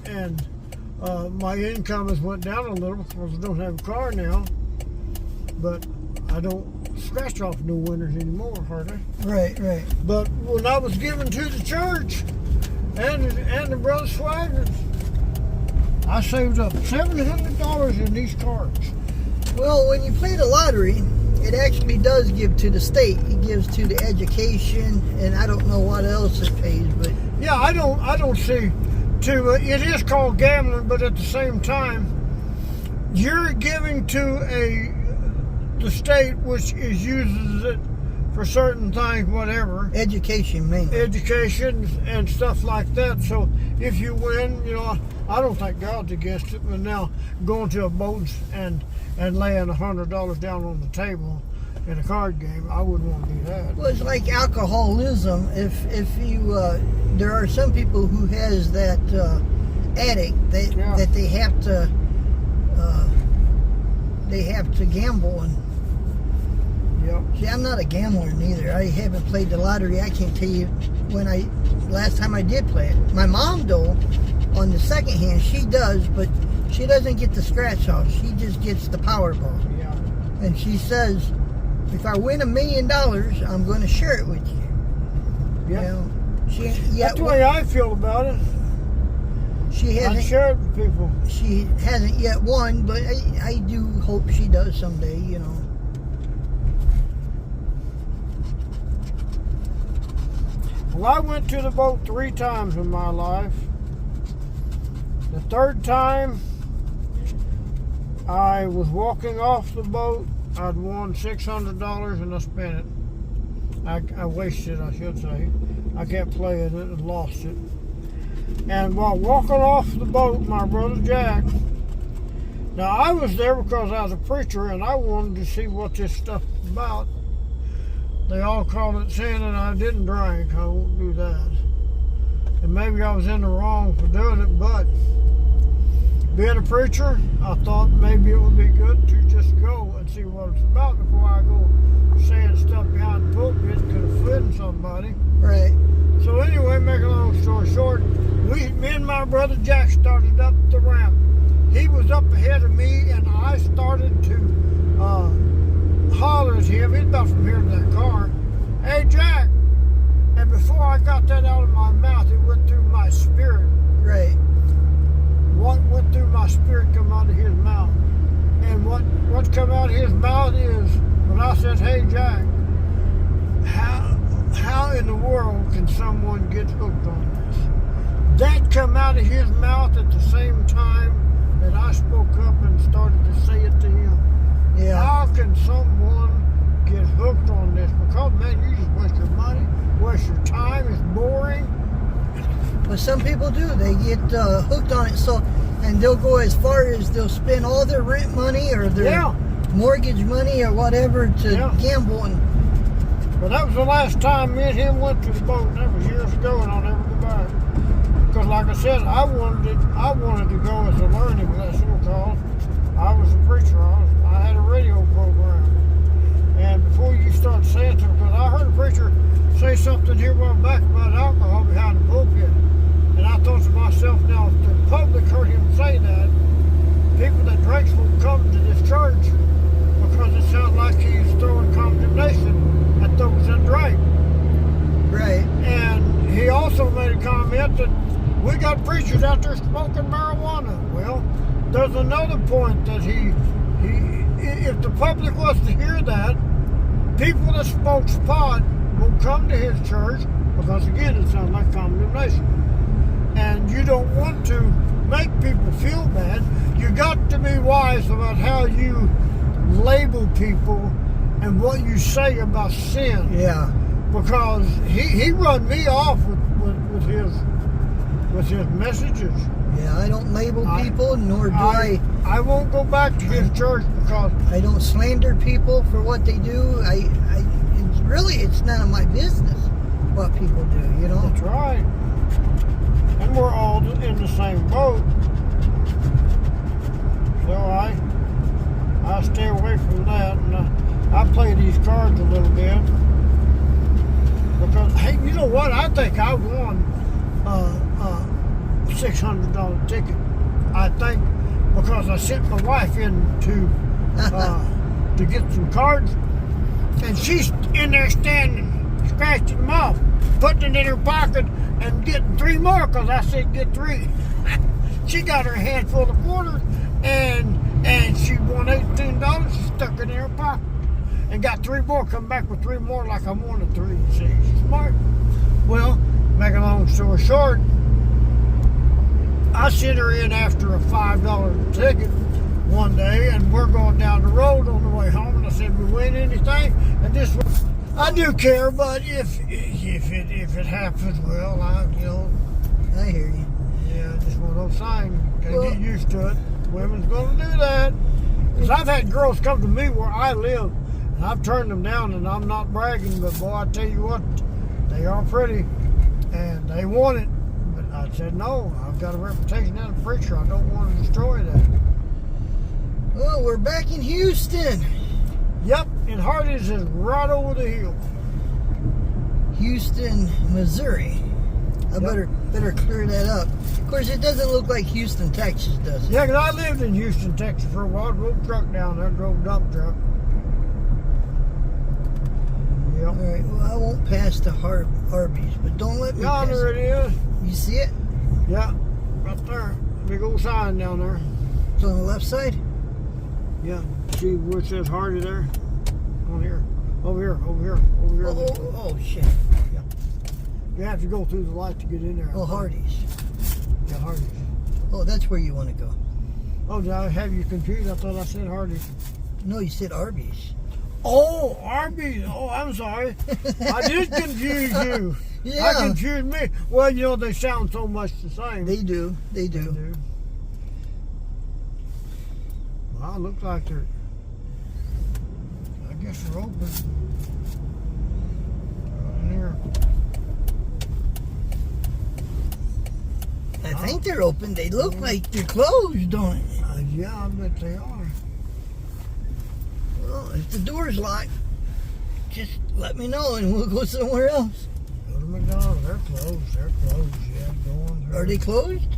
my income has went down a little because I don't have a car now, but I don't scratch off no winners anymore, hardly. Right, right. But when I was given to the church and the Brother Swaggers, I saved up $700 in these cards. Well, when you play the lottery, it actually does give to the state. It gives to the education, and I don't know what else it pays, but yeah, I don't see. It is called gambling, but at the same time, you're giving to the state, which uses it for certain things, whatever. Education mainly. Education and stuff like that. So if you win, I don't think God's against it. But now going to a boat and laying $100 down on the table in a card game, I wouldn't want to do that. Well, it's like alcoholism. If you there are some people who has that addict that they have to gamble. And yep. See, I'm not a gambler neither. I haven't played the lottery. I can't tell you last time I did play it. My mom, though, on the second hand, she does, but she doesn't get the scratch off. She just gets the Powerball. Yeah. And she says, if I win $1 million, I'm going to share it with you. Yeah. That's the way I feel about it. She hasn't. I share it with people. She hasn't yet won, but I do hope she does someday. Well, I went to the boat 3 times in my life. The third time, I was walking off the boat. I'd won $600 and I spent it. I wasted, I should say. I kept playing it and lost it. And while walking off the boat, my brother Jack, now I was there because I was a preacher and I wanted to see what this stuff was about. They all called it sin and I didn't drink. I won't do that. And maybe I was in the wrong for doing it, but being a preacher, I thought maybe it would be good to just go and see what it's about before I go saying stuff behind the pulpit that could offend somebody. Right. So anyway, make a long story short, me and my brother Jack started up the ramp. He was up ahead of me, and I started to holler at him. He's about from here to that car. Hey, Jack! And before I got that out of my mouth, it went through my spirit. Right. What went through my spirit come out of his mouth. And what come out of his mouth is, when I said, hey, Jack, how in the world can someone get hooked on this? That come out of his mouth at the same time that I spoke up and started to say it to him. Yeah. How can someone get hooked on this? Because, man, you just waste your money, waste your time, it's boring. But some people do. They get hooked on it, and they'll go as far as they'll spend all their rent money or their mortgage money or whatever to gamble. Well, that was the last time me and him went to the boat, and that was years ago, and I'll never go back. Because, like I said, I wanted to go as a learning lesson because I was a preacher. I had a radio program. And before you start saying something, because I heard a preacher say something here a while back about alcohol behind the pulpit. And I thought to myself, now, if the public heard him say that, people that drink won't come to this church because it sounds like he's throwing condemnation at those that drink. Right. And he also made a comment that we got preachers out there smoking marijuana. Well, there's another point that if the public was to hear that, people that smoke pot will come to his church because, again, it sounds like condemnation. And you don't want to make people feel bad. You got to be wise about how you label people and what you say about sin. Yeah. Because he run me off with his messages. Yeah, I don't label people, nor do I. I won't go back to his church because I don't slander people for what they do. It's none of my business what people do. That's right. And we're all in the same boat. So I stay away from that, and I play these cards a little bit because, hey, you know what? I think I won a $600 ticket. I think because I sent my wife in to get some cards, And she's in there standing, scratching them off, putting it in her pocket, and getting 3 more because I said get 3. She got her handful of quarters, and she won $18. She stuck it in her pocket and got 3 more. Come back with 3 more like I wanted 3. See, she's smart. Well, make a long story short, I sent her in after a $5 ticket one day, and we're going down the road on the way home, and I said, "We win anything?" And this was, I do care, but if it happens, well, I hear you. yeah, just one of those things. Can't get used to it. Women's going to do that. Because I've had girls come to me where I live, and I've turned them down, and I'm not bragging, but boy, I tell you what, they are pretty, and they want it. But I said, no, I've got a reputation as a preacher. I don't want to destroy that. Well, we're back in Houston. Yep, and Hardee's is right over the hill. Houston, Missouri. I better clear that up. Of course, it doesn't look like Houston, Texas, does it? Yeah, because I lived in Houston, Texas for a while. Drove truck down there, drove dump truck. Yep. All right, well, I won't pass the Arby's, but don't let me pass Yonder it. it is. You see it? Yeah, right there. Big old sign down there. It's on the left side? Yeah. See where it says Hardy there? On here. Over here. Oh, shit. Yeah. You have to go through the light to get in there. Oh, Hardee's. Yeah, Hardee's. Oh, that's where you want to go. Oh, did I have you confused? I thought I said Hardee's. No, you said Arby's. Oh, Arby's. Oh, I'm sorry. I did confuse you. Yeah. I confused me. Well, they sound so much the same. They do. Well, it looks like they're, I guess they're open. Right in here. I think they're open. They look like they're closed, don't it? Yeah, I bet they are. Well, if the door's locked, just let me know and we'll go somewhere else. Go to McDonald's. They're closed. Yeah, go on. Are they closed?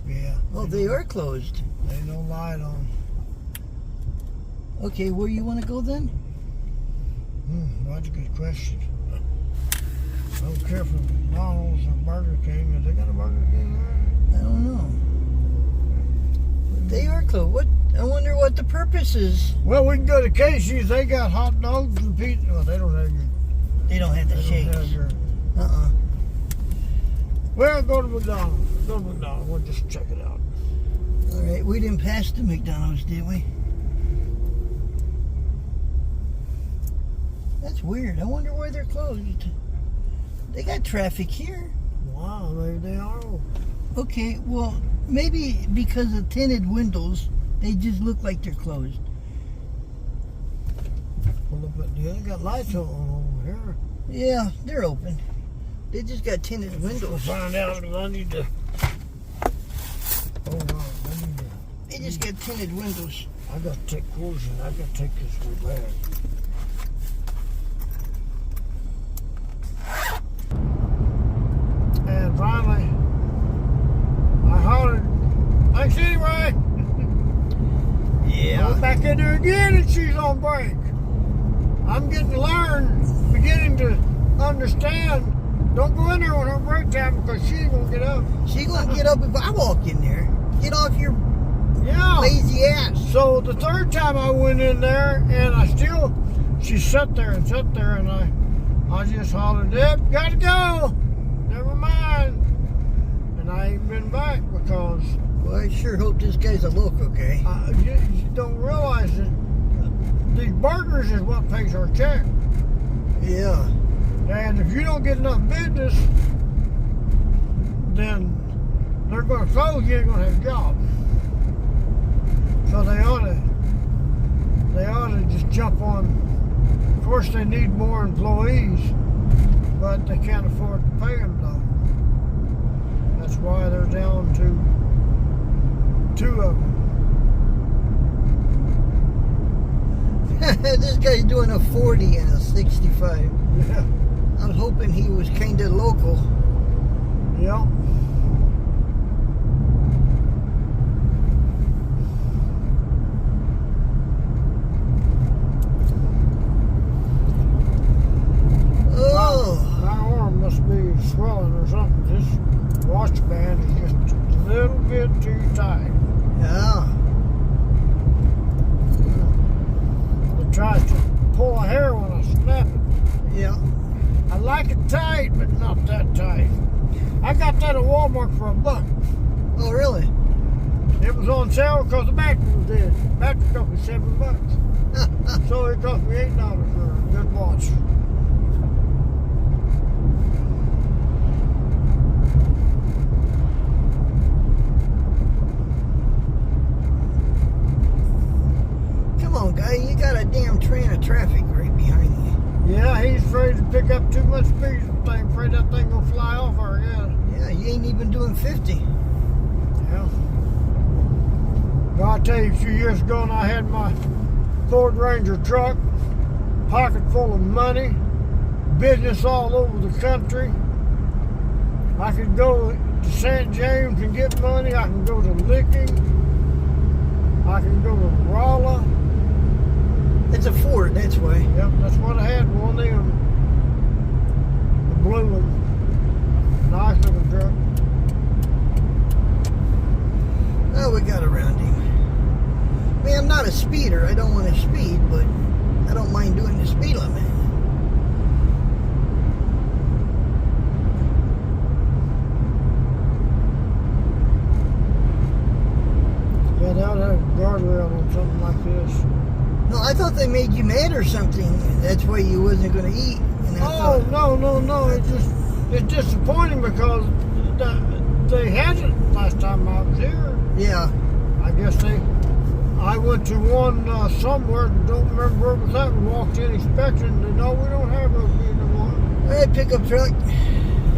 Yeah. Oh, they are closed. Ain't no light on. Okay, where you want to go then? That's a good question. I don't care for McDonald's or Burger King. Have they got a Burger King there? I don't know. But they are closed. I wonder what the purpose is. Well, we can go to Casey's. They got hot dogs and pizza. Well, they don't have your. They don't have the They shakes. don't have your. Well, go to McDonald's. We'll just check it out. All right, we didn't pass the McDonald's, did we? That's weird. I wonder why they're closed. They got traffic here. Wow, maybe they are open. Okay, well, maybe because of tinted windows, they just look like they're closed. Well, but they got lights on over here. Yeah, they're open. They just got tinted We'll windows. find out because I need to. Hold on, I need to. They just got tinted windows. I got to take quarters and I got to take this real bad. And finally, I hollered, "Thanks anyway." I went back in there again and she's on break. I'm beginning to understand. Don't go in there on her break time because she ain't gonna get up. She gonna get up if I walk in there. Get off your Yeah. lazy ass. So the third time I went in there and she sat there and I just hollered, "Yep, gotta go. Never mind." And I ain't been back because Well, I sure hope this guy's a local guy. you don't realize that these burgers is what pays our check. Yeah. And if you don't get enough business, then they're going to close. You ain't going to have a job. So they ought to just jump on. Of course, they need more employees, but they can't afford to pay them though. That's why they're down to 2 of them. This guy's doing a 40 and a 65. Yeah. I was hoping he was kind of local. Yeah. swelling or something. This watch band is just a little bit too tight. Yeah. It tries to pull a hair when I snap it. Yeah. I like it tight, but not that tight. I got that at Walmart for $1. Oh, really? It was on sale because the battery was dead. The battery cost me $7. So it cost me $8 for a good watch. Come on, guy. You got a damn train of traffic right behind you. Yeah, he's afraid to pick up too much speed. I'm afraid that thing gonna fly off our head. Yeah, you ain't even doing 50. Yeah. Well, I'll tell you, a few years ago, and I had my Ford Ranger truck, pocket full of money, business all over the country. I could go to St. James and get money. I can go to Linkin. I can go to Rolla. It's a Ford, that's why. Yep, that's what I had, one of them. The blue one. Nice looking truck. Oh, we got around him. I mean, I'm not a speeder. I don't want to speed, but I don't mind doing the speed limit. Yeah, they ought to have a guardrail on something like this. No, I thought they made you mad or something. That's why you wasn't going to eat. And I Oh, thought, no. It's disappointing because they had it last time I was here. yeah. I guess I went to one somewhere, don't remember where it was at, and walked in inspection, and they no, we don't have roast beef no more. Hey, pickup truck.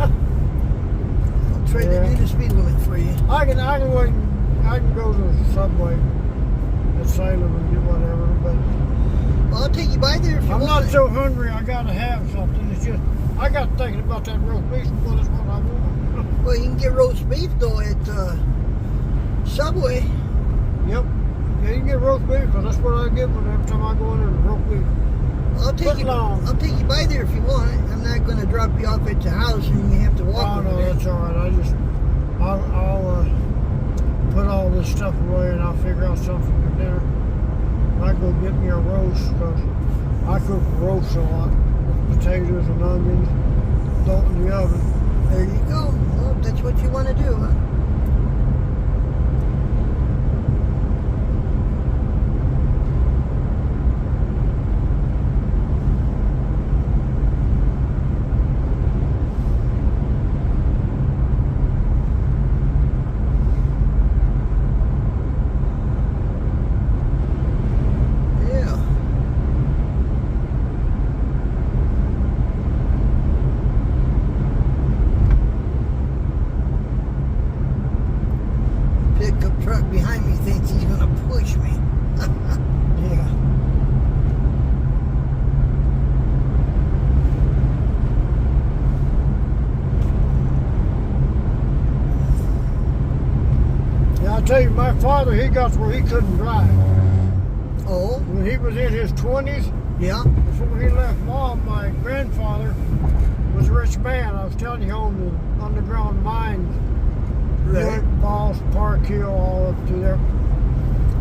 I'll try to do the speed limit for you. I can wait, I can go to the Subway at Salem and get whatever, but Well, I'll take you by there if you I'm want. not so hungry I gotta have something. It's just, I got thinking about that roast beef, well, that's what I want. Well, you can get roast beef, though, at Subway. Yep. Yeah, you can get roast beef, because that's what I get every time I go in there, roast beef. I'll take you by there if you want. I'm not going to drop you off at your house and you have to walk Oh, over no, there. that's all right. I'll put all this stuff away and I'll figure out something for dinner. I go get me a roast, because I cook roast a lot with potatoes and onions, throw it in the oven. There you go. Well, that's what you want to do, huh? Pickup truck behind me thinks he's going to push me. Yeah. Yeah, I'll tell you, my father, he got to where he couldn't drive. Oh? When he was in his 20s, Yeah? before he left Mom, my grandfather was a rich man. I was telling you, on the underground mines. Right. Falls, Park Hill, all up to there.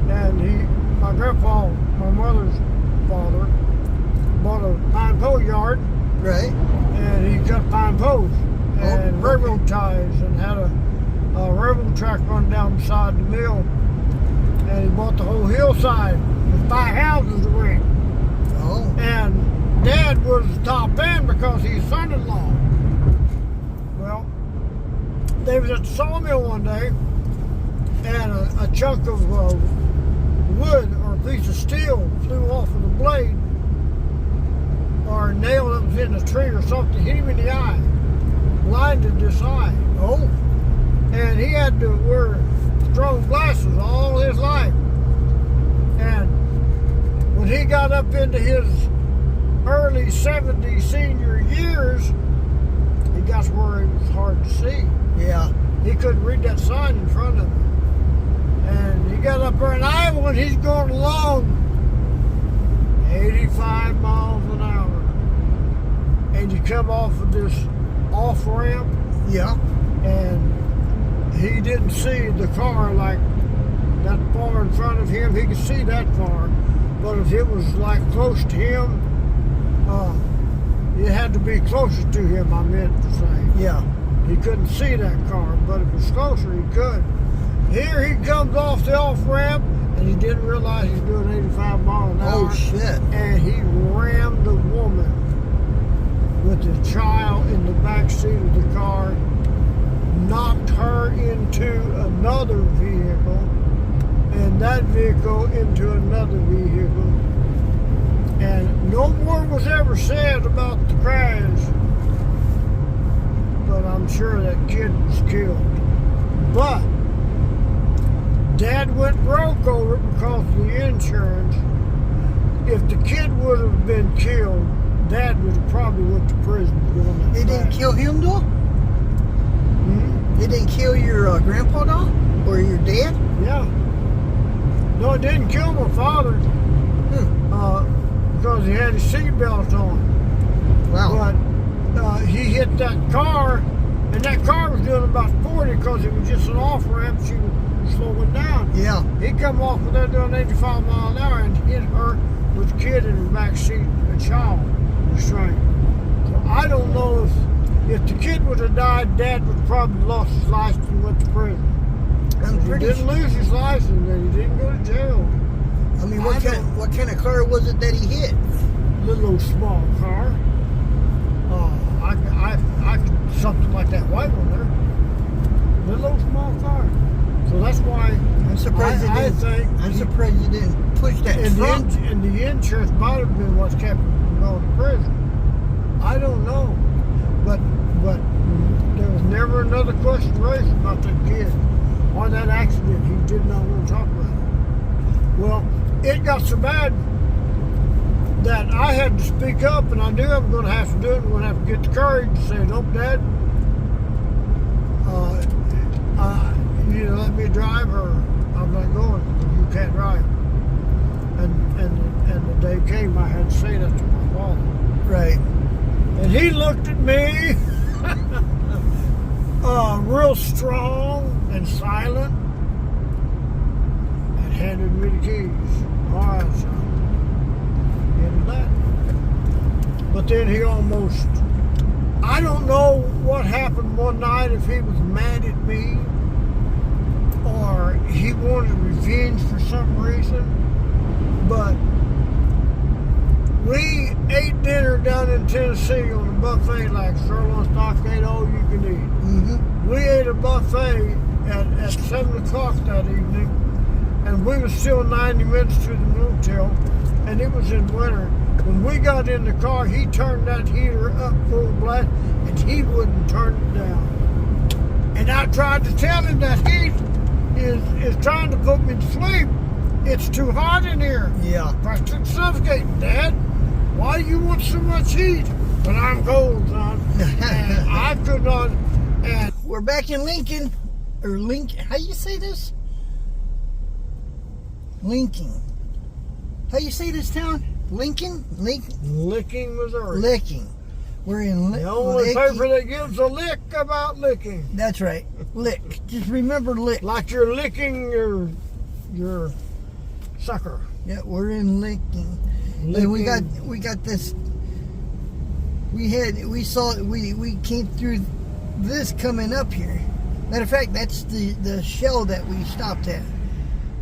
And my grandpa, my mother's father, bought a pine pole yard, Right. and he cut pine poles and Oh, railroad ties, and had a railroad track run down beside the mill. And he bought the whole hillside with 5 houses to rent. Oh. And Dad was the top end because he's son-in-law. Well, they was at the sawmill one day, and a chunk of wood or a piece of steel flew off of the blade, or a nail that was in a tree or something, hit him in the eye, blinded this eye. Oh. And he had to wear strong glasses all his life. And when he got up into his early 70s senior years, he got to where it was hard to see. Yeah. He couldn't read that sign in front of him. And he got up there in Iowa, and he's going along 85 miles an hour. And you come off of this off-ramp, Yeah. and he didn't see the car like that far in front of him. He could see that far, but if it was like close to him, it had to be closer to him, I meant to say. Yeah. He couldn't see that car, but if it was closer, he could. Here he comes off the off-ramp, and he didn't realize he's doing 85 miles an hour. Oh, shit. And he rammed the woman with the child in the back seat of the car, knocked her into another vehicle, and that vehicle into another vehicle. And no more was ever said about the crash, but I'm sure that kid was killed. But Dad went broke over it because of the insurance. If the kid would have been killed, Dad would have probably went to prison for doing that. They didn't kill him, though? Hmm? They didn't kill your grandpa, though? Or your dad? Yeah. No, it didn't kill my father. Because he had his seatbelt on. Wow. But he hit that car, and that car was doing about 40 because it was just an off-ramp. She was slowing down. Yeah. He come off with that doing 85 miles an hour and hit her with a kid in the back seat, a child restrained. So I don't know if the kid would have died, Dad would have probably lost his license and went to prison. He didn't lose his license, and he didn't go to jail. I mean, what kind of car was it that he hit? Little old small car. I could something like that white one there. Little old small car. So that's why I'm surprised I'm surprised you didn't push that front. And the insurance might have been what's kept him from going to prison. I don't know, but there was never another question raised about that kid or that accident. He did not want to talk about it. Well, it got so bad that I had to speak up, and I knew I was going to have to do it. I'm going to have to get the courage to say, "Nope, Dad. You either let me drive, or I'm not going. You can't drive." And the day came, I had to say that to my father. Right. And he looked at me, real strong and silent, and handed me the keys. All right, son. Into that. But then he almost, I don't know what happened one night, if he was mad at me or he wanted revenge for some reason, but we ate dinner down in Tennessee on a buffet like sirloin stockade, all you can eat. Mm-hmm. We ate a buffet at 7 o'clock that evening, and we were still 90 minutes to the motel, and it was in winter. When we got in the car, he turned that heater up full blast, and he wouldn't turn it down. And I tried to tell him that heat is trying to put me to sleep. It's too hot in here. Yeah. I'm suffocating, Dad. Why do you want so much heat? But I'm cold, son. And I could not. And we're back in Lincoln, or how you say this? Lincoln. How you say this town? Lincoln? Licking, Missouri. Licking. We're in the only paper that gives a lick about licking. That's right. Lick. Just remember lick. Like you're licking your sucker. Yeah, we're in Lincoln. And we got this. We came through this coming up here. Matter of fact, that's the shell that we stopped at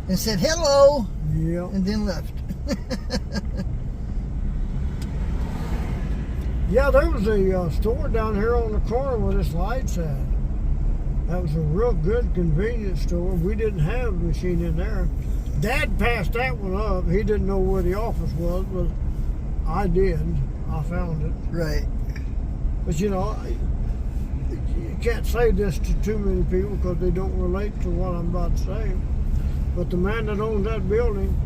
and said hello. Yeah. And then left. Yeah, there was a store down here on the corner where this light's at. That was a real good convenience store. We didn't have a machine in there. Dad passed that one up. He didn't know where the office was, but I did. I found it. Right. But you know, you can't say this to too many people because they don't relate to what I'm about to say. But the man that owns that building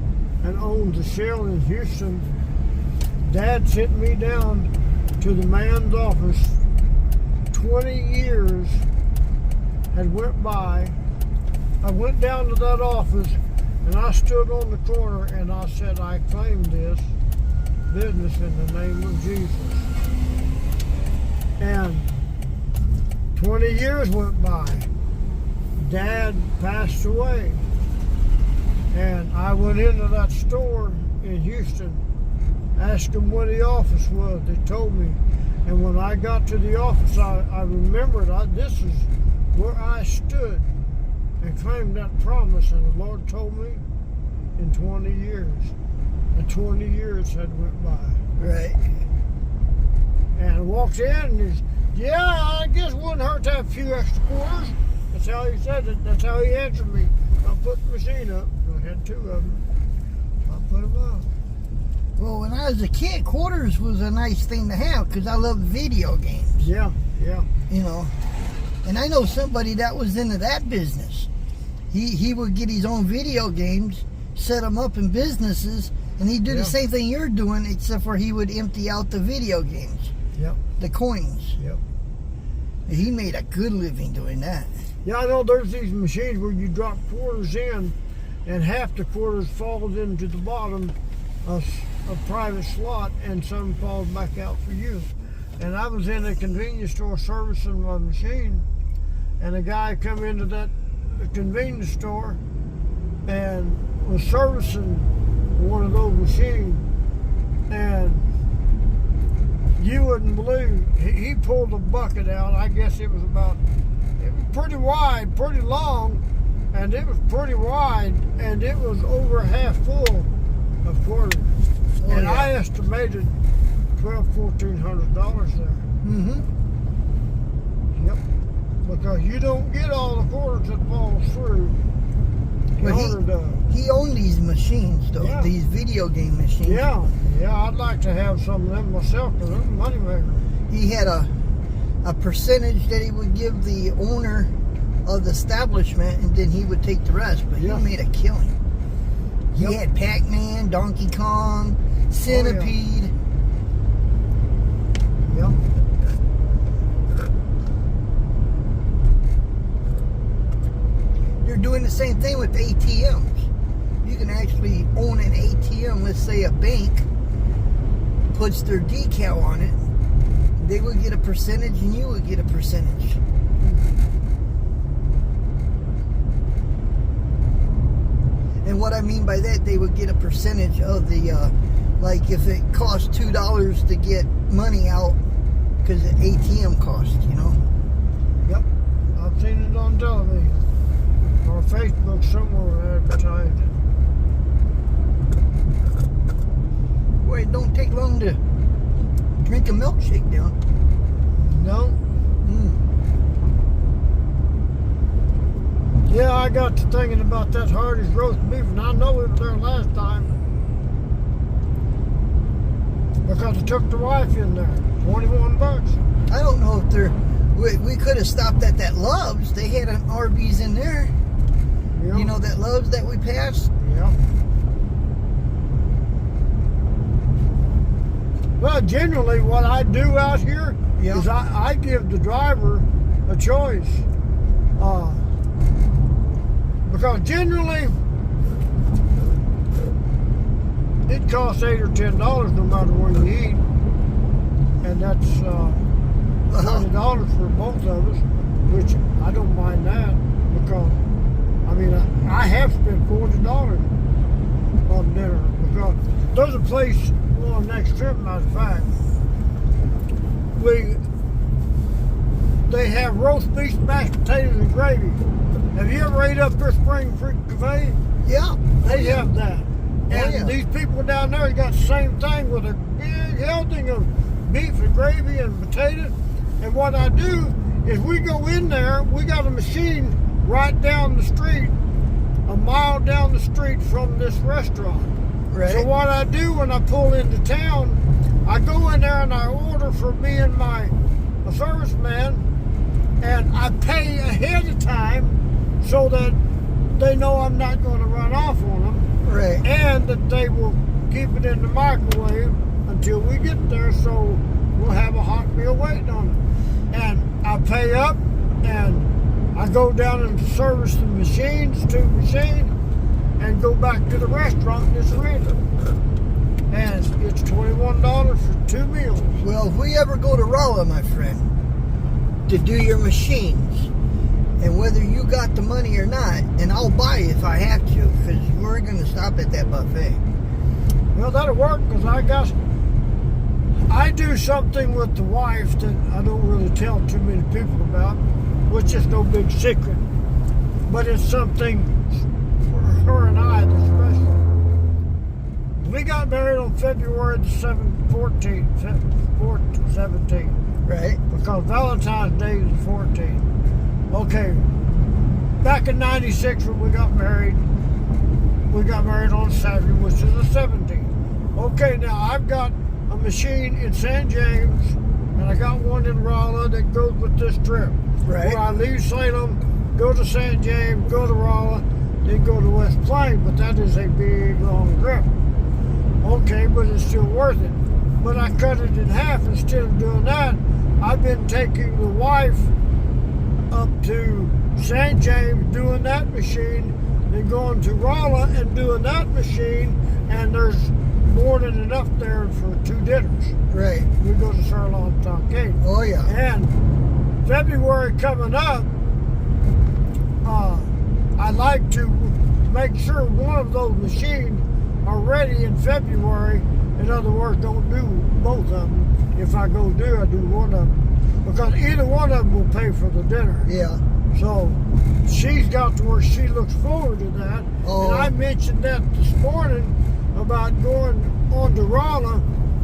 and owns the Shell in Houston, Dad sent me down to the man's office. 20 years had went by. I went down to that office and I stood on the corner and I said, I claim this business in the name of Jesus. And 20 years went by. Dad passed away. And I went into that store in Houston, asked them where the office was. They told me. And when I got to the office, I remembered this is where I stood and claimed that promise. And the Lord told me in 20 years. And 20 years had went by. Right. And I walked in and he said, yeah, I guess it wouldn't hurt to have a few extra quarters. That's how he said it. That's how he answered me. I put the machine up. I had 2 of them. I put them up. Well, when I was a kid, quarters was a nice thing to have because I loved video games. Yeah. You know, and I know somebody that was into that business. He would get his own video games, set them up in businesses, and he'd do the same thing you're doing, except for he would empty out the video games. Yep. The coins. Yep. He made a good living doing that. Yeah, I know there's these machines where you drop quarters in and half the quarters falls into the bottom of a private slot and some falls back out for you. And I was in a convenience store servicing my machine, and a guy come into that convenience store and was servicing one of those machines, and you wouldn't believe, he pulled a bucket out. I guess it was pretty wide, pretty long, and it was pretty wide, and it was over half full of quarters. And I estimated $1,400 there. Mm-hmm. Yep. Because you don't get all the quarters that falls through. He owned these machines, though. Yeah. These video game machines. Yeah, I'd like to have some of them myself because they're money makers. He had a percentage that he would give the owner of the establishment, and then he would take the rest. But he made a killing. He had Pac-Man, Donkey Kong, Centipede. Yep. You're doing the same thing with ATMs. You can actually own an ATM. Let's say a bank puts their decal on it. They would get a percentage and you would get a percentage. And what I mean by that, they would get a percentage of the, like if it costs $2 to get money out, because the ATM costs, you know? Yep. I've seen it on television or Facebook somewhere advertised. Boy, it don't take long to drink a milkshake down. No. Yeah, I got to thinking about that Hardy's roast beef, and I know it was there last time because I took the wife in there. $21. I don't know if we could have stopped at that Love's. They had an Arby's in there. Yep. You know that Love's that we passed? Yeah. Well, generally what I do out here is I give the driver a choice. Because generally it costs $8 or $10 no matter where you eat. And that's $20 for both of us, which I don't mind that because, I mean, I have spent $40 on dinner because there's a place on the next trip, matter of fact, they have roast beef, mashed potatoes, and gravy. Have you ever ate up their Spring Creek Cafe? Yeah. They have that. And these people down there got the same thing with a big helping of beef and gravy and potatoes. And what I do is we go in there, we got a machine right down the street, a mile down the street from this restaurant. Right. So what I do when I pull into town, I go in there and I order for me and my serviceman, and I pay ahead of time so that they know I'm not going to run off on them. Right. And that they will keep it in the microwave until we get there, so we'll have a hot meal waiting on it. And I pay up, and I go down and service the machines, two machines, and go back to the restaurant and just rent it. And it's $21 for 2 meals. Well, if we ever go to Rolla, my friend, to do your machines. And whether you got the money or not, and I'll buy it if I have to, because we're going to stop at that buffet. Well, that'll work, because I do something with the wife that I don't really tell too many people about, which is no big secret. But it's something for her and I that's special. We got married on February the 17th, Right. because Valentine's Day is the 14th. Okay, back in 96 when we got married on Saturday, which is the 17th. Okay, now I've got a machine in St. James, and I got one in Rolla that goes with this trip. Right. Where I leave Salem, go to St. James, go to Rolla, then go to West Plains, but that is a big, long trip. Okay, but it's still worth it. But I cut it in half. Instead of doing that, I've been taking the wife up to St. James, doing that machine, then going to Rolla and doing that machine, and there's more than enough there for 2 dinners. Right. We go to Sirloin Stockade. Oh, yeah. And February coming up, I like to make sure one of those machines are ready in February. In other words, don't do both of them. If I go do, I do one of them. Because either one of them will pay for the dinner. Yeah. So she's got to where she looks forward to that. Oh. And I mentioned that this morning about going on to Rolla,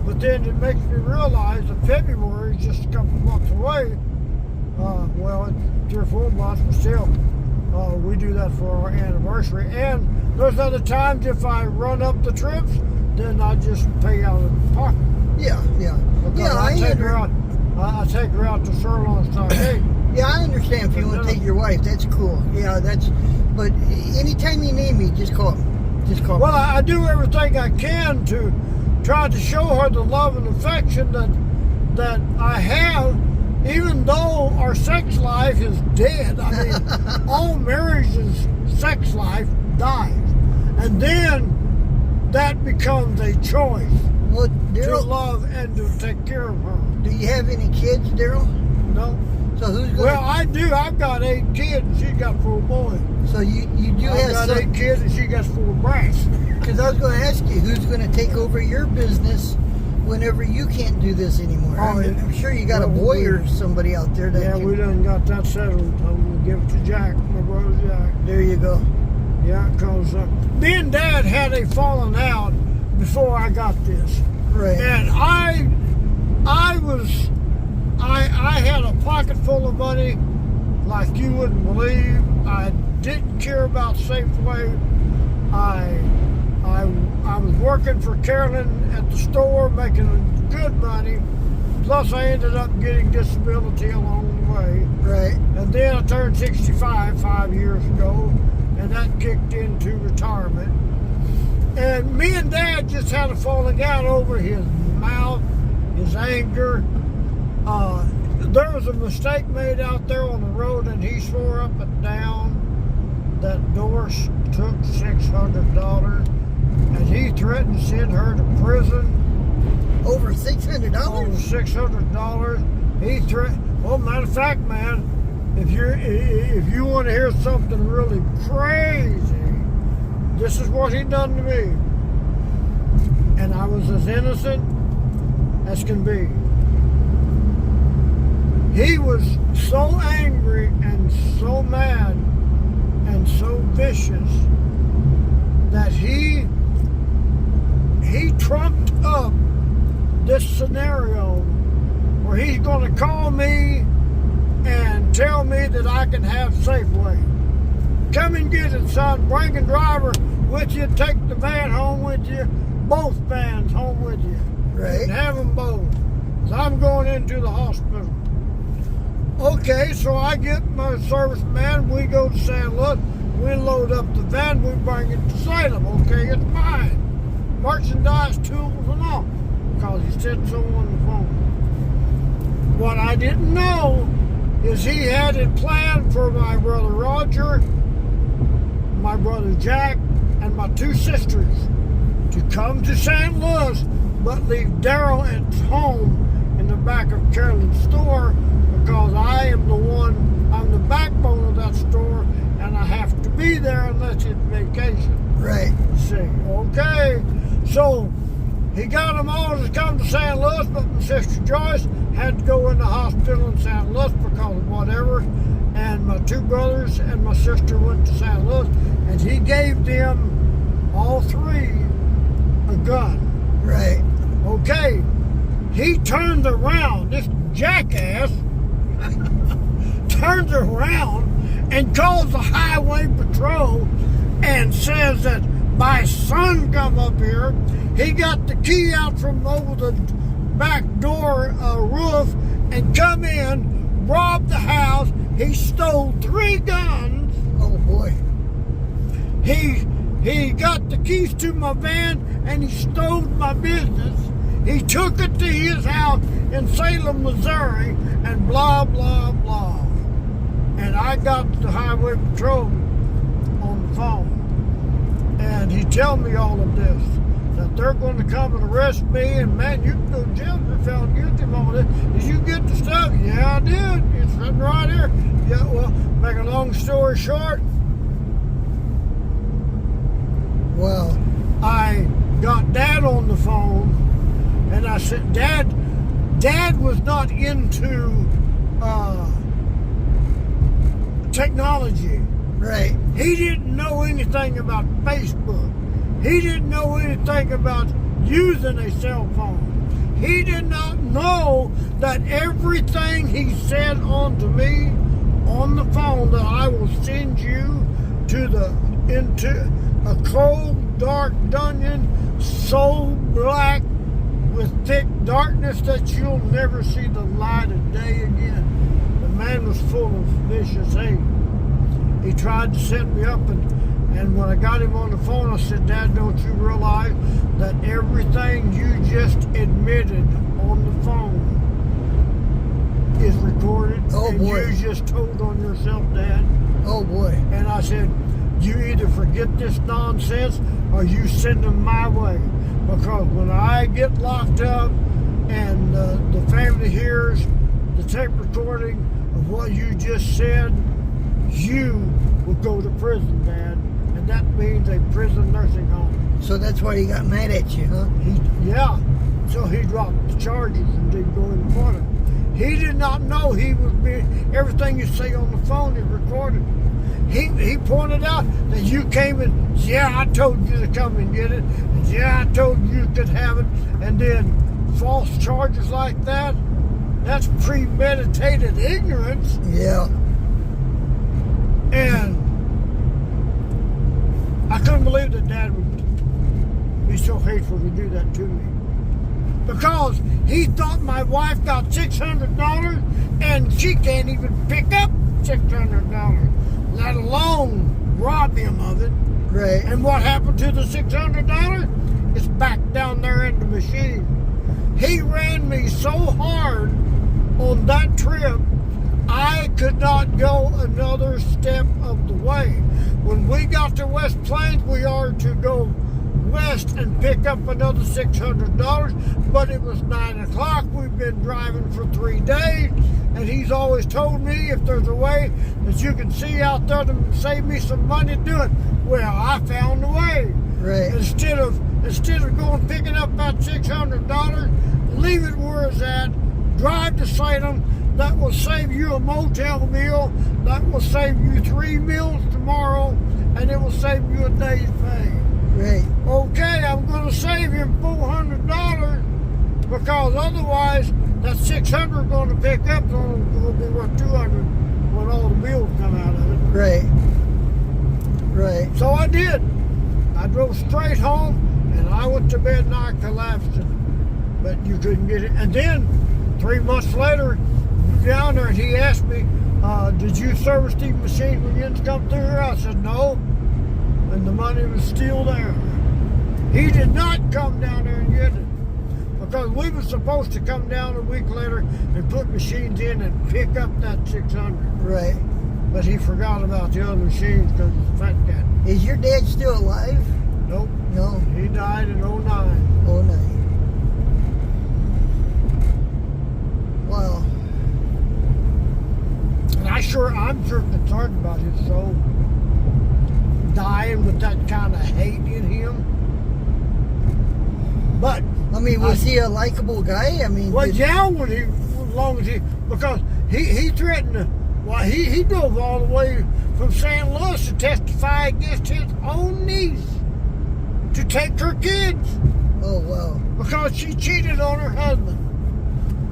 but then it makes me realize that February is just a couple months away. Well, it's 3 or 4 months, but still, we do that for our anniversary. And there's other times if I run up the trips, then I just pay out of the pocket. Yeah, yeah. Because Yeah, I take her out to Sirloin Stockade. Yeah, I understand if you want to take your wife. That's cool. Yeah, but anytime you need me, just call me. Just call me. Well, I do everything I can to try to show her the love and affection that I have, even though our sex life is dead. I mean, all marriage's sex life dies. And then that becomes a choice Well, to Daryl, love and to take care of her. do you have any kids, Daryl? No. So who's going? Well, I do. I've got 8 kids, and she's got 4 boys. So you do I've have got some. 8 kids, and she got 4 brats. Because I was going to ask you, who's going to take over your business whenever you can't do this anymore? Oh, I'm sure you got a well, boy or somebody out there that Yeah, can. we done got that settled. I'm going to give it to Jack, my brother Jack. There you go. Yeah, because me and Dad had a falling out before I got this. Right. And I had a pocket full of money like you wouldn't believe. I didn't care about Safeway. I was working for Carolyn at the store, making good money. Plus, I ended up getting disability along the way. Right. And then I turned 65 5 years ago, and that kicked into retirement. And me and Dad just had a falling out over his mouth, his anger. There was a mistake made out there on the road, and he swore up and down that Doris took $600, and he threatened to send her to prison. Over $600? Over $600. He threatened. Well, matter of fact, man, if you want to hear something really crazy, this is what he done to me. And I was as innocent as can be. He was so angry and so mad and so vicious that he trumped up this scenario where he's going to call me and tell me that I can have Safeway. Come and get it, son. Bring a driver with you. Take the van home with you. Both vans home with you. Right. And have them both. So I'm going into the hospital. Okay, so I get my serviceman. We go to San Luis. We load up the van. We bring it to Salem. Okay, it's mine. Merchandise, tools, and all. Because he said so on the phone. What I didn't know is he had it planned for my brother Roger, my brother Jack, and my 2 sisters to come to St. Louis, but leave Daryl at home in the back of Carolyn's store, because I am that's his vacation. Right. See, okay. So he got them all to come to St. Louis, but my sister Joyce had to go in the hospital in St. Louis because of whatever. And my two brothers and my sister went to St. Louis, and he gave them all three a gun. Right. Okay. He turned around, this jackass turns around and calls the highway patrol and says that my son come up here. He got the key out from over the back door roof and come in, robbed the house. He stole 3 guns. Oh boy. He got the keys to my van and he stole my business. He took it to his house in Salem, Missouri, and blah, blah, blah. And I got the highway patrol on the phone. And he told me all of this, that they're going to come and arrest me, and man, you can go to jail if you're found guilty of all this. Did you get the stuff? Yeah, I did. It's written right here. Yeah, well, make a long story short, Wow. I got Dad on the phone, and I said, Dad was not into technology. Right. He didn't know anything about Facebook. He didn't know anything about using a cell phone. He did not know that everything he said onto me on the phone, that I will send you into a cold, dark dungeon, so black with thick darkness that you'll never see the light of day again. The man was full of vicious hate. He tried to set me up, and when I got him on the phone, I said, Dad, don't you realize that everything you just admitted on the phone is recorded? Oh, and boy. you just told on yourself, Dad? Oh boy. And I said, you either forget this nonsense or you send them my way. Because when I get locked up and the family hears the tape recording of what you just said, you will go to prison, Dad. And that means a prison nursing home. So that's why he got mad at you, huh? Yeah. So he dropped the charges and didn't go in front of him. He did not know he was being, everything you say on the phone is recorded. He pointed out that you came and, yeah, I told you to come and get it. And yeah, I told you could have it. And then false charges like that, that's premeditated ignorance. Yeah. And I couldn't believe that Dad would be so hateful to do that to me. Because he thought my wife got $600 and she can't even pick up $600, let alone rob him of it. Right. And what happened to the $600? It's back down there in the machine. He ran me so hard on that trip, I could not go another step of the way. When we got to West Plains, we are to go west and pick up another $600, but it was 9 o'clock. We've been driving for 3 days, and he's always told me if there's a way that you can see out there to save me some money, do it. Well, I found a way. Right. Instead of going picking up that $600, leave it where it's at, drive to Salem. That will save you a motel meal. That will save you 3 meals tomorrow, and it will save you a day's pay. Right. Okay, I'm going to save him $400 because otherwise that $600 going to pick up is only going to be worth $200 when all the bills come out of it. Right. Right. So I did. I drove straight home, and I went to bed and I collapsed. But you couldn't get it. And then 3 months later, down there, and he asked me, did you service these machines when you didn't come through here? I said, no. And the money was still there. He did not come down there and get it. Because we were supposed to come down a week later and put machines in and pick up that $600. Right. But he forgot about the other machines because he's a fat cat. Is your dad still alive? Nope. No. He died in 09. Oh, no. Wow. And I'm sure concerned about his soul. dying with that kind of hate in him. But I mean, was he a likable guy? I mean, well, yeah, as long as because he threatened to. Well, he drove all the way from St. Louis to testify against his own niece to take her kids. Oh, wow. Because she cheated on her husband.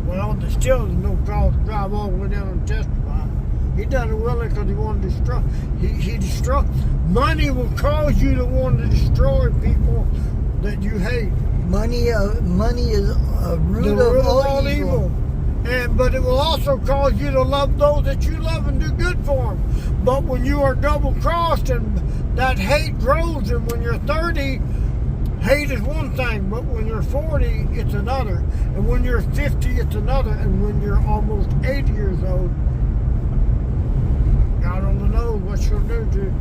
Well, there still is no cause to drive all the way down and testify. He done it willingly because he wanted to destroy. He destroyed. Money will cause you to want to destroy people that you hate. Money is a root of all evil. But it will also cause you to love those that you love and do good for them. But when you are double-crossed and that hate grows, and when you're 30, hate is one thing, but when you're 40, it's another. And when you're 50, it's another. And when you're almost 80 years old, God only knows what you'll do to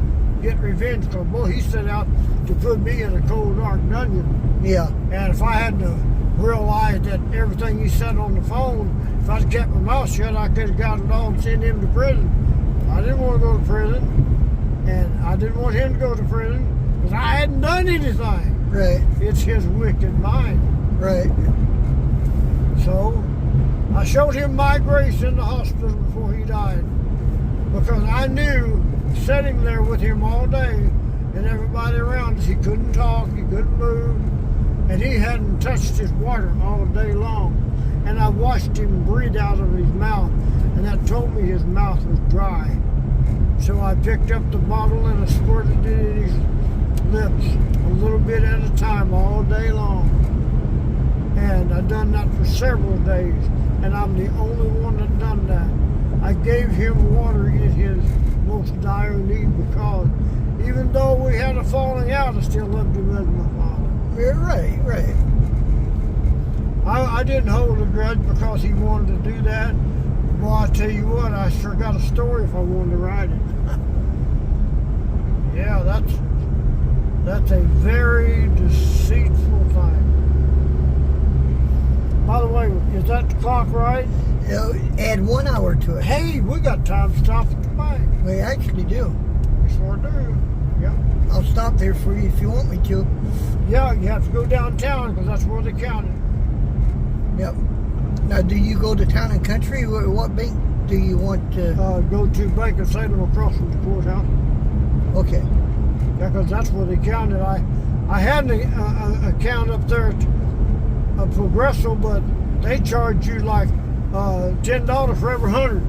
get revenge. Because, boy, he set out to put me in a cold, dark dungeon. Yeah. And if I hadn't realized that everything he said on the phone, if I'd kept my mouth shut, I could have got it all and sent him to prison. I didn't want to go to prison, and I didn't want him to go to prison because I hadn't done anything. Right. It's his wicked mind. Right. So I showed him my grace in the hospital before he died, because I knew sitting there with him all day and everybody around us, he couldn't talk, he couldn't move, and he hadn't touched his water all day long. And I watched him breathe out of his mouth, and that told me his mouth was dry. So I picked up the bottle and I squirted it in his lips a little bit at a time all day long. And I done that for several days, and I'm the only one that done that. I gave him water in his most dire need, because even though we had a falling out, I still loved him as my father. You're right, right. I didn't hold a grudge because he wanted to do that. Well, I tell you what, I sure got a story if I wanted to write it. Yeah, that's a very deceitful thing. By the way, is that the clock right? Add 1 hour to it. Hey, we got time to stop at the bank. We actually do. We sure do. Yep. I'll stop there for you if you want me to. Yeah, you have to go downtown because that's where they count it. Yep. Now, do you go to Town and Country? What bank do you want to? Go to Bank of Salem across from the courthouse. Okay. Yeah, because that's where they counted. I had an account up there at Progresso, but they charge you like $10 for every 100.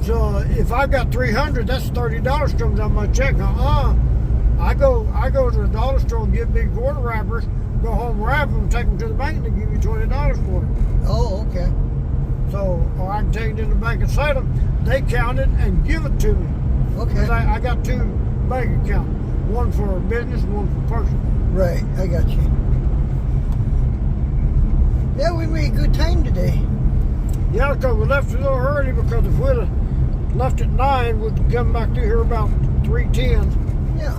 So if I got 300, that's $30 comes out of my check. I go to the dollar store and get big quarter wrappers. Go home, wrap them, take them to the bank, and they give you $20 for it. Oh, okay. So, or I can take it in the bank and say them. They count it and give it to me. Okay. Because I got two bank accounts, one for business, one for personal. Right, I got you. Yeah, we made good time today. Yeah, because we left a little early, because if we'd have left at 9, we'd come back through here about 3:10. Yeah.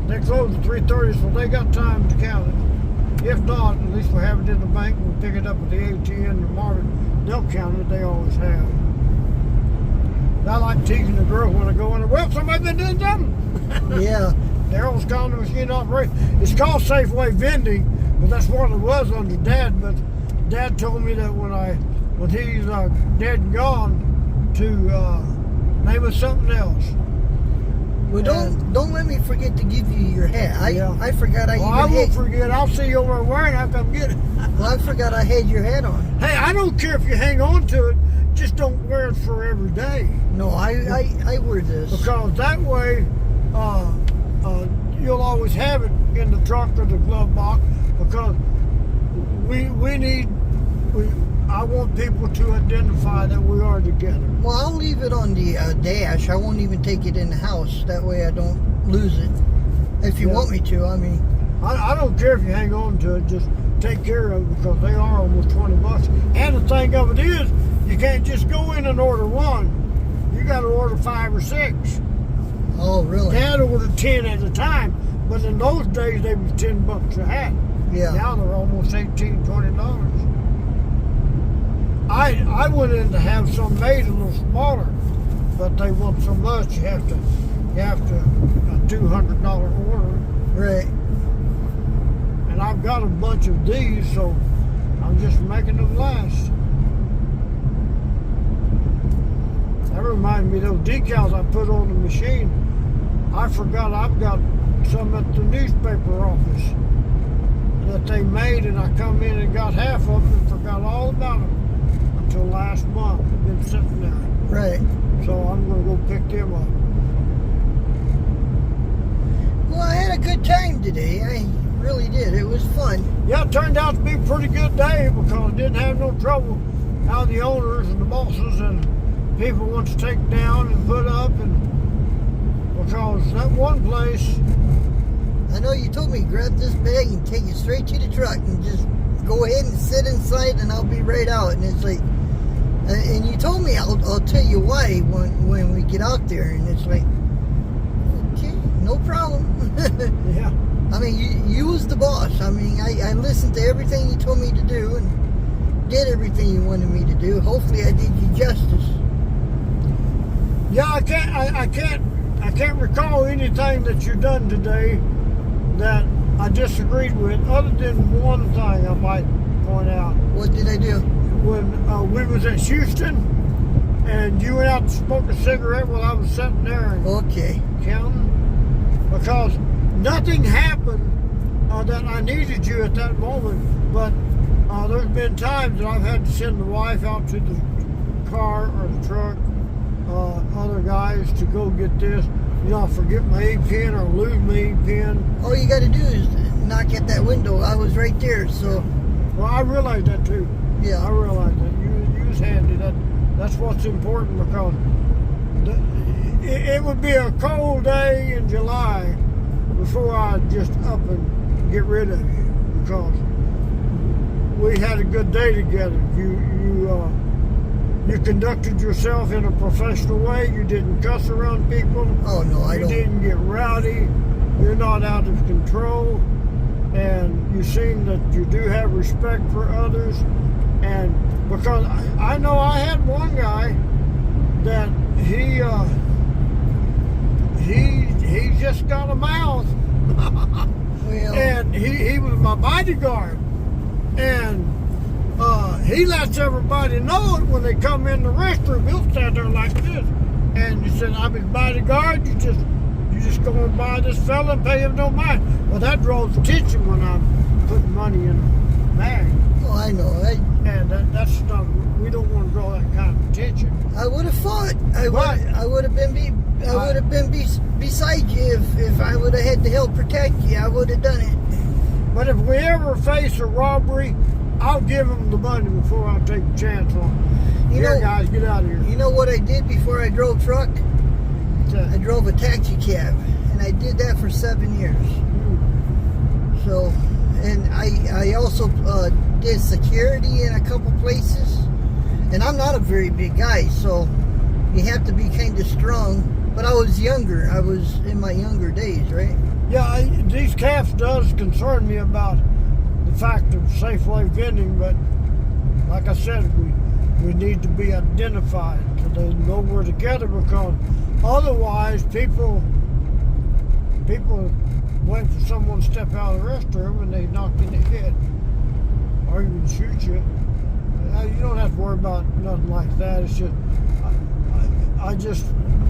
They close at 3:30, so they got time to count it. If not, at least we have it in the bank and we'll pick it up at the ATM tomorrow. They'll count it, they always have. I like teasing the girl when I go in there. Well, somebody been doing something. Yeah. Daryl's calling the machine operation. It's called Safeway Vending, but that's what it was under Dad. But Dad told me that when he's dead and gone, to name it something else. Well, don't let me forget to give you your hat. I forgot I I won't forget. I'll see you over there wearing it. I'll come get it. Well, I forgot I had your hat on. Hey, I don't care if you hang on to it. Just don't wear it for every day. No, I wear this. Because that way, you'll always have it in the truck or the glove box. Because I want people to identify that we are together. Well, I'll leave it on the dash. I won't even take it in the house. That way I don't lose it. If you want me to, I mean. I don't care if you hang on to it. Just take care of it, because they are almost $20. And the thing of it is, you can't just go in and order one. You got to order 5 or 6. Oh, really? Dad ordered 10 at a time. But in those days, they was $10 a hat. Yeah. Now they're almost $18, $20. I went in to have some made a little smaller, but they want so much you have to you have to a $200 order. Right. And I've got a bunch of these, so I'm just making them last. That reminds me of those decals I put on the machine. I forgot I've got some at the newspaper office that they made, and I come in and got half of them and forgot all about them until last month. They've been sitting there. Right. So I'm going to go pick them up. Well, I had a good time today. I really did. It was fun. Yeah, it turned out to be a pretty good day because I didn't have no trouble out of the owners and the bosses and people want to take down and put up, and because that one place. I know you told me grab this bag and take it straight to the truck and just go ahead and sit inside and I'll be right out. And it's like, and you told me I'll tell you why when we get out there. And it's like, okay, no problem. Yeah. I mean, you was the boss. I mean, I listened to everything you told me to do and did everything you wanted me to do. Hopefully I did you justice. Yeah, I can't recall anything that you done today that I disagreed with, other than one thing I might point out. What did I do? When we was at Houston, and you went out to smoke a cigarette while I was sitting there and counting, because nothing happened that I needed you at that moment, but there's been times that I've had to send the wife out to the car or the truck, other guys to go get this. You know, I forget my A pin or lose my A pin. All you got to do is knock at that window. I was right there, so. Well, I realized that too. Yeah. I realized that. You was handy. That's what's important, because it would be a cold day in July before I just up and get rid of you, because we had a good day together. You conducted yourself in a professional way. You didn't cuss around people. Oh, no, I don't. You didn't get rowdy. You're not out of control. And you seem that you do have respect for others. And because I know I had one guy that he just got a mouth. Well. And he was my bodyguard. And he lets everybody know it when they come in the restroom. He'll stand there like this, and he said, "I'm his bodyguard. You just go and buy this fella and pay him no mind." Well, that draws attention when I'm putting money in a bag. Oh, I know. And that's not. We don't want to draw that kind of attention. I would have fought. I would have been beside you if I would have had to help protect you. I would have done it. But if we ever face a robbery, I'll give them the money before I take a chance on them. Here, guys, get out of here. You know what I did before I drove truck? I drove a taxi cab, and I did that for 7 years. So, and I also did security in a couple places. And I'm not a very big guy, so you have to be kind of strong. But I was younger. I was in my younger days, right? Yeah, these cabs does concern me about the fact of Safeway vending, but like I said, we need to be identified so they know we're together, because otherwise people wait for someone to step out of the restroom and they knock you in the head or even shoot you. You don't have to worry about nothing like that. It's just I just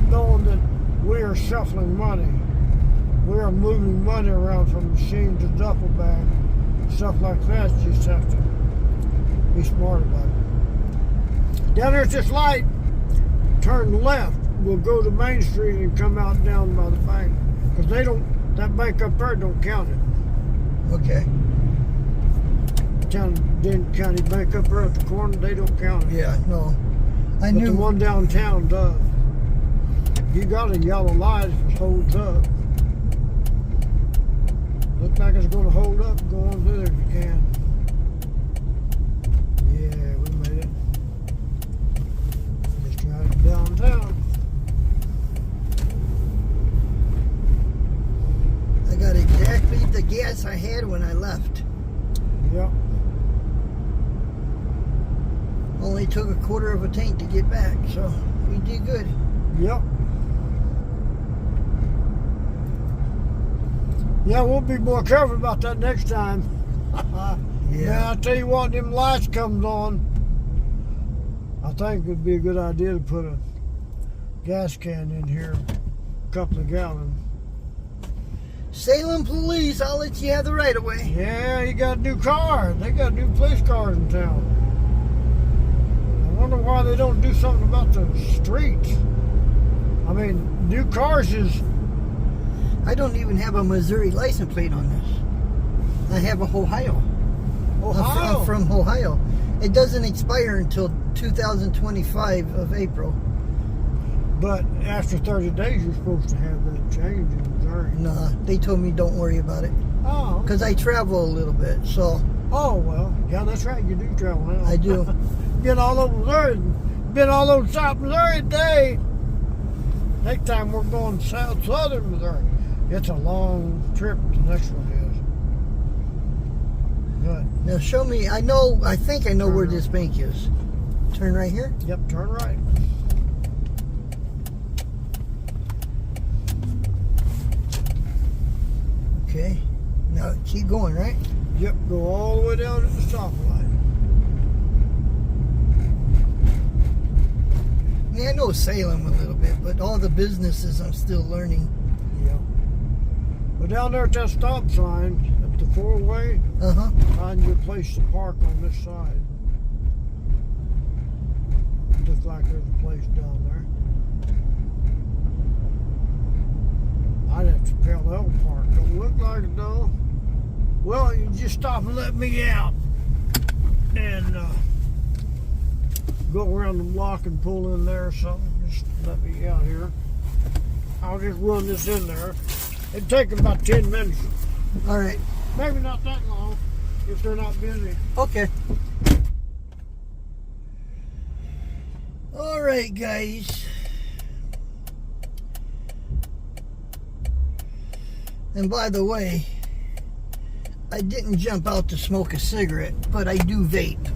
know that we are shuffling money. We are moving money around from machine to duffel bag. Stuff like that, you just have to be smart about it. Down there's this light, turn left. We'll go to Main Street and come out down by the bank. Because that bank up there don't count it. Okay. Denton County Bank up there at the corner, they don't count it. Yeah, no. But the one downtown does. You got a yellow light if it holds up. Looks like it's going to hold up. Go on through there if you can. Yeah, we made it. Just right downtown. I got exactly the gas I had when I left. Yep. Only took a quarter of a tank to get back, so we did good. Yep. Yeah, we'll be more careful about that next time. Man, I tell you what, them lights comes on. I think it'd be a good idea to put a gas can in here, a couple of gallons. Salem police, I'll let you have the right of way. Yeah, you got new cars. They got new police cars in town. I wonder why they don't do something about the streets. I mean, new cars is... I don't even have a Missouri license plate on this. I have a Ohio. Ohio? From Ohio. It doesn't expire until 2025 of April. But after 30 days, you're supposed to have that change in Missouri. Nah, they told me don't worry about it. Oh. Because I travel a little bit, so. Oh, well. Yeah, that's right. You do travel now. I do. Been all over Missouri. Been all over South Missouri today. Next time we're going southern Missouri. It's a long trip, the next one is. Good. Now show me, I think I know where this bank is. Turn right here? Yep, turn right. Okay. Now keep going, right? Yep, go all the way down to the stoplight. I mean, I know Salem a little bit, but all the businesses I'm still learning. Yep. Well, down there at that stop sign, at the four-way, find you a place to park on this side. Looks like there's a place down there. I'd have to parallel park. Don't look like it though. Well, you just stop and let me out. And go around the block and pull in there or something. Just let me out here. I'll just run this in there. It'd take about 10 minutes. All right. Maybe not that long if they're not busy. Okay. All right, guys. And by the way, I didn't jump out to smoke a cigarette, but I do vape.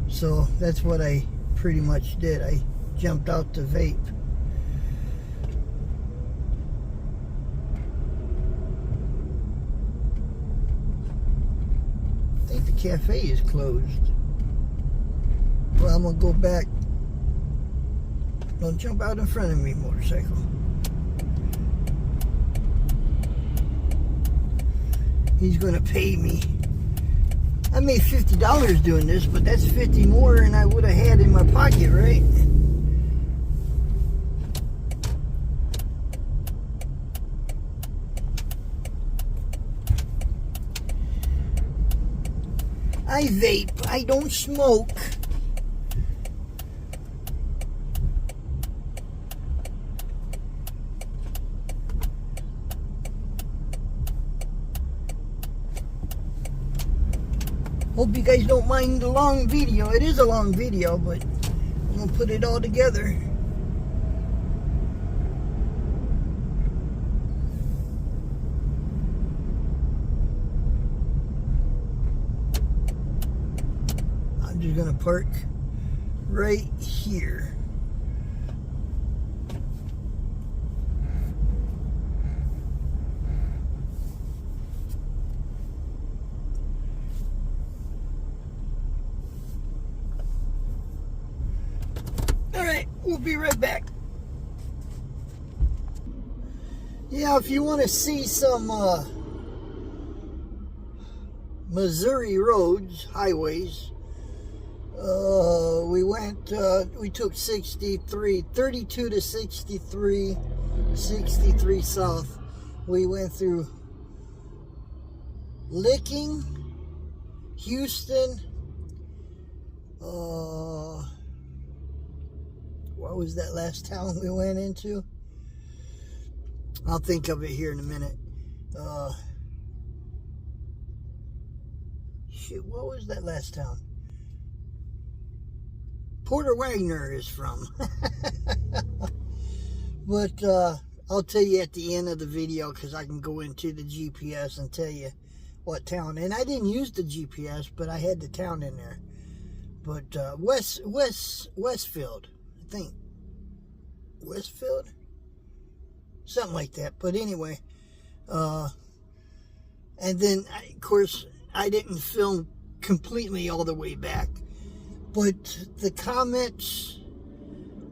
So that's what I pretty much did. I jumped out to vape. I think the cafe is closed. Well, I'm gonna go back. Don't jump out in front of me, motorcycle. He's gonna pay me. I made $50 doing this, but that's 50 more than I would have had in my pocket, right? I vape. I don't smoke. Hope you guys don't mind the long video. It is a long video, but I'm gonna put it all together. I'm just gonna park right here. We'll be right back. Yeah, if you want to see some Missouri roads, highways, we took 32 to 63, 63 south. We went through Linkin, Houston, what was that last town we went into? I'll think of it here in a minute. Shoot, what was that last town? Porter Wagner is from. But I'll tell you at the end of the video, because I can go into the GPS and tell you what town. And I didn't use the GPS, but I had the town in there. But Westfield, I think. Westfield? something like that. But anyway, and then, of course, I didn't film completely all the way back. But the comments,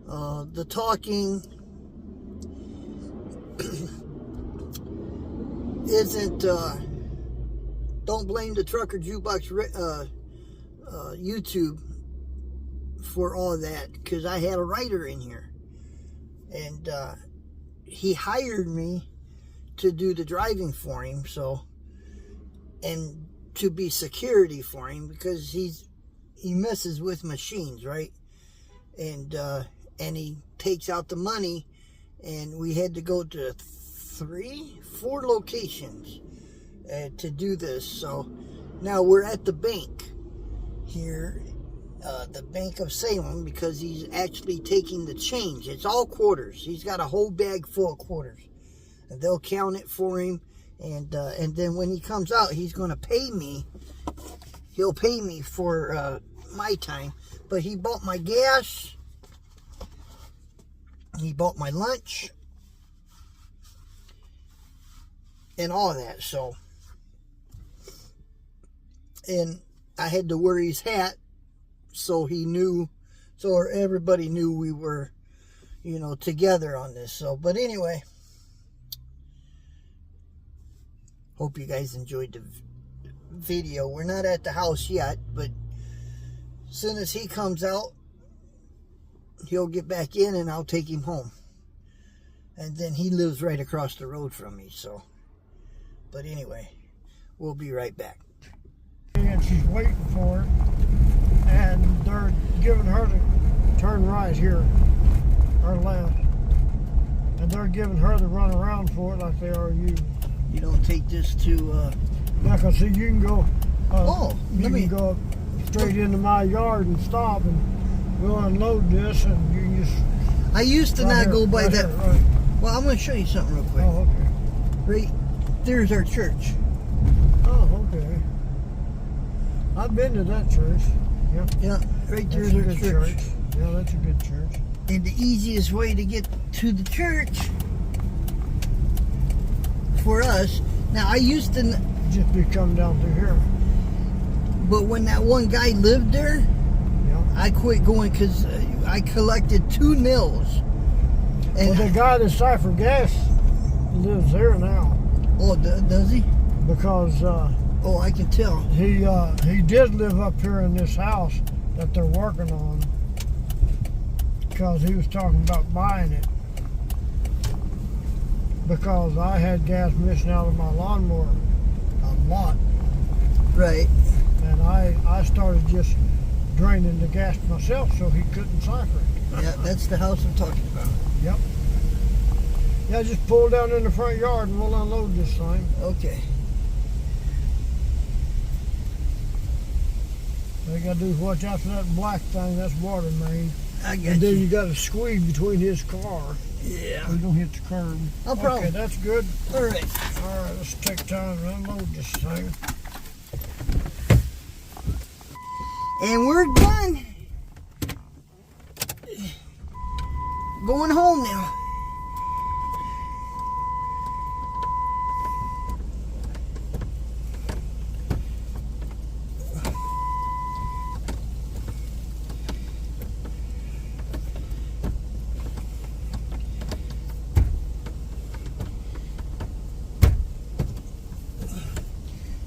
the talking, isn't, don't blame the Trucker Jukebox YouTube for all that, because I had a writer in here. And he hired me to do the driving for him, so, and to be security for him, because he messes with machines, right? And he takes out the money, and we had to go to 4 locations to do this. So now we're at the bank here, the Bank of Salem, because he's actually taking the change. It's all quarters. He's got a whole bag full of quarters, and they'll count it for him. And then when he comes out, he's going to pay me. He'll pay me for my time. But he bought my gas. He bought my lunch. And all of that. So, and I had to wear his hat, so he knew, so everybody knew we were, you know, together on this. So, but anyway, hope you guys enjoyed the video. We're not at the house yet, but as soon as he comes out, he'll get back in and I'll take him home. And then he lives right across the road from me, so. But anyway, we'll be right back. And she's waiting for it, and they're giving her to turn right here, or left. And they're giving her to run around for it like they are you. You don't take this to, Yeah, cause see, you can go, you let me can go straight into my yard and stop and we'll unload this, and you can just... I used to not go by that. Here, right. Well, I'm going to show you something real quick. Oh, okay. Right there's our church. Oh, okay. I've been to that church. Yep. Yeah, right there's That's a our good church. Yeah, that's a good church. And the easiest way to get to the church for us, now I used to, Just be coming down through here. but when that one guy lived there, Yeah. I quit going because I collected 2 nails. And Well, the guy that Cypher Gas lives there now, oh, does he? because Oh, I can tell. he did live up here in this house that they're working on, because he was talking about buying it, because I had gas missing out of my lawnmower a lot, Right. and I started just draining the gas myself so he couldn't cipher it. Yeah, that's the house I'm talking about. Yep. Yeah, just pull down in the front yard and we'll unload this thing. Okay. All you gotta do is watch out for that black thing, that's water main. I got And then you. you gotta squeeze between his car. Yeah. So you don't hit the curb. No problem. Okay, that's good. All right. All right, let's take time to unload this thing. And we're done. Going home now.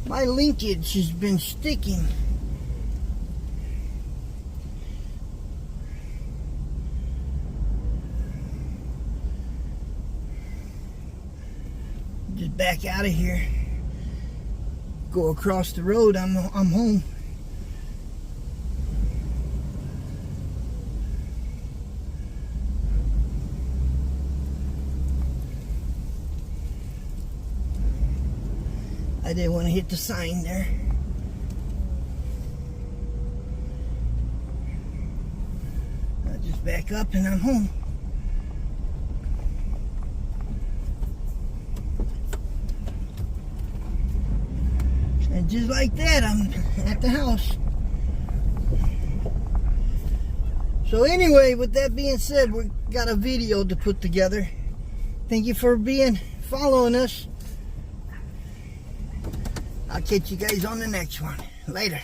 My linkage has been sticking. Just back out of here. Go across the road. I'm home. I didn't want to hit the sign there. I just back up and I'm home. And just like that, I'm at the house. So anyway, with that being said, we got a video to put together. Thank you for following us. I'll catch you guys on the next one. Later.